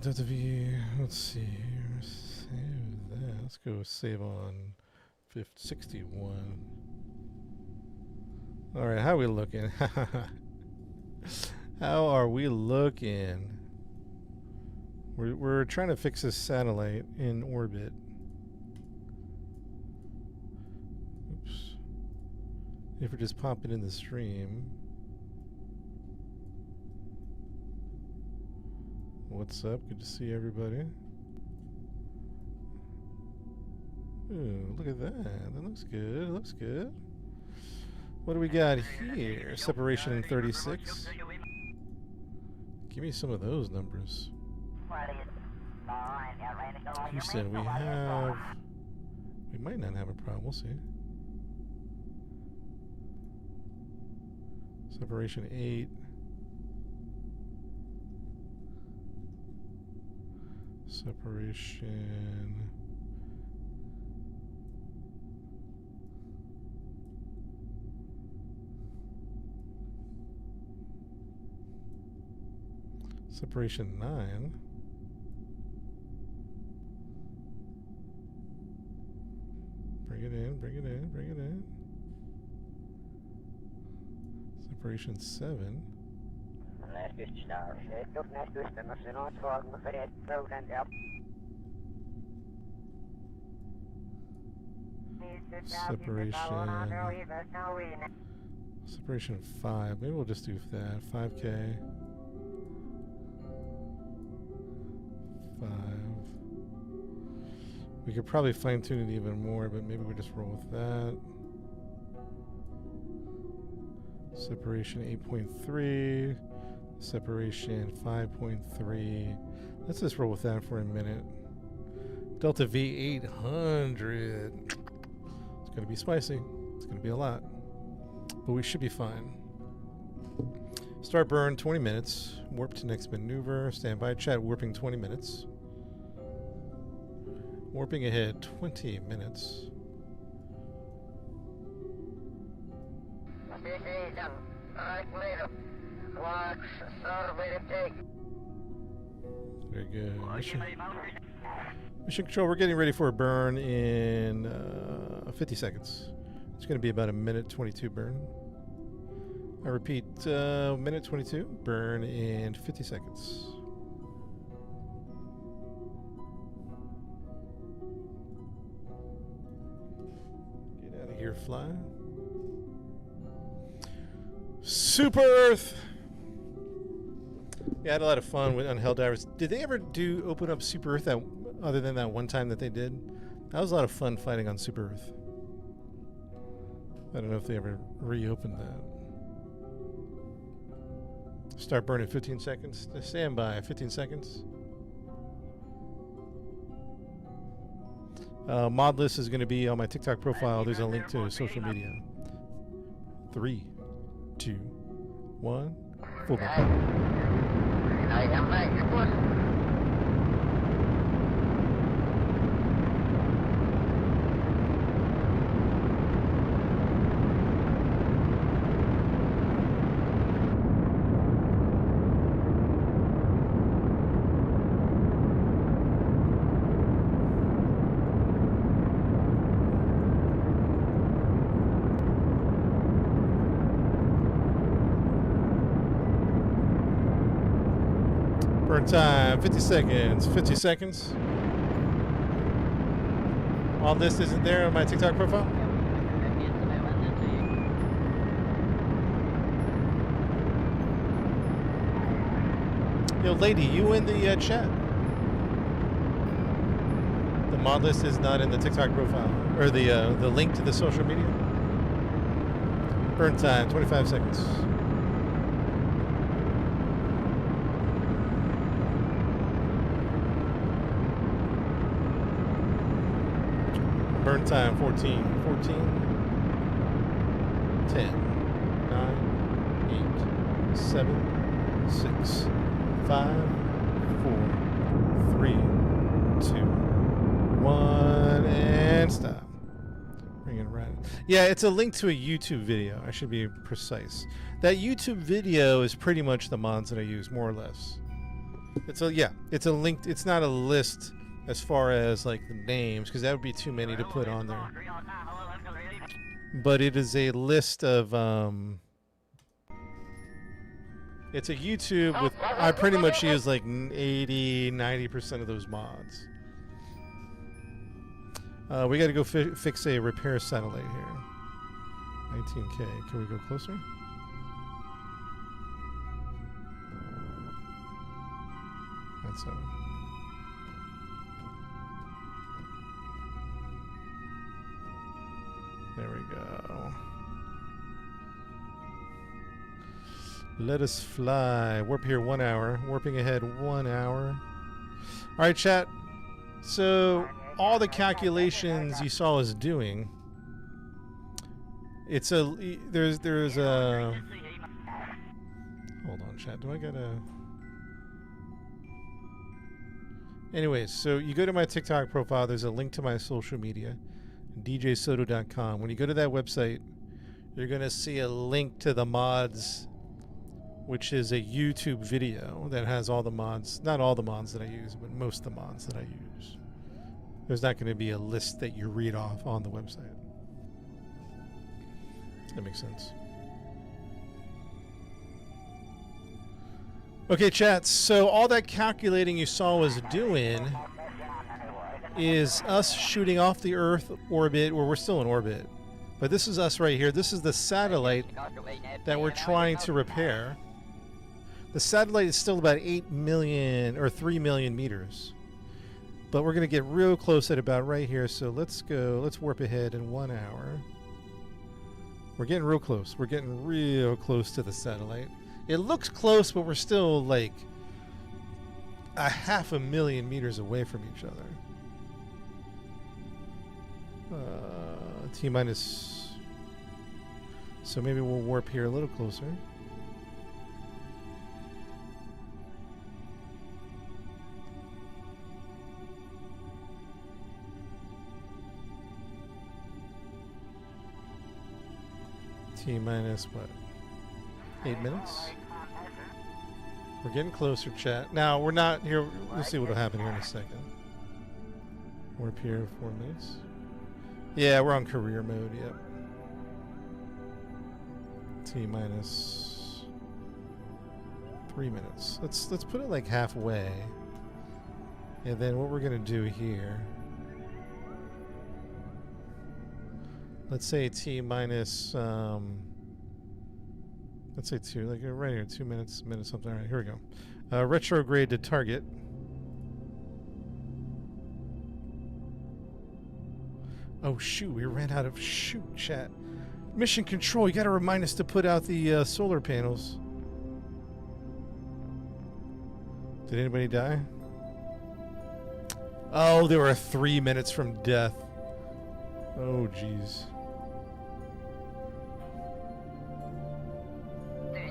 Delta V. Let's see here. Save that. Let's go save on 61. All right, how are we looking? How are we looking? We're trying to fix this satellite in orbit. Oops. If we just pop it in the stream. What's up? Good to see everybody. Ooh, look at that. That looks good. It looks good. What do we got here? Separation in 36. Give me some of those numbers. Houston, we might not have a problem. We'll see. Separation 8. Separation. Separation 9. Bring it in, bring it in, bring it in. Separation 7. Separation 5. Maybe we'll just do that. 5K. 5. We could probably fine tune it even more, but maybe we just roll with that. Separation 8.3. Separation 5.3. Let's just roll with that for a minute. Delta V 800. It's going to be spicy. It's going to be a lot. But we should be fine. Start burn 20 minutes. Warp to next maneuver. Standby chat warping 20 minutes. Warping ahead 20 minutes. Very good. Mission control, we're getting ready for a burn in 50 seconds. It's going to be about a minute 22 burn. I repeat, minute 22, burn in 50 seconds. Get out of here, fly. Super Earth! Yeah, I had a lot of fun with on Helldivers. Did they ever open up Super Earth other than that one time that they did? That was a lot of fun fighting on Super Earth. I don't know if they ever reopened that. Start burning 15 seconds. Stand by 15 seconds. Mod list is going to be on my TikTok profile. There's a link to social media. 3, 2, 1. Full burn. Burn time, 50 seconds, 50 seconds. All this isn't there on my TikTok profile? Yo, lady, you in the chat? The mod list is not in the TikTok profile or the link to the social media. Burn time 25 seconds. Burn time 14, 10, 9, 8, 7, 6, 5, 4, 3, 2, 1, and stop. Bring it around. Yeah, it's a link to a YouTube video. I should be precise. That YouTube video is pretty much the mods that I use, more or less. It's a link. It's not a list as far as like the names, because that would be too many to put on there. But it is a list of it's a YouTube with, I pretty much use like 80-90% of those mods. We got to go fix a repair satellite here. 19K. Can we go closer? That's so. There we go. Let us fly. Warp here 1 hour. Warping ahead 1 hour. All right, chat. So all the calculations you saw us doing, it's a there's a. Hold on, chat. Do I gotta? Anyways, so you go to my TikTok profile. There's a link to my social media. djsoto.com. When you go to that website, you're going to see a link to the mods, which is a YouTube video that has all the mods. Not all the mods that I use, but most of the mods that I use. There's not going to be a list that you read off on the website. That makes sense. Okay, chat. So all that calculating you saw us doing is us shooting off the Earth orbit, where we're still in orbit. But this is us right here. This is the satellite that we're trying to repair. The satellite is still about 8 million or 3 million meters. But we're going to get real close at about right here. So let's go. Let's warp ahead in 1 hour. We're getting real close. We're getting real close to the satellite. It looks close, but we're still like a 500,000 meters away from each other. T minus. So maybe we'll warp here a little closer. T minus what? 8 minutes? We're getting closer, chat. Now, we're not here. We'll see what'll happen here in a second. Warp here 4 minutes. Yeah, we're on career mode, yep. T minus 3 minutes. Let's put it like halfway. And then what we're gonna do here. Let's say T minus let's say 2, like right here, 2 minutes, something. All right, here we go. Retrograde to target. Oh shoot, we ran out of chat. Mission control, you gotta remind us to put out the solar panels. Did anybody die? Oh, they were 3 minutes from death. Oh jeez.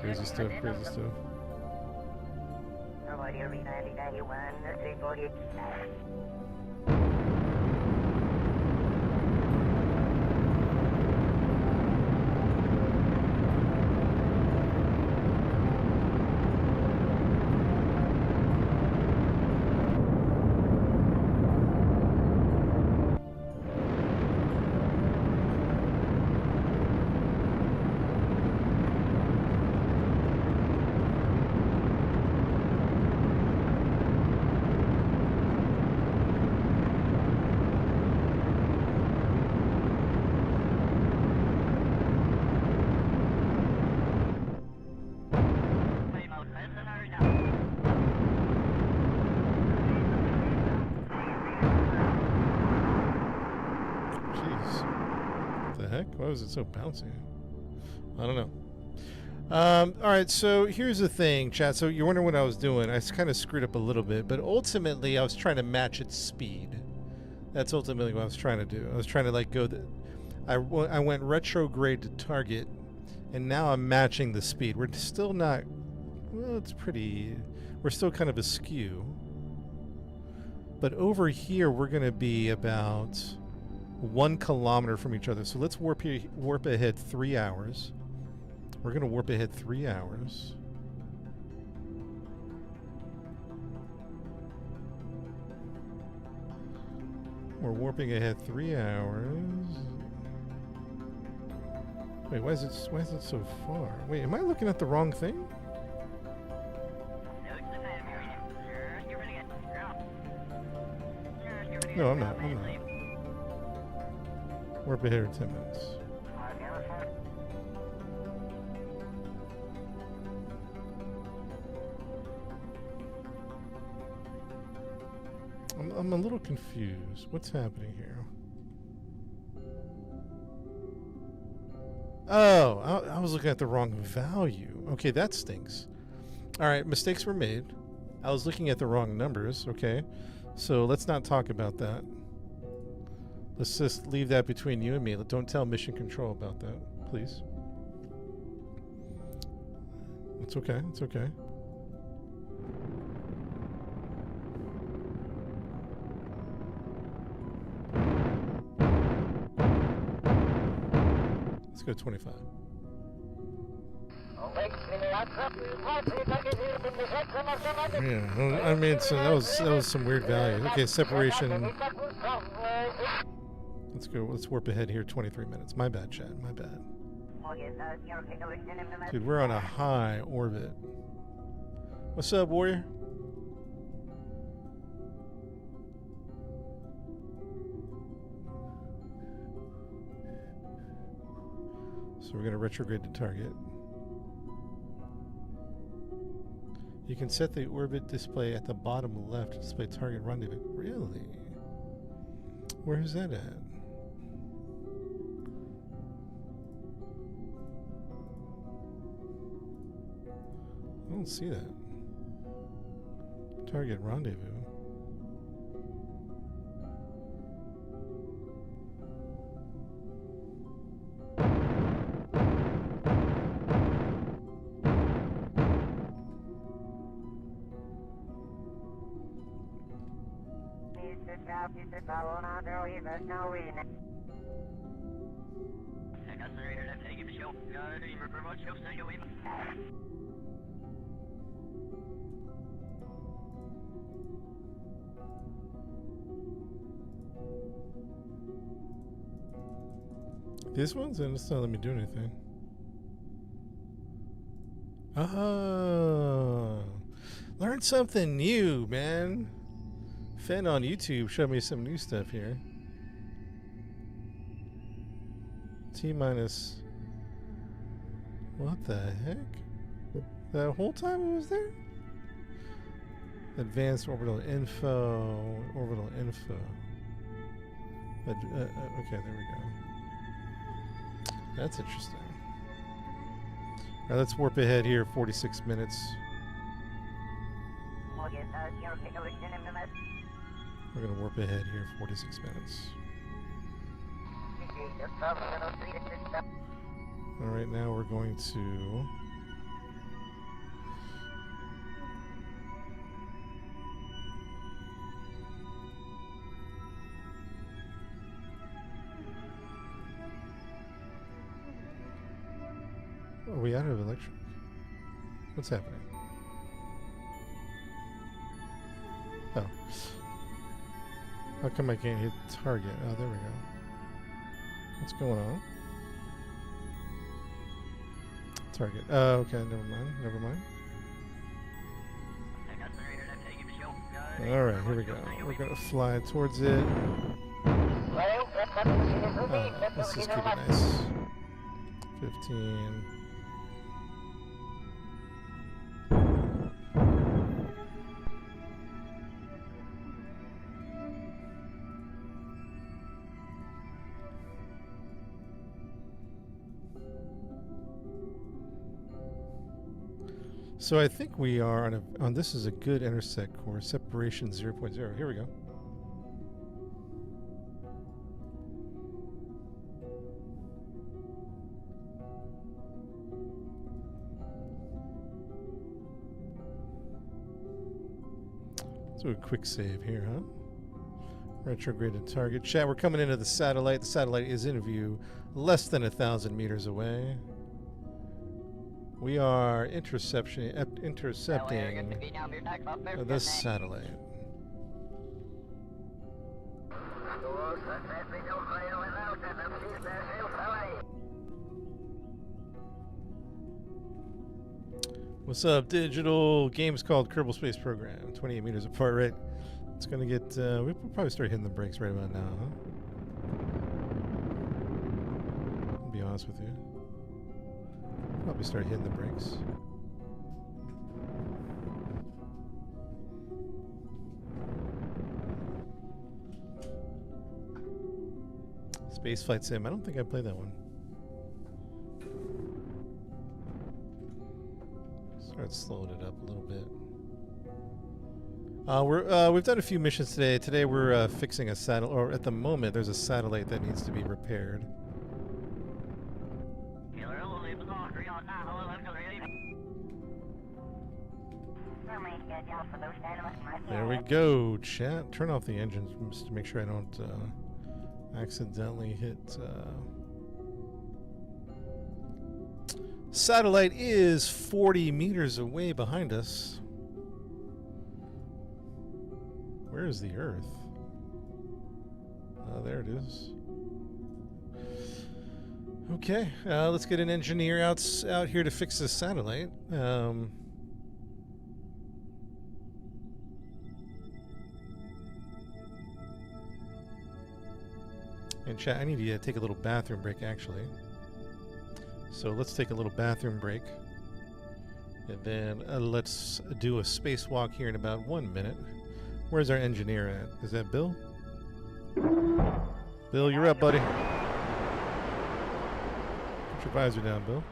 Crazy stuff, crazy stuff. heck? Why was it so bouncy? I don't know. All right, so here's the thing, chat. So you're wondering what I was doing. I kind of screwed up a little bit, but ultimately I was trying to match its speed. That's ultimately what I was trying to do. I was trying to like go. I went retrograde to target, and now I'm matching the speed. We're still not. Well, it's pretty. We're still kind of askew. But over here, we're going to be about 1 kilometer from each other. So let's warp ahead 3 hours. We're going to warp ahead 3 hours. We're warping ahead 3 hours. Wait, why is it so far? Wait, am I looking at the wrong thing? No, I'm not. Warp ahead in 10 minutes. I'm a little confused. What's happening here? Oh, I was looking at the wrong value. Okay, that stinks. All right, mistakes were made. I was looking at the wrong numbers. Okay, so let's not talk about that. Let's just leave that between you and me. Don't tell Mission Control about that, please. It's okay. It's okay. Let's go 25. Yeah, I mean, so that was some weird value. Okay, separation. Let's go. Let's warp ahead here. 23 minutes. My bad, Chad. My bad. Dude, we're on a high orbit. What's up, warrior? So we're going to retrograde to target. You can set the orbit display at the bottom left to display target rendezvous. Really? Where is that at? I don't see that. Target rendezvous. This one's and it's not letting me do anything. Oh, learn something new, man. Fen on YouTube showed me some new stuff here. T minus. What the heck? The whole time it was there? Advanced orbital info. Orbital info. Okay, there we go. That's interesting. All right, let's warp ahead here. 46 minutes. We're going to warp ahead here. 46 minutes. All right, now we're going to... Are we out of electric? What's happening? Oh. How come I can't hit target? Oh, there we go. What's going on? Target. Oh, okay, never mind. Never mind. Alright, here we go. We're gonna fly towards it. Oh, let's just keep it nice. 15. So I think we are on this is a good intersect course. Separation 0.0. Here we go. Let's do a quick save here, huh? Retrograded target. Chat, we're coming into the satellite. The satellite is in view less than 1,000 meters away. We are intercepting this satellite. What's up, digital? Game's called Kerbal Space Program. 28 meters apart, right? It's gonna get. We'll probably start hitting the brakes right about now, huh? I'll be honest with you. Probably start hitting the brakes. Spaceflight Sim. I don't think I played that one. Start slowing it up a little bit. We've done a few missions today. Today we're fixing a satellite, or at the moment there's a satellite that needs to be repaired. There we go, chat. Turn off the engines just to make sure I don't accidentally hit. Satellite is 40 meters away behind us. Where is the Earth? There it is. Okay, let's get an engineer out here to fix this satellite. And chat, I need to take a little bathroom break, actually. So let's take a little bathroom break. And then let's do a spacewalk here in about 1 minute. Where's our engineer at? Is that Bill? Bill, you're up, buddy. Put your visor down, Bill.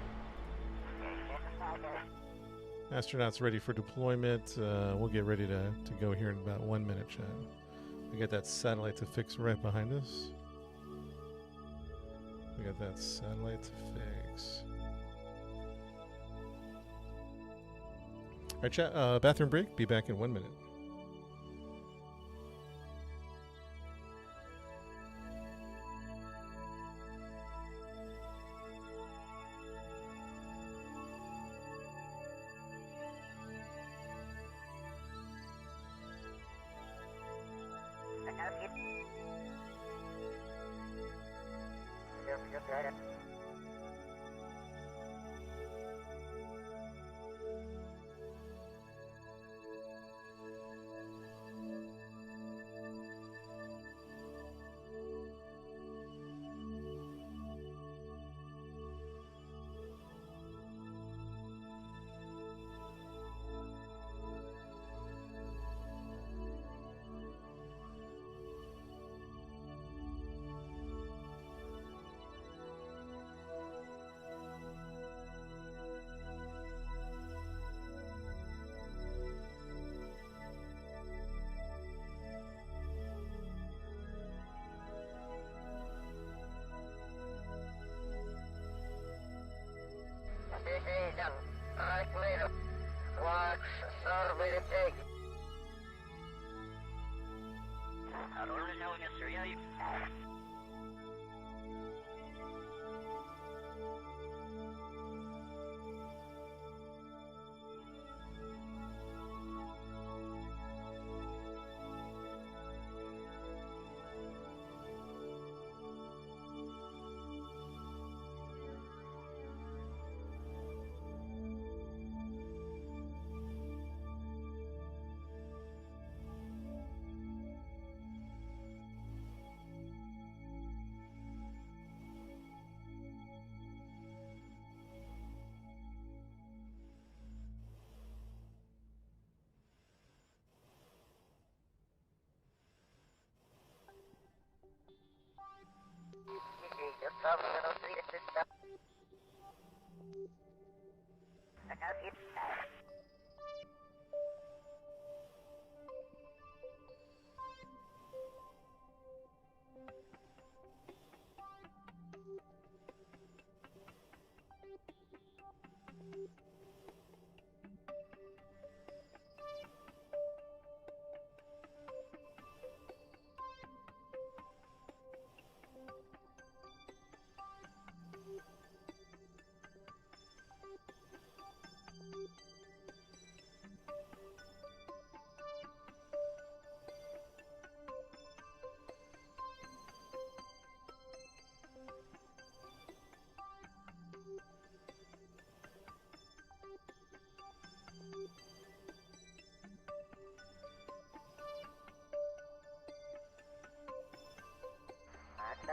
Astronauts ready for deployment. We'll get ready to go here in about 1 minute, chat. We got that satellite to fix right behind us. We got that satellite to fix. Alright, chat. Bathroom break. Be back in 1 minute.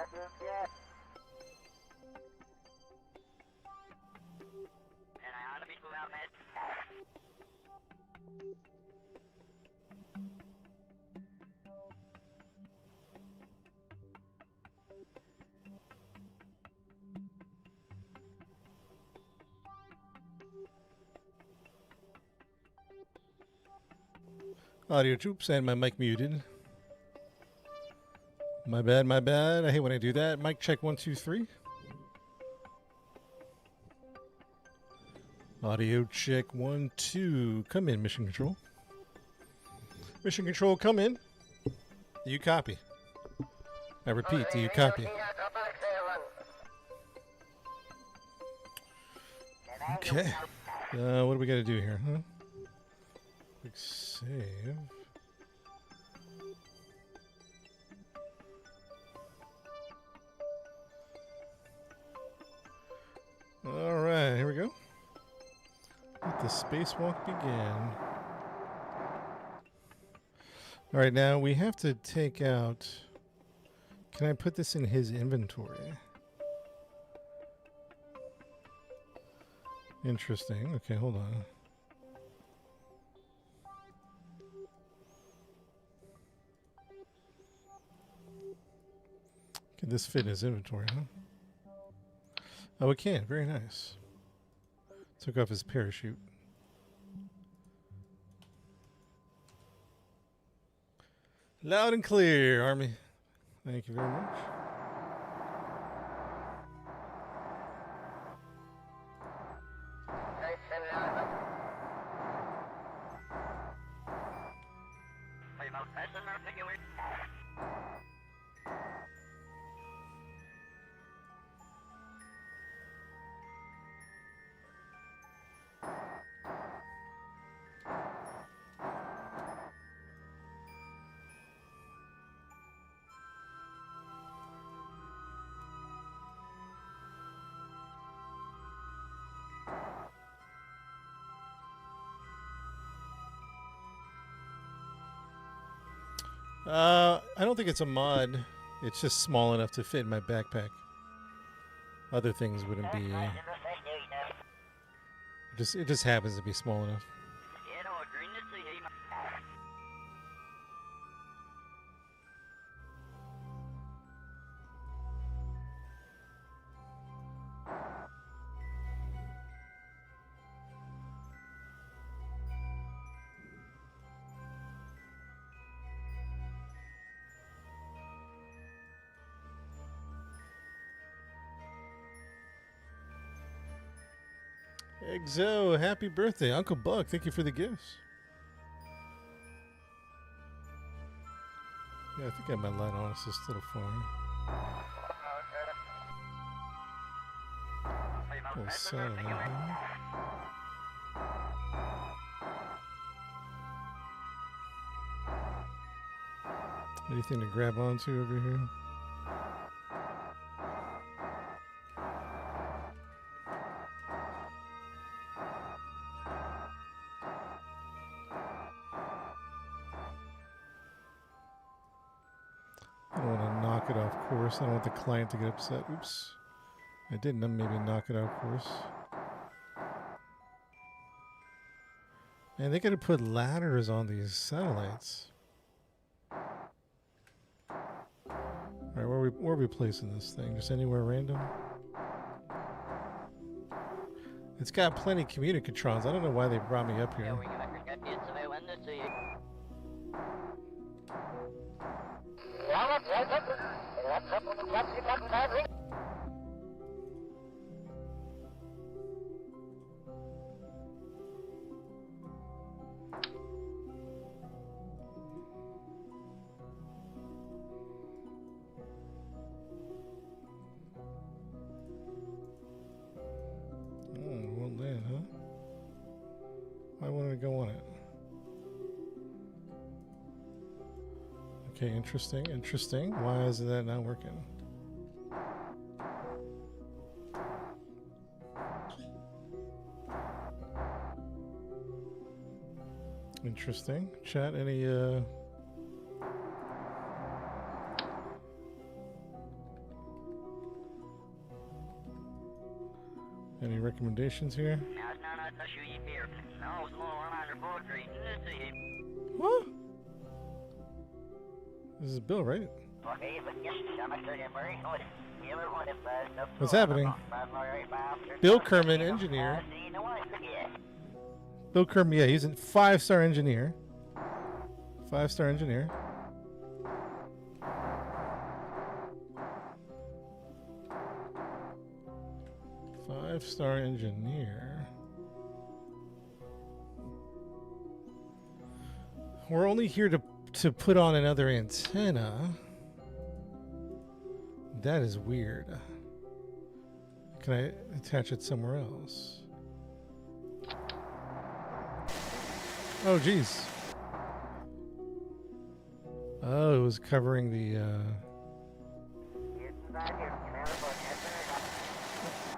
And I ought to be too loud, man. Audio troops and my mic muted. My bad, my bad. I hate when I do that. Mic check 1, 2, 3. Audio check 1, 2. Come in, mission control. Mission control, come in. Do you copy? I repeat, do you copy? Okay. What do we got to do here, huh? Quick save. All right, here we go. Let the spacewalk begin. All right, now we have to take out... Can I put this in his inventory? Interesting. Okay, hold on. Can this fit in his inventory, huh? Oh, it can. Very nice. Took off his parachute. Loud and clear, Army. Thank you very much. I don't think it's a mod. It's just small enough to fit in my backpack. Other things wouldn't be. It just happens to be small enough. Exo, happy birthday. Uncle Buck, thank you for the gifts. Yeah, I think I have my light on. It's just a little far. Little satellite here. Anything to grab onto over here? I don't want to knock it off course. I don't want the client to get upset. Oops. I didn't maybe knock it off course. Man, they gotta put ladders on these satellites. Alright, where are we placing this thing? Just anywhere random? It's got plenty of communicatrons. I don't know why they brought me up here. Won't land, huh? Why wouldn't it go on it? Okay, interesting, interesting. Why is that not working? Interesting. Chat, any Any recommendations here? What? This is Bill, right? What's happening? Bill Kerman, engineer. Bill Kerman, yeah, he's a 5-star engineer. 5-star engineer. Five-star engineer. We're only here to put on another antenna. That is weird. Can I attach it somewhere else? Oh, geez. Oh, it was covering the,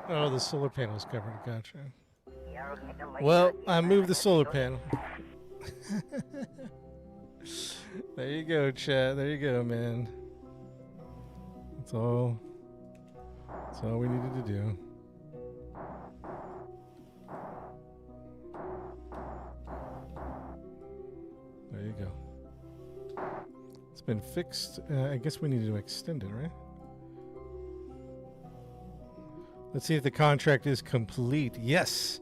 oh, the solar panel was covered. Gotcha. Well, I moved the solar panel. There you go, chat. There you go, man. That's all we needed to do. There you go. It's been fixed. I guess we need to extend it, right? Let's see if the contract is complete. Yes.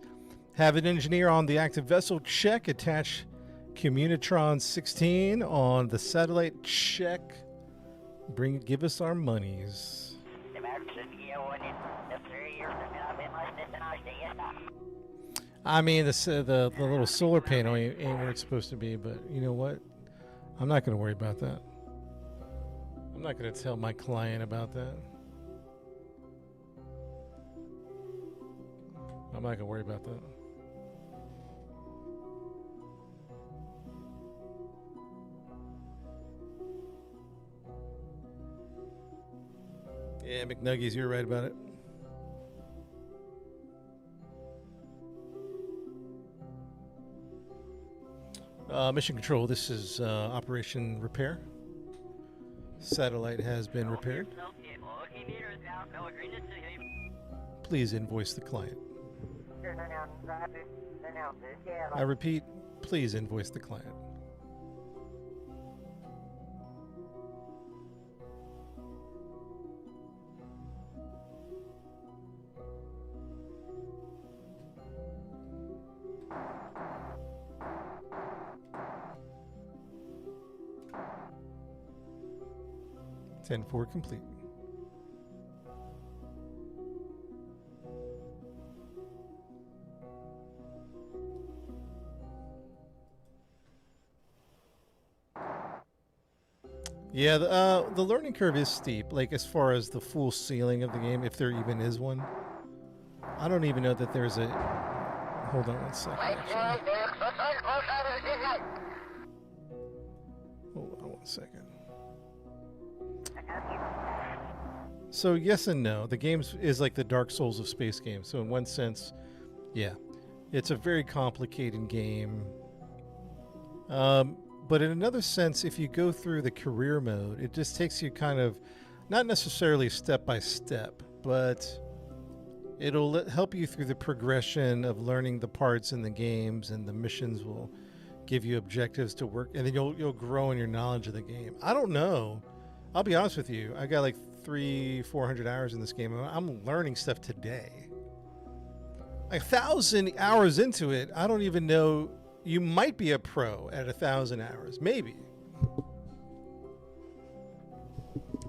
Have an engineer on the active vessel. Check. Attach Communitron 16 on the satellite. Check. Give us our monies. I mean, the little solar panel ain't where it's supposed to be, but you know what? I'm not going to worry about that. I'm not going to tell my client about that. I'm not going to worry about that. Yeah, McNuggies, you're right about it. Mission Control, this is Operation Repair. Satellite has been repaired. Please invoice the client. I repeat, please invoice the client. Ten-4 complete. Yeah, the learning curve is steep, like as far as the full ceiling of the game, if there even is one. I don't even know that there's a... Hold on one second, actually. Hold on one second. So yes and no. The game is like the Dark Souls of space games. So in one sense, yeah, it's a very complicated game. But in another sense, if you go through the career mode, it just takes you kind of, not necessarily step by step, but it'll help you through the progression of learning the parts in the games, and the missions will give you objectives to work, and then you'll grow in your knowledge of the game. I don't know. I'll be honest with you. I got like 300-400 hours in this game. I'm learning stuff today. 1,000 hours into it, I don't even know. You might be a pro at 1,000 hours. Maybe.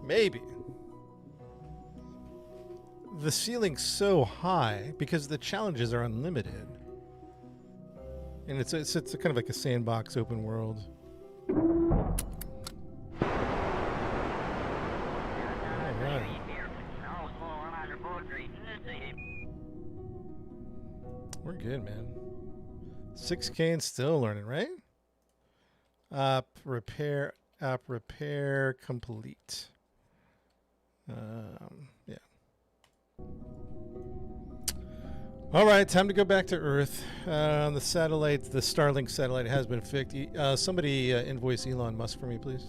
Maybe. The ceiling's so high because the challenges are unlimited. And it's kind of like a sandbox open world. We're good, man. 6K and still learning, right? App repair complete. Yeah. All right, time to go back to Earth. The satellite, the Starlink satellite has been fixed. Somebody invoice Elon Musk for me, please.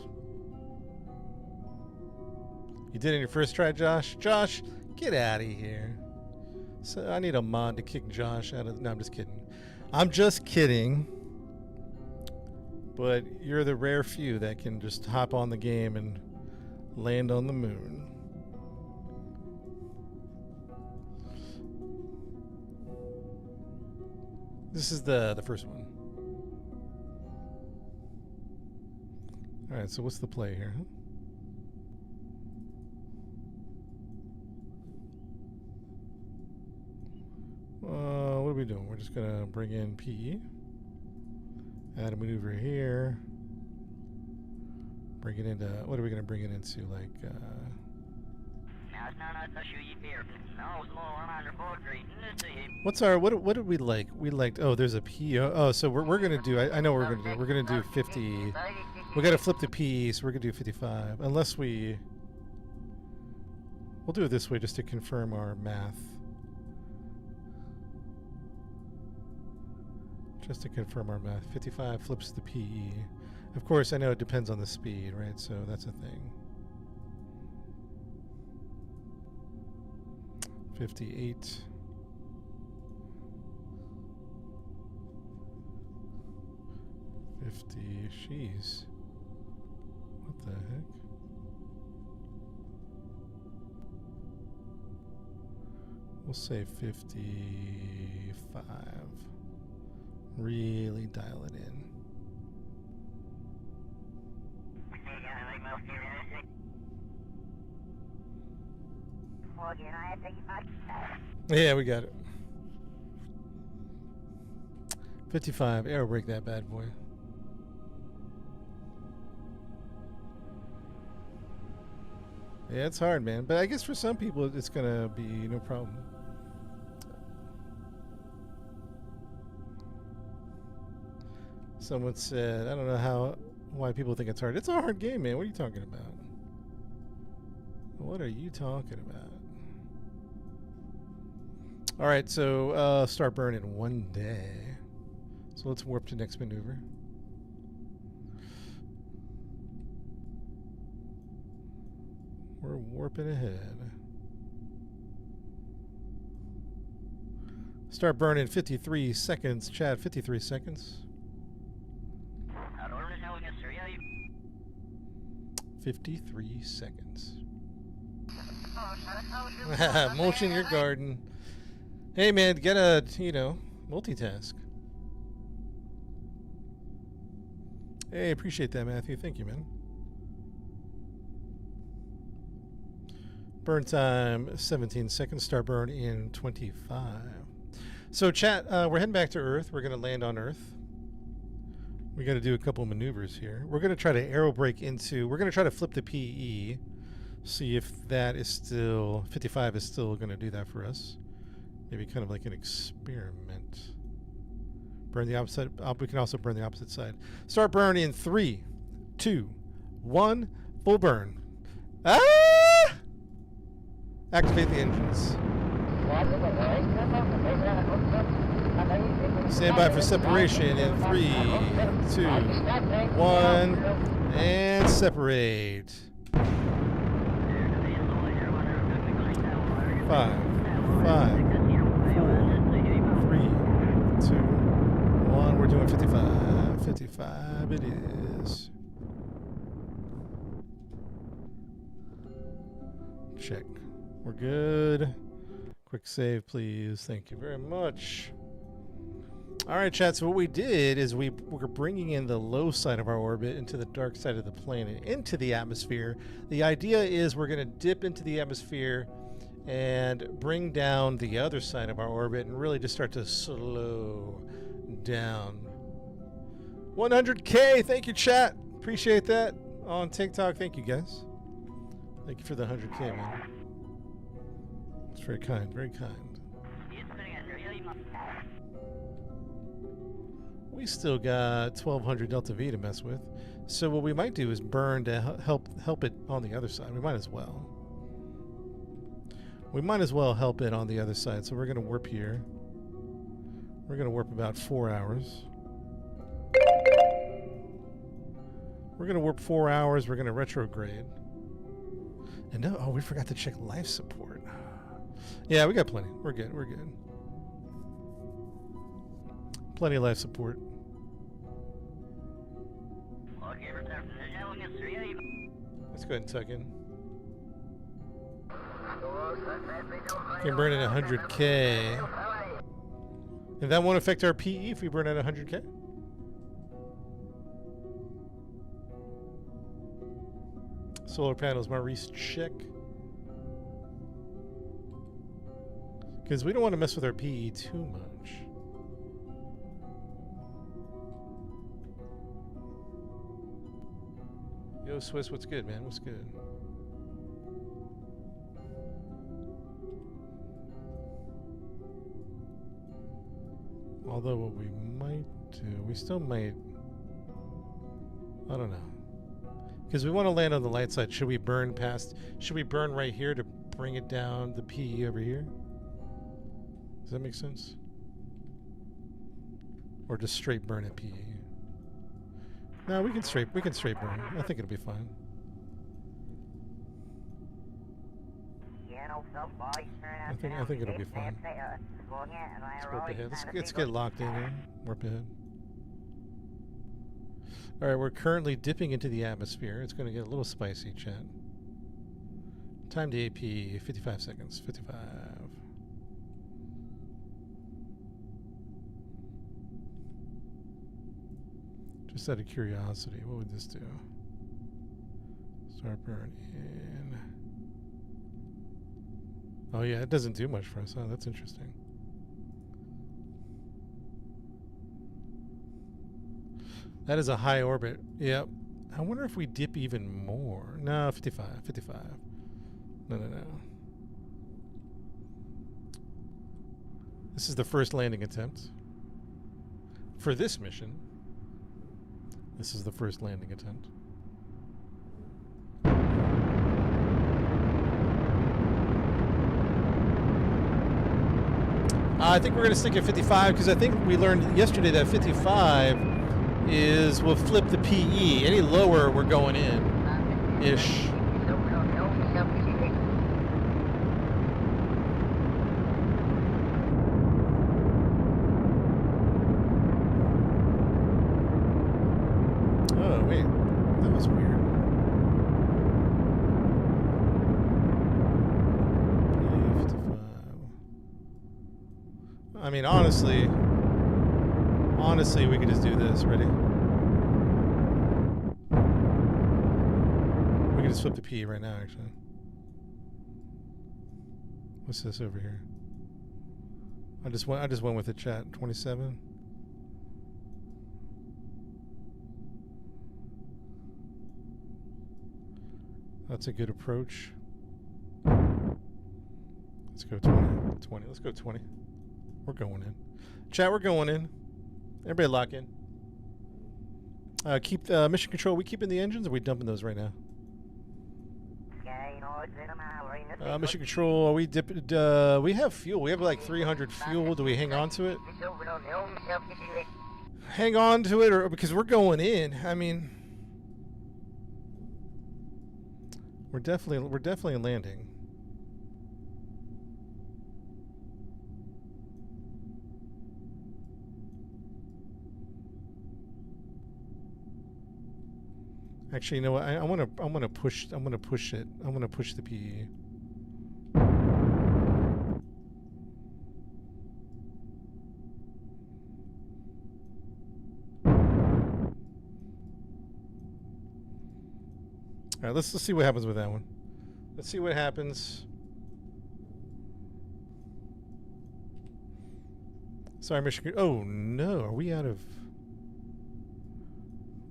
You did it in your first try, Josh? Josh, get out of here. So I need a mod to kick Josh out of. No, I'm just kidding. I'm just kidding. But you're the rare few that can just hop on the game and land on the moon. This is the first one. All right, so what's the play here? What are we doing? We're just gonna bring in PE. Add a maneuver here. Bring it into. What are we gonna bring it into? Like. What's our what did we like? We liked there's a PE. Oh, so we're gonna do I know what we're gonna do. We're gonna do 50. We gotta flip the PE, so we're gonna do 55. Unless we'll do it this way just to confirm our math. Just to confirm our math. 55 flips the PE. Of course, I know it depends on the speed, right? So that's a thing. 58. Jeez. What the heck? We'll say 55. Really dial it in. Yeah, we got it. 55. Air brake that bad boy. Yeah, it's hard, man. But I guess for some people, it's gonna be no problem. Someone said, I don't know why people think it's hard. It's a hard game, man. What are you talking about? What are you talking about? All right, so start burn in 1 day. So let's warp to next maneuver. We're warping ahead. Start burn in 53 seconds. Chad, 53 seconds. 53 seconds. Motion your garden. Hey man, get a, multitask. Hey, appreciate that, Matthew. Thank you, man. Burn time 17 seconds. Start burn in 25. So chat, we're heading back to Earth. We're going to land on Earth. We got to do a couple maneuvers here. We're going to try to aero brake into. We're going to try to flip the PE. See if that is still 55 is still going to do that for us. Maybe kind of like an experiment. Burn the opposite. We can also burn the opposite side. Start burn in 3, 2, 1. Full burn. Ah! Activate the engines. Stand by for separation in 3, 2, 1, and separate. 5, 4, 3, 2, 1. We're doing 55. 55 it is. Check. We're good. Quick save, please. Thank you very much. All right, chat. So what we did is we're bringing in the low side of our orbit into the dark side of the planet, into the atmosphere. The idea is we're going to dip into the atmosphere and bring down the other side of our orbit and really just start to slow down. 100K. Thank you, chat. Appreciate that. On TikTok. Thank you, guys. Thank you for the 100K, man. It's very kind. Very kind. We still got 1200 Delta V to mess with. So what we might do is burn to help it on the other side. We might as well. We might as well help it on the other side. So we're going to warp here. We're going to warp about 4 hours. We're going to warp 4 hours. We're going to retrograde. And no, we forgot to check life support. Yeah, we got plenty. We're good. We're good. Plenty of life support. Let's go ahead and tuck in. Can burn at 100K. And that won't affect our PE if we burn at 100K? Solar panels, Maurice, check. Because we don't want to mess with our PE too much. Yo, Swiss, what's good, man? What's good? Although what we might do, we still might, I don't know. Because we want to land on the light side. Should we burn right here to bring it down the PE over here? Does that make sense? Or just straight burn at PE? No, we can straight burn. I think it'll be fine. I think it'll be fine. Let's warp ahead. Let's get locked in here. Warp ahead. Alright, we're currently dipping into the atmosphere. It's going to get a little spicy, chat. Time to AP, 55 seconds. 55. Just out of curiosity, what would this do? Start burning. Oh yeah, it doesn't do much for us. Oh, that's interesting. That is a high orbit. Yep. I wonder if we dip even more. No, 55. 55. No. This is the first landing attempt. For this mission, this is the first landing attempt. I think we're going to stick at 55 because I think we learned yesterday that 55 we'll flip the PE. Any lower, we're going in. Ish. Oh, wait. That was weird. PE 55. I mean, honestly, we could just do this. Ready? We can just flip the PE right now, actually. What's this over here? I just went with the chat. 27. That's a good approach. Let's go 20. 20. Let's go 20. We're going in. Chat, we're going in. Everybody lock in. Keep mission control. We keeping the engines, or are we dumping those right now? Mission control. Are we we have fuel. We have like 300 fuel. Do we hang on to it? Hang on to it, or because we're going in. I mean, we're definitely landing. Actually, you know what? I want to push it. I want to push the PE. All right, let's see what happens with that one. Let's see what happens. Sorry, Michigan. Oh no, are we out of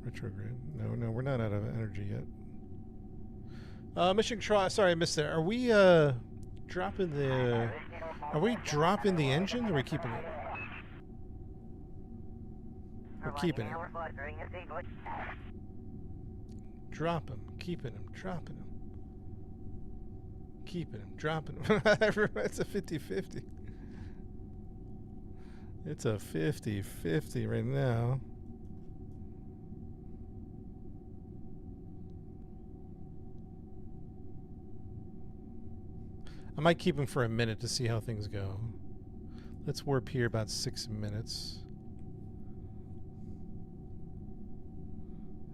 retrograde? No, we're not out of energy yet. Mission control. Sorry, I missed that. Are we dropping the? Are we dropping the engine, or are we keeping it? We're keeping it. Drop him, keeping him, dropping him. Keeping him, dropping him. It's a 50-50. It's a 50-50 right now. I might keep him for a minute to see how things go. Let's warp here about 6 minutes.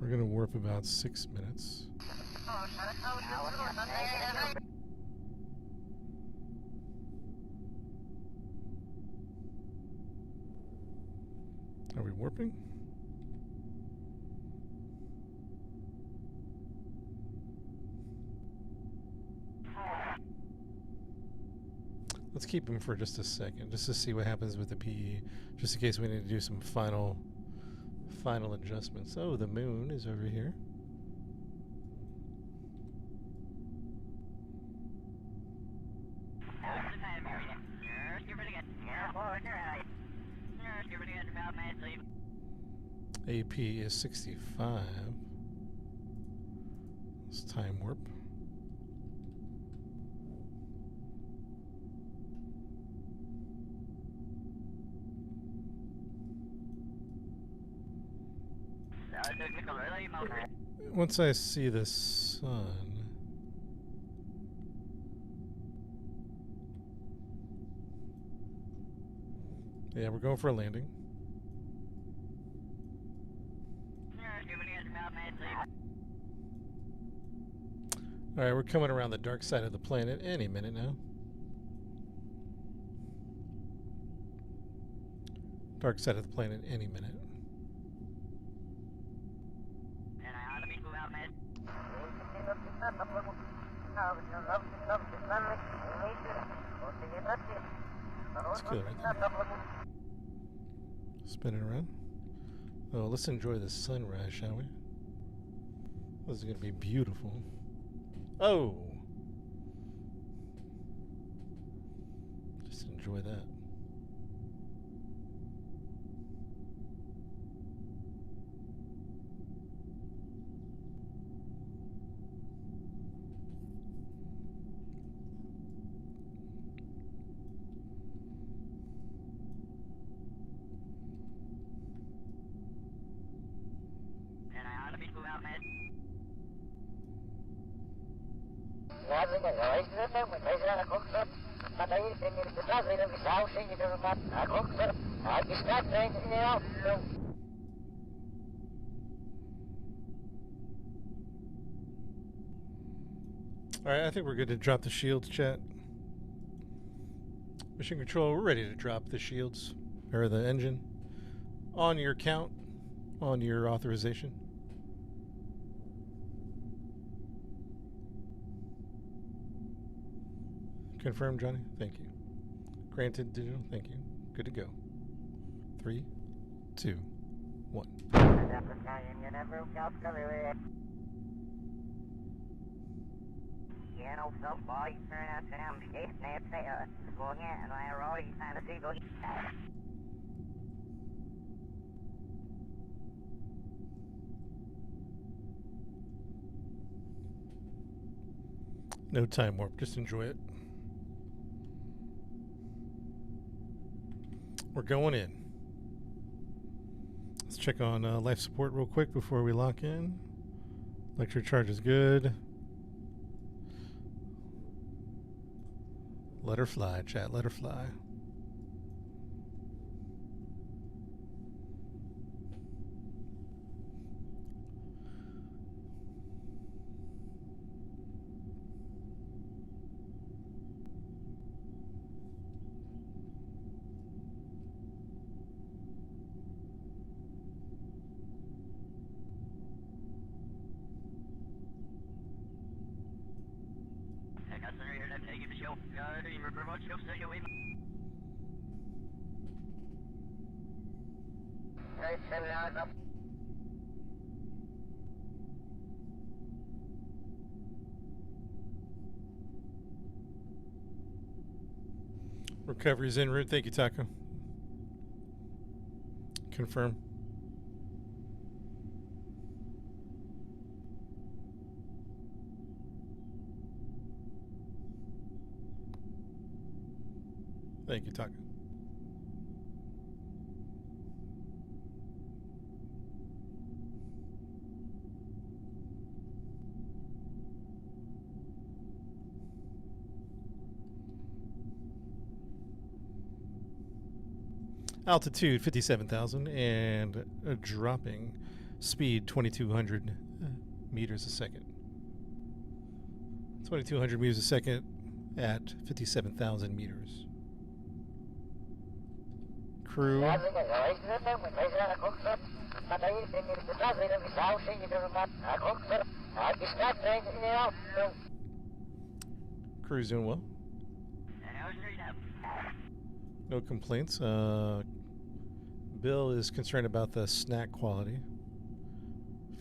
We're going to warp about 6 minutes. Are we warping? Let's keep him for just a second, just to see what happens with the PE, just in case we need to do some final adjustments. Oh, the moon is over here. AP is 65. Let's time warp. Once I see the sun, yeah, we're going for a landing. All right, we're coming around the dark side of the planet any minute now. Dark side of the planet any minute. That's good right there. Spin it around. Oh, let's enjoy the sunrise, shall we? This is going to be beautiful. Oh! Just enjoy that. Alright, I think we're good to drop the shields, chat. Mission Control, we're ready to drop the shields. Or the engine. On your count. On your authorization. Confirm, Johnny. Thank you. Granted, digital. Thank you. Good to go. 3, 2, 1. No time warp. Just enjoy it. We're going in. Let's check on life support real quick before we lock in. Electric charge is good. Let her fly, chat. Let her fly. Recovery's en route. Thank you, Taco. Confirm. Thank you, Taco. Altitude 57,000 and dropping speed 2,200 meters a second. 2,200 meters a second at 57,000 meters. Crew. Crew's doing well. No complaints. Bill is concerned about the snack quality.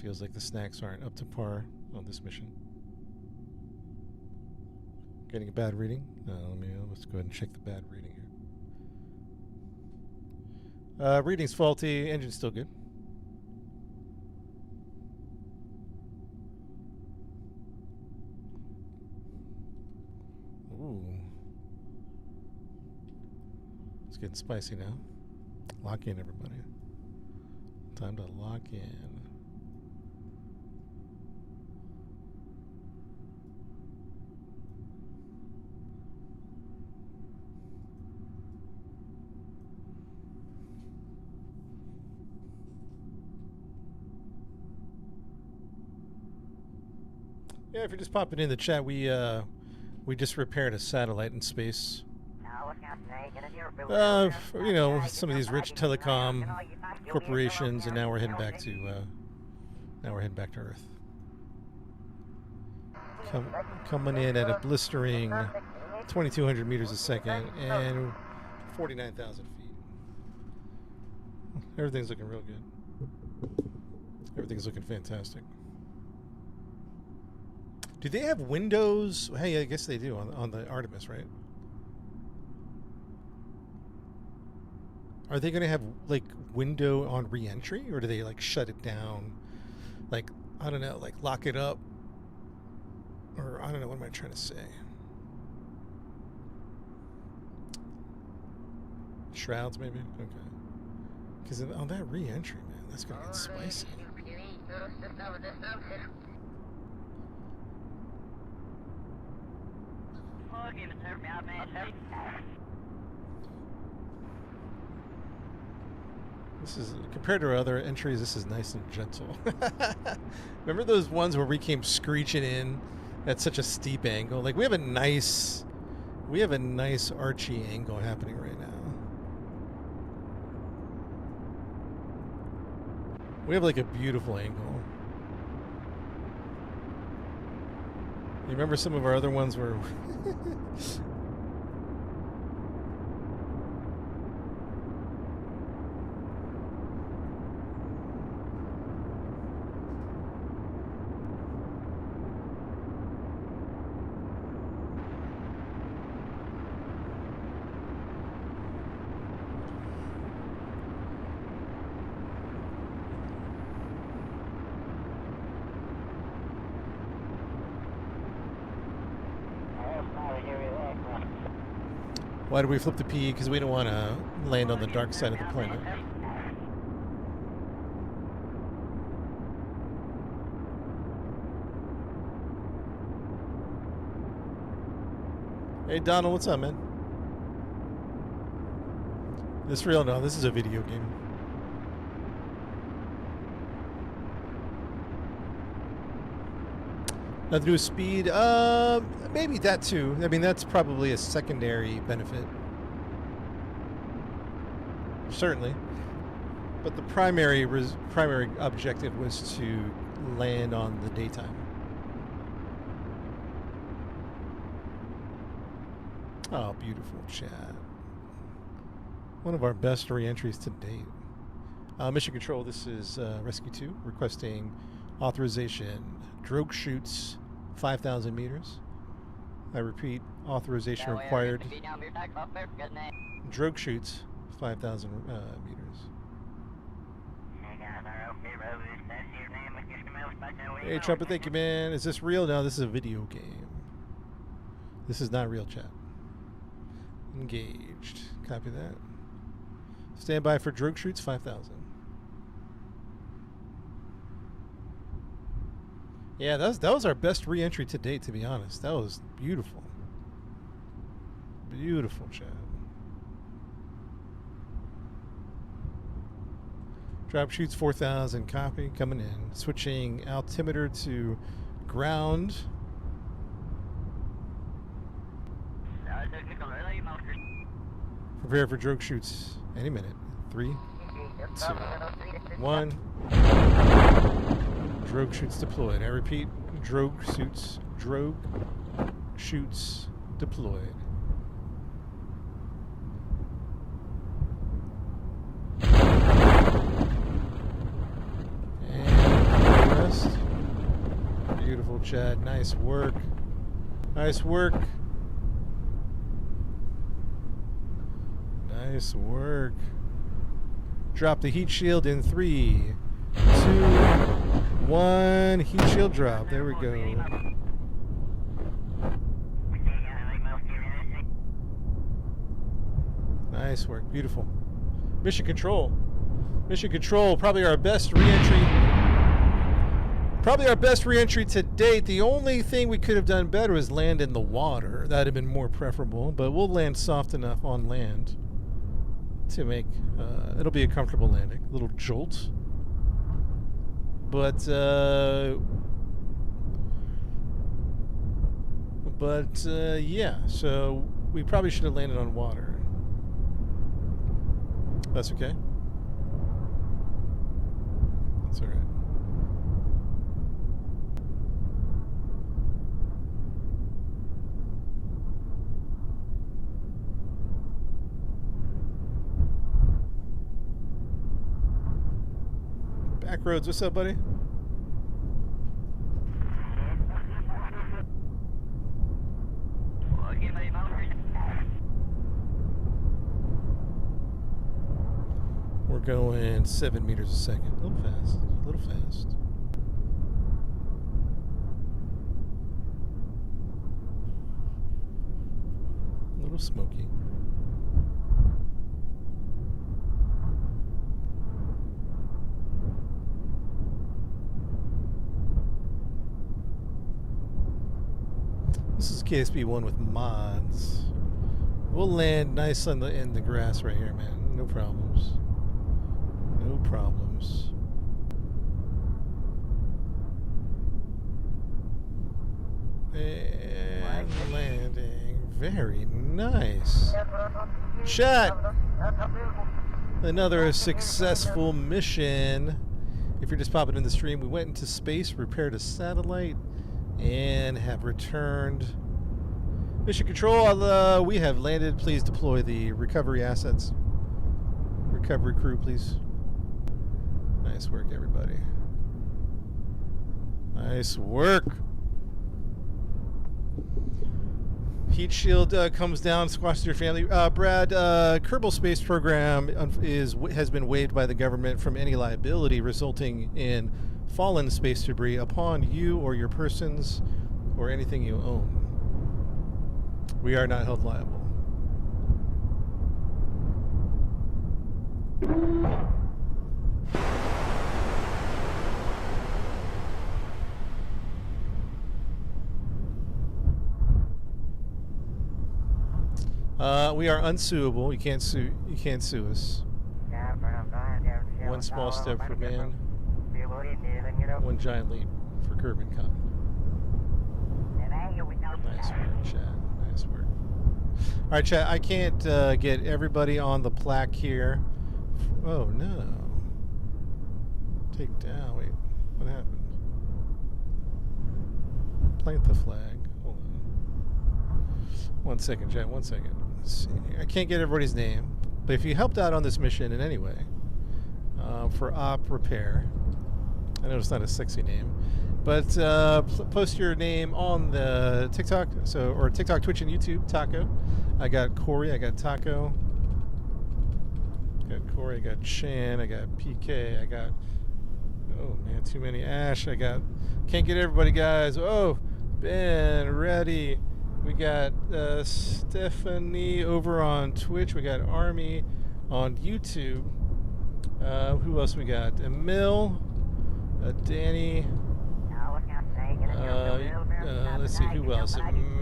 Feels like the snacks aren't up to par on this mission. Getting a bad reading. Let's go ahead and check the bad reading here. Reading's faulty. Engine's still good. Ooh. It's getting spicy now. Lock in, everybody. Time to lock in. Yeah, if you're just popping in the chat, we just repaired a satellite in space. You know, some of these rich telecom corporations, and now we're heading back to Earth. Coming in at a blistering 2,200 meters a second and 49,000 feet. Everything's looking real good. Everything's looking fantastic. Do they have windows? Hey, I guess they do on the Artemis, right? Are they going to have, like, window on re-entry? Or do they, like, shut it down? Like, I don't know, like, lock it up? Or, I don't know, what am I trying to say? Shrouds, maybe? Okay. Because on that re-entry, man, that's going to get spicy. This is, compared to our other entries, this is nice and gentle. Remember those ones where we came screeching in at such a steep angle? Like, we have a nice archy angle happening right now. We have like a beautiful angle. You remember some of our other ones where why do we flip the P? Because we don't want to land on the dark side of the planet. Hey Donald, what's up, man? This real? No, this is a video game. Nothing to do with speed? Maybe that too. I mean, that's probably a secondary benefit. Certainly. But the primary objective was to land on the daytime. Oh, beautiful chat. One of our best re-entries to date. Mission Control, this is Rescue 2, requesting authorization. Drogue shoots 5,000 meters. I repeat, authorization required. Drogue shoots 5,000 meters. Hey Trumpet, thank you, man. Is this real? No, this is a video game. This is not real, chat. Engaged. Copy that. Stand by for drogue shoots 5,000. Yeah, that was our best re-entry to date, to be honest. That was beautiful. Beautiful, chat. Drop shoots 4,000. Copy. Coming in. Switching altimeter to ground. Prepare for drogue shoots any minute. 3, 2, 1. Drogue shoots deployed. I repeat, drogue shoots deployed. And rest. Beautiful, Chad. Nice work. Nice work. Nice work. Drop the heat shield in 3, 2, 1. Heat shield drop. There we go. Nice work. Beautiful. Mission control. Mission control. Probably our best re-entry. Probably our best re-entry to date. The only thing we could have done better was land in the water. That would have been more preferable. But we'll land soft enough on land to make it'll be a comfortable landing. A little jolt. But yeah, so we probably should have landed on water. That's okay. That's all right. Backroads, what's up, buddy? We're going 7 meters a second. A little fast. A little fast. A little smoky. This is KSB1 with mods. We'll land nice in the grass right here, man. No problems. No problems. And landing. Very nice. Chat! Another successful mission. If you're just popping in the stream, we went into space, repaired a satellite, and have returned. Mission control, we have landed. Please deploy the recovery assets. Recovery crew, please. Nice work, everybody. Nice work. Heat shield comes down, squashes your family. Brad, Kerbal space program has been waived by the government from any liability resulting in fallen space debris upon you or your persons or anything you own. We are not held liable. We are unsuable. You can't sue. You can't sue us. One small step for man. One giant leap for Kerbal. Nice work, chat. Nice work. All right, chat. I can't get everybody on the plaque here. Oh no! Take down. Wait, what happened? Plant the flag. Hold on. 1 second, chat. 1 second. Let's see. I can't get everybody's name, but if you helped out on this mission in any way, for op repair. I know it's not a sexy name, but post your name on the TikTok, or TikTok, Twitch, and YouTube. Taco. I got Corey. I got Taco. I got Corey. I got Chan. I got PK. I got. Oh man, too many. Ash. I got. Can't get everybody, guys. Oh, Ben, Reddy. We got Stephanie over on Twitch. We got Army on YouTube. Who else we got? Emil. Danny, let's see, who else?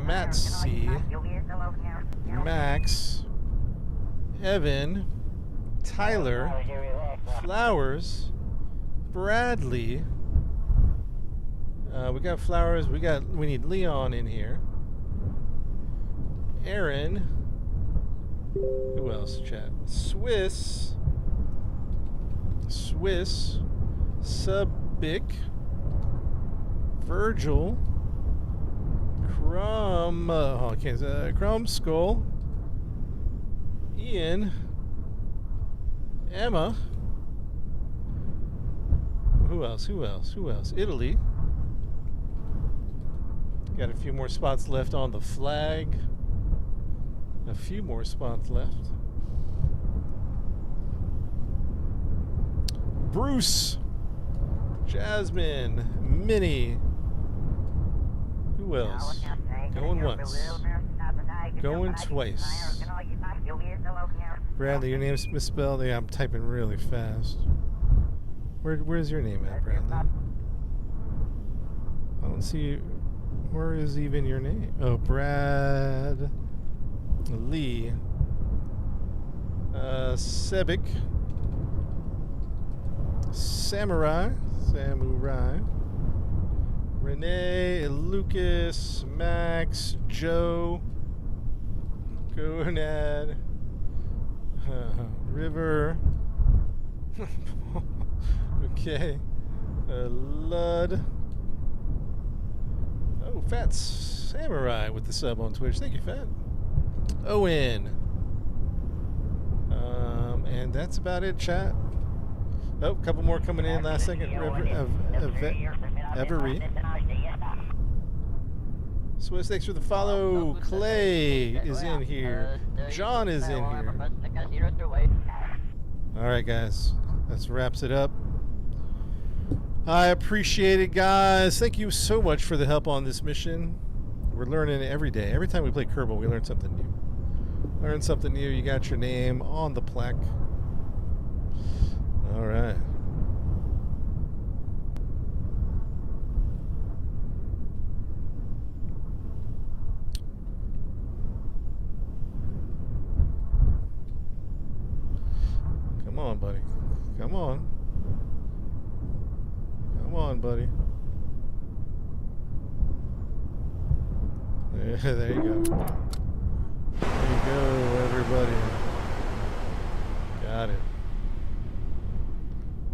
Matt C, Max, Evan, Tyler, Flowers, Bradley. We got Flowers. We need Leon in here. Aaron. Who else, chat? Swiss. Subic. Virgil. Crumb Skull. Ian. Emma. Who else? Italy. Got a few more spots left on the flag. A few more spots left. Bruce. Jasmine. Minnie. Who else? Going once. Going twice. Bradley, your name's misspelled. Yeah, I'm typing really fast. Where's your name at, Bradley? I don't see. Where is even your name? Oh, Brad Lee. Sebik. Samurai. Renee, Lucas, Max, Joe, Gonad, River. Okay. Lud. Oh, Fat Samurai with the sub on Twitch. Thank you, Fat. Owen. And that's about it, chat. Oh, a couple more coming in last second. Every. Swiss, thanks for the follow. Clay is in here. John is in here. Alright, guys. That wraps it up. I appreciate it, guys. Thank you so much for the help on this mission. We're learning every day. Every time we play Kerbal, we learn something new. Learn something new. You got your name on the plaque. Alright. Come on, buddy. Come on. Come on, buddy. Yeah, there you go. There you go, everybody. Got it.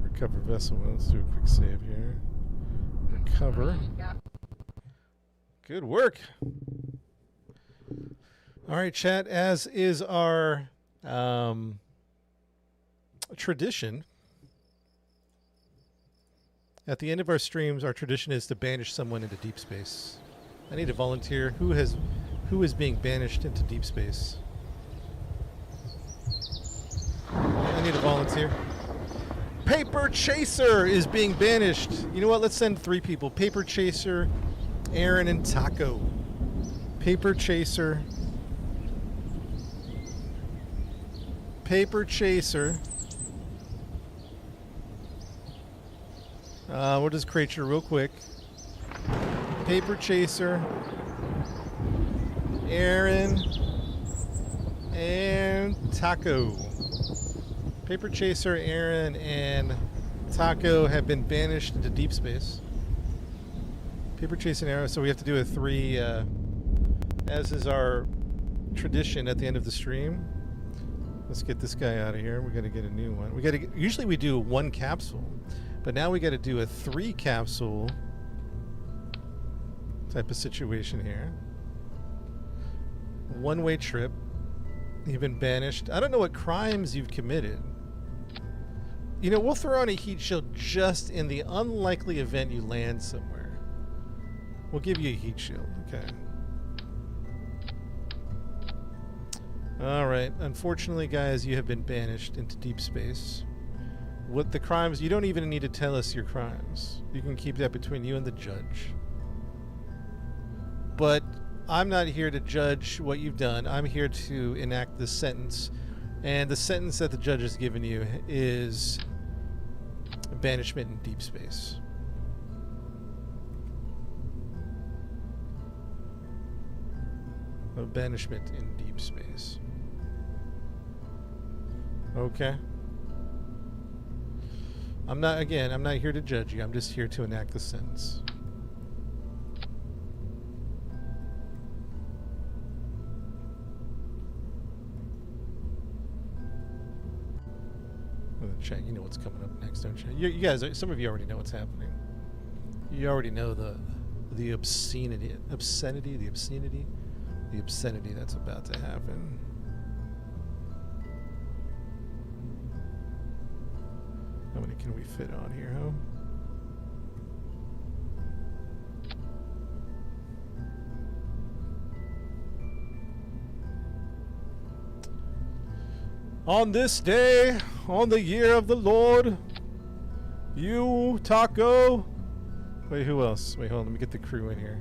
Recover vessel. Let's do a quick save here. Recover. Good work. All right, chat. As is our tradition, at the end of our streams, our tradition is to banish someone into deep space. I need a volunteer. Who is being banished into deep space? I need a volunteer. Paper Chaser is being banished. You know what? Let's send 3 people. Paper Chaser, Aaron, and Taco. Paper Chaser. Paper Chaser. We'll just create you real quick. Paper Chaser, Aaron, and Taco. Paper Chaser, Aaron, and Taco have been banished into deep space. Paper Chaser and Aaron, so we have to do a 3, as is our tradition at the end of the stream. Let's get this guy out of here. We got to get a new one. Usually we do 1 capsule, but now we got to do a 3 capsule type of situation here. One-way trip. You've been banished. I don't know what crimes you've committed. You know, we'll throw on a heat shield just in the unlikely event you land somewhere. We'll give you a heat shield. Okay. Alright. Unfortunately, guys, you have been banished into deep space. What the crimes... You don't even need to tell us your crimes. You can keep that between you and the judge. But I'm not here to judge what you've done. I'm here to enact the sentence. And the sentence that the judge has given you is banishment in deep space. Banishment in deep space. Okay. I'm not here to judge you. I'm just here to enact the sentence. Chat, you know what's coming up next, don't you? You guys, some of you already know what's happening. You already know the obscenity that's about to happen. How many can we fit on here, huh? On this day, on the year of the Lord, you, Taco. Wait, who else? Wait, hold on. Let me get the crew in here.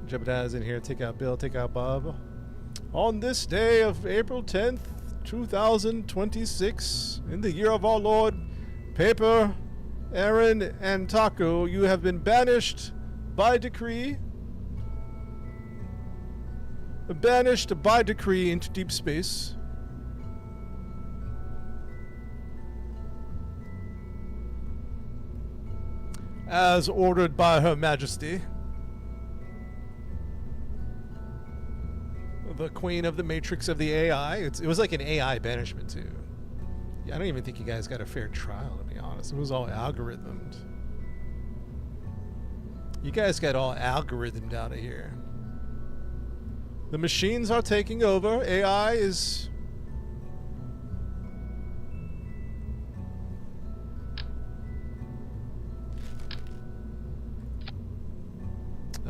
Jebediah's in here. Take out Bill. Take out Bob. On this day of April 10th, 2026, in the year of our Lord, Paper, Aaron, and Taco, you have been banished by decree. Banished by decree into deep space. As ordered by Her Majesty, the Queen of the Matrix of the AI. It was like an AI banishment too. Yeah, I don't even think you guys got a fair trial, to be honest. It was all algorithmed. You guys got all algorithmed out of here. The machines are taking over. AI is...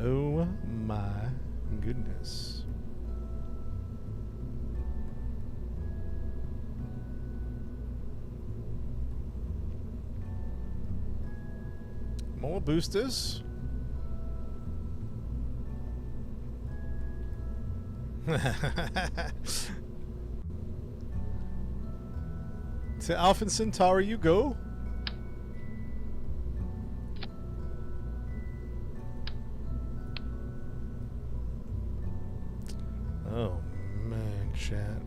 Oh my goodness. More boosters. To Alpha Centauri you go. Oh man, chat.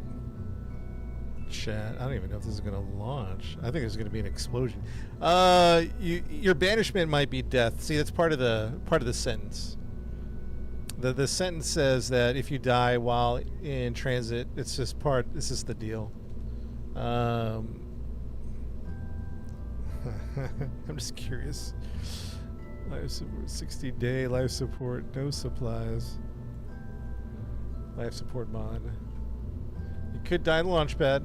I don't even know if this is gonna launch. I think there's gonna be an explosion. Your banishment might be death. See, that's part of the sentence. The sentence says that if you die while in transit, it's just the deal. I'm just curious. Life support, 60-day life support, no supplies. Life support mod. You could die in the launch pad.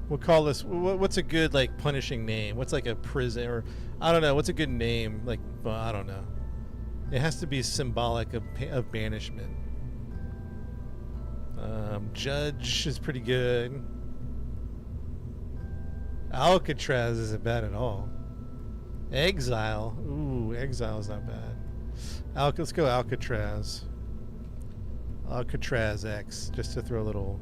We'll call this. What's a good like punishing name? What's like a prison or I don't know. What's a good name? Like I don't know. It has to be symbolic of banishment. Judge is pretty good. Alcatraz isn't bad at all. Exile. Ooh, exile is not bad. Let's go Alcatraz. Alcatraz X, just to throw a little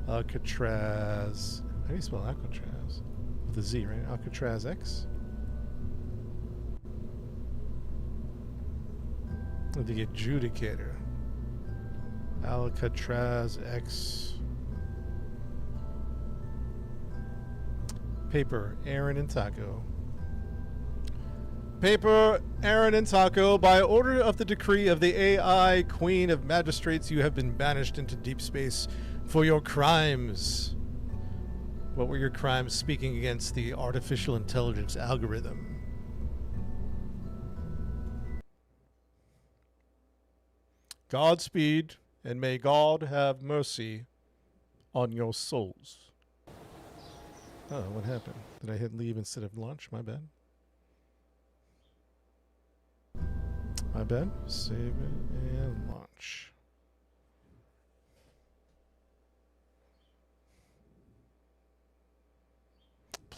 Alcatraz. How do you spell Alcatraz? With a Z, right? Alcatraz X? The adjudicator. Alcatraz X. Paper, Aaron and Taco. Paper, Aaron and Taco, by order of the decree of the AI Queen of Magistrates, you have been banished into deep space for your crimes. What were your crimes speaking against the artificial intelligence algorithm? Godspeed, and may God have mercy on your souls. Oh, what happened? Did I hit leave instead of launch? My bad. My bad. Save it and launch.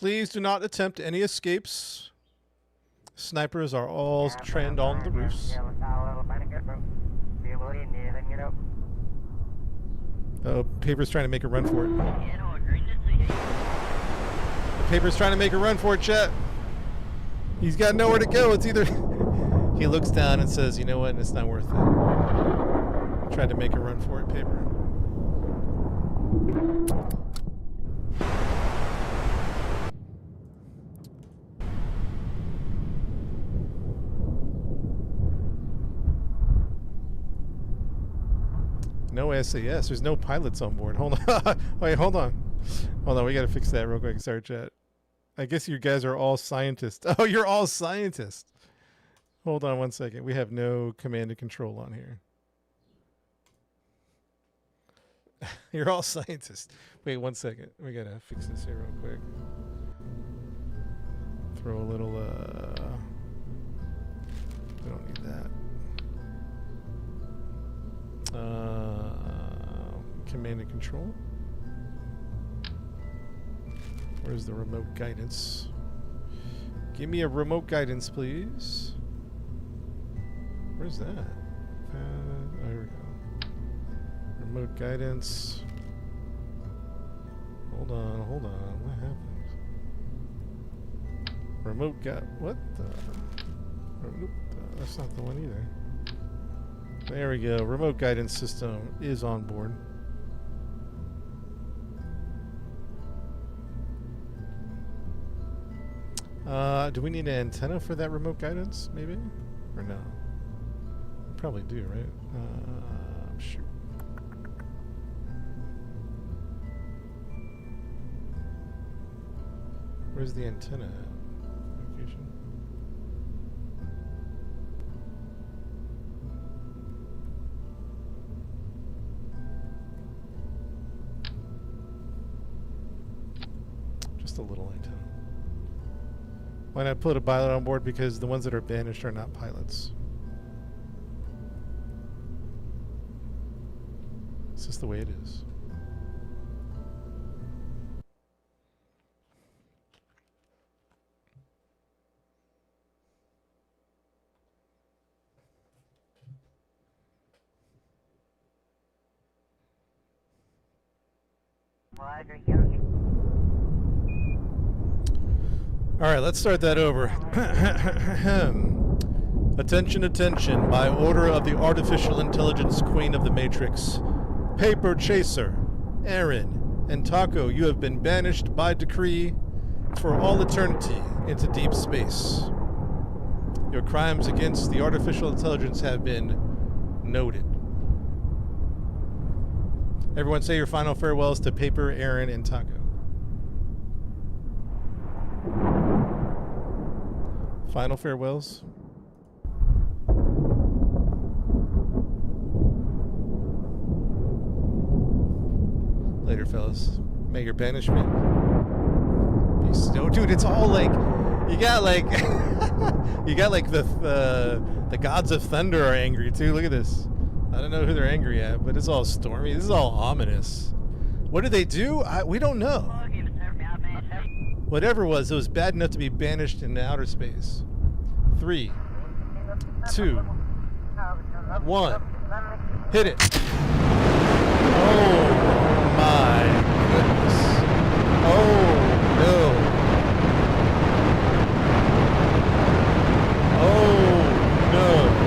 Please do not attempt any escapes. Snipers are all trained on the roofs. Oh, Paper's trying to make a run for it. The Paper's trying to make a run for it, chat. He's got nowhere to go. It's either he looks down and says, "You know what? It's not worth it." Tried to make a run for it, Paper. No SAS. There's no pilots on board. Hold on. Wait, hold on. Hold on. We got to fix that real quick. Sorry, chat. I guess you guys are all scientists. Oh, you're all scientists. Hold on one second. We have no command and control on here. You're all scientists. Wait 1 second. We got to fix this here real quick. Throw a little, we don't need that. Command and control. Where's the remote guidance? Give me a remote guidance, please. Where's that? There we go. Remote guidance. Hold on. What happened? Remote what the? Nope, that's not the one either. There we go. Remote guidance system is on board. Do we need an antenna for that remote guidance, maybe? Or no? We probably do, right? Shoot. Where's the antenna at? Location. Just a little antenna. Why not put a pilot on board? Because the ones that are banished are not pilots. It's just the way it is. All right, let's start that over. Attention, attention. By order of the artificial intelligence queen of the Matrix, Paper Chaser, Aaron, and Taco, you have been banished by decree for all eternity into deep space. Your crimes against the artificial intelligence have been noted. Everyone say your final farewells to Paper, Aaron, and Taco. Final farewells. Later, fellas. May your banishment be snow. Dude, it's all like you got like you got like the gods of thunder are angry too. Look at this. I don't know who they're angry at, but it's all stormy. This is all ominous. What did they do? We don't know. Whatever it was bad enough to be banished into outer space. 3, 2, 1. Hit it. Oh my goodness. Oh no. Oh no.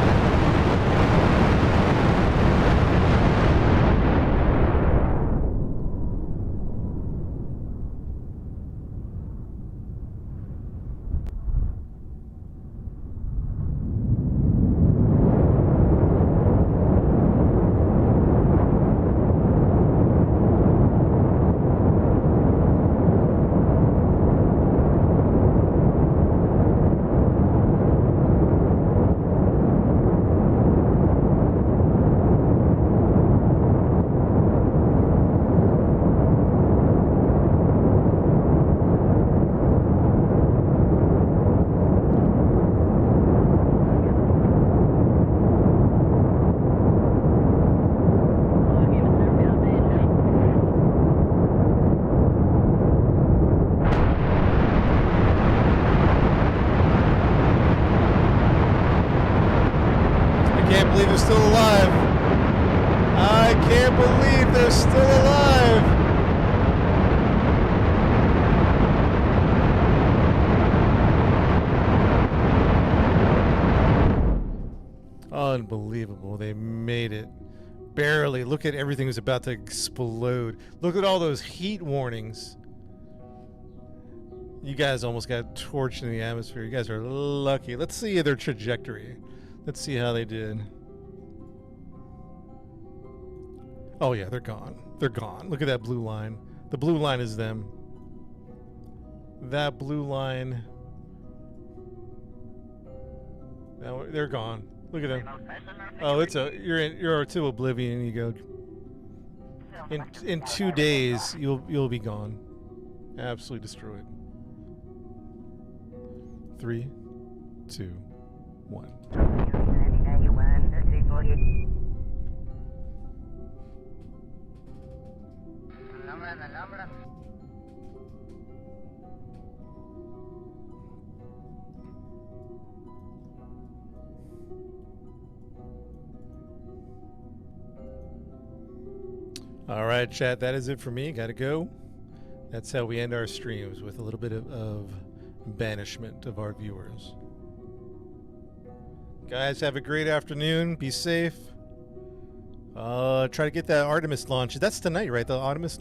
Unbelievable. They made it. Barely. Look at everything was about to explode. Look at all those heat warnings. You guys almost got torched in the atmosphere. You guys are lucky. Let's see their trajectory. Let's see how they did. Oh, yeah, they're gone. They're gone. Look at that blue line. The blue line is them. That blue line. Now they're gone. Look at them. Oh, you're to oblivion. You go. In 2 days, you'll be gone. Absolutely destroyed. 3, 2, 1. All right, chat. That is it for me. Gotta go. That's how we end our streams, with a little bit of banishment of our viewers. Guys, have a great afternoon. Be safe. Try to get that Artemis launch. That's tonight, right? The Artemis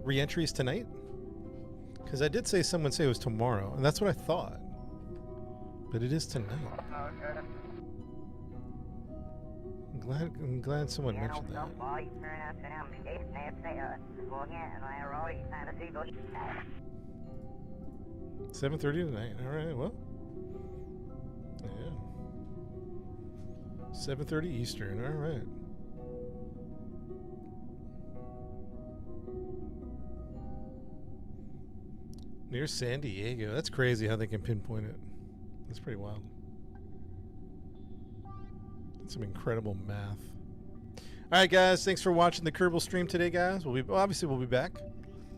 re-entry is tonight? Because I did say someone say it was tomorrow, and that's what I thought. But it is tonight. I'm glad someone mentioned that. 7:30 tonight. All right. Well, yeah. 7:30 Eastern. All right. Near San Diego. That's crazy how they can pinpoint it. That's pretty wild. That's some incredible math. All right, guys. Thanks for watching the Kerbal stream today, guys. Obviously we'll be back.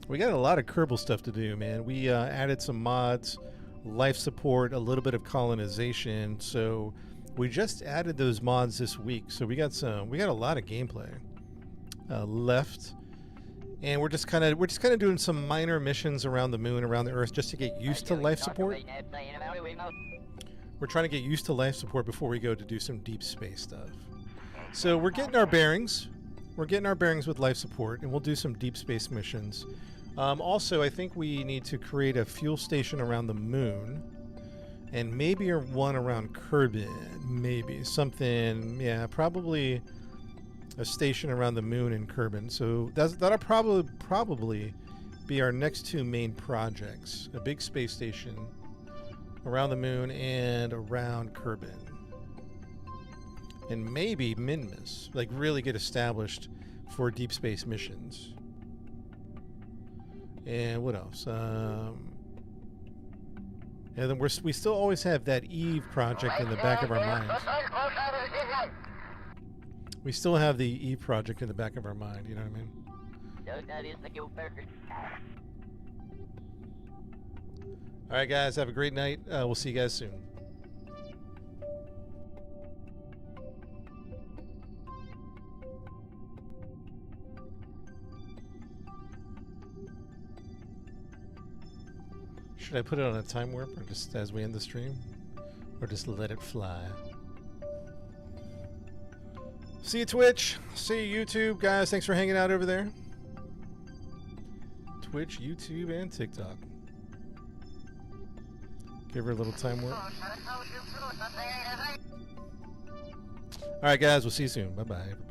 We got a lot of Kerbal stuff to do, man. We added some mods, life support, a little bit of colonization. So we just added those mods this week. So we got a lot of gameplay left, and we're just kind of doing some minor missions around the moon, around the Earth, just to get used to life support. We're trying to get used to life support before we go to do some deep space stuff. So we're getting our bearings. We're getting our bearings with life support, and we'll do some deep space missions. Also, I think we need to create a fuel station around the moon, and maybe one around Kerbal. Maybe something, yeah, probably a station around the moon in Kerbal. So that'll probably be our next two main projects: a big space station around the moon and around Kerbal. And maybe Minmus, like really get established for deep space missions. And what else? And then we still always have that Eve project in the back of our minds. We still have the Eve project in the back of our mind, you know what I mean? All right, guys, have a great night. We'll see you guys soon. Should I put it on a time warp, or just as we end the stream, or just let it fly? See you, Twitch. See you, YouTube. Guys, thanks for hanging out over there. Twitch, YouTube, and TikTok. Give her a little time warp. All right, guys, we'll see you soon. Bye-bye, everybody.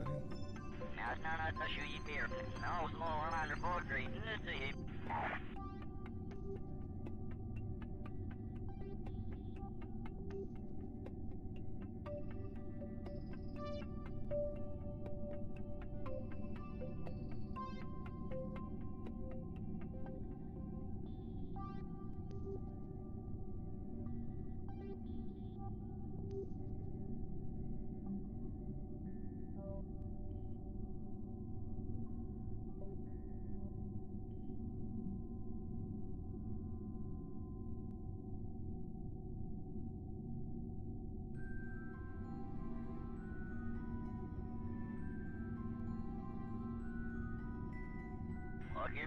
Okay,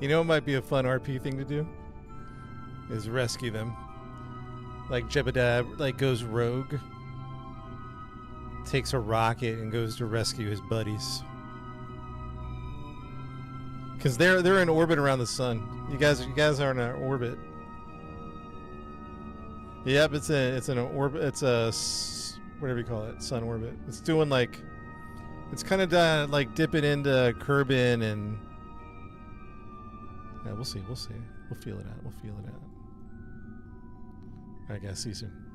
You know what might be a fun RP thing to do? Is rescue them. Like Jebediah like goes rogue. Takes a rocket and goes to rescue his buddies. Cause they're in orbit around the sun. You guys are in an orbit. Yep, it's an orbit. It's a whatever you call it, sun orbit. It's doing like, it's kind of like dipping into Kerbal and. Yeah, we'll see. We'll feel it out. All right, guys. See you soon.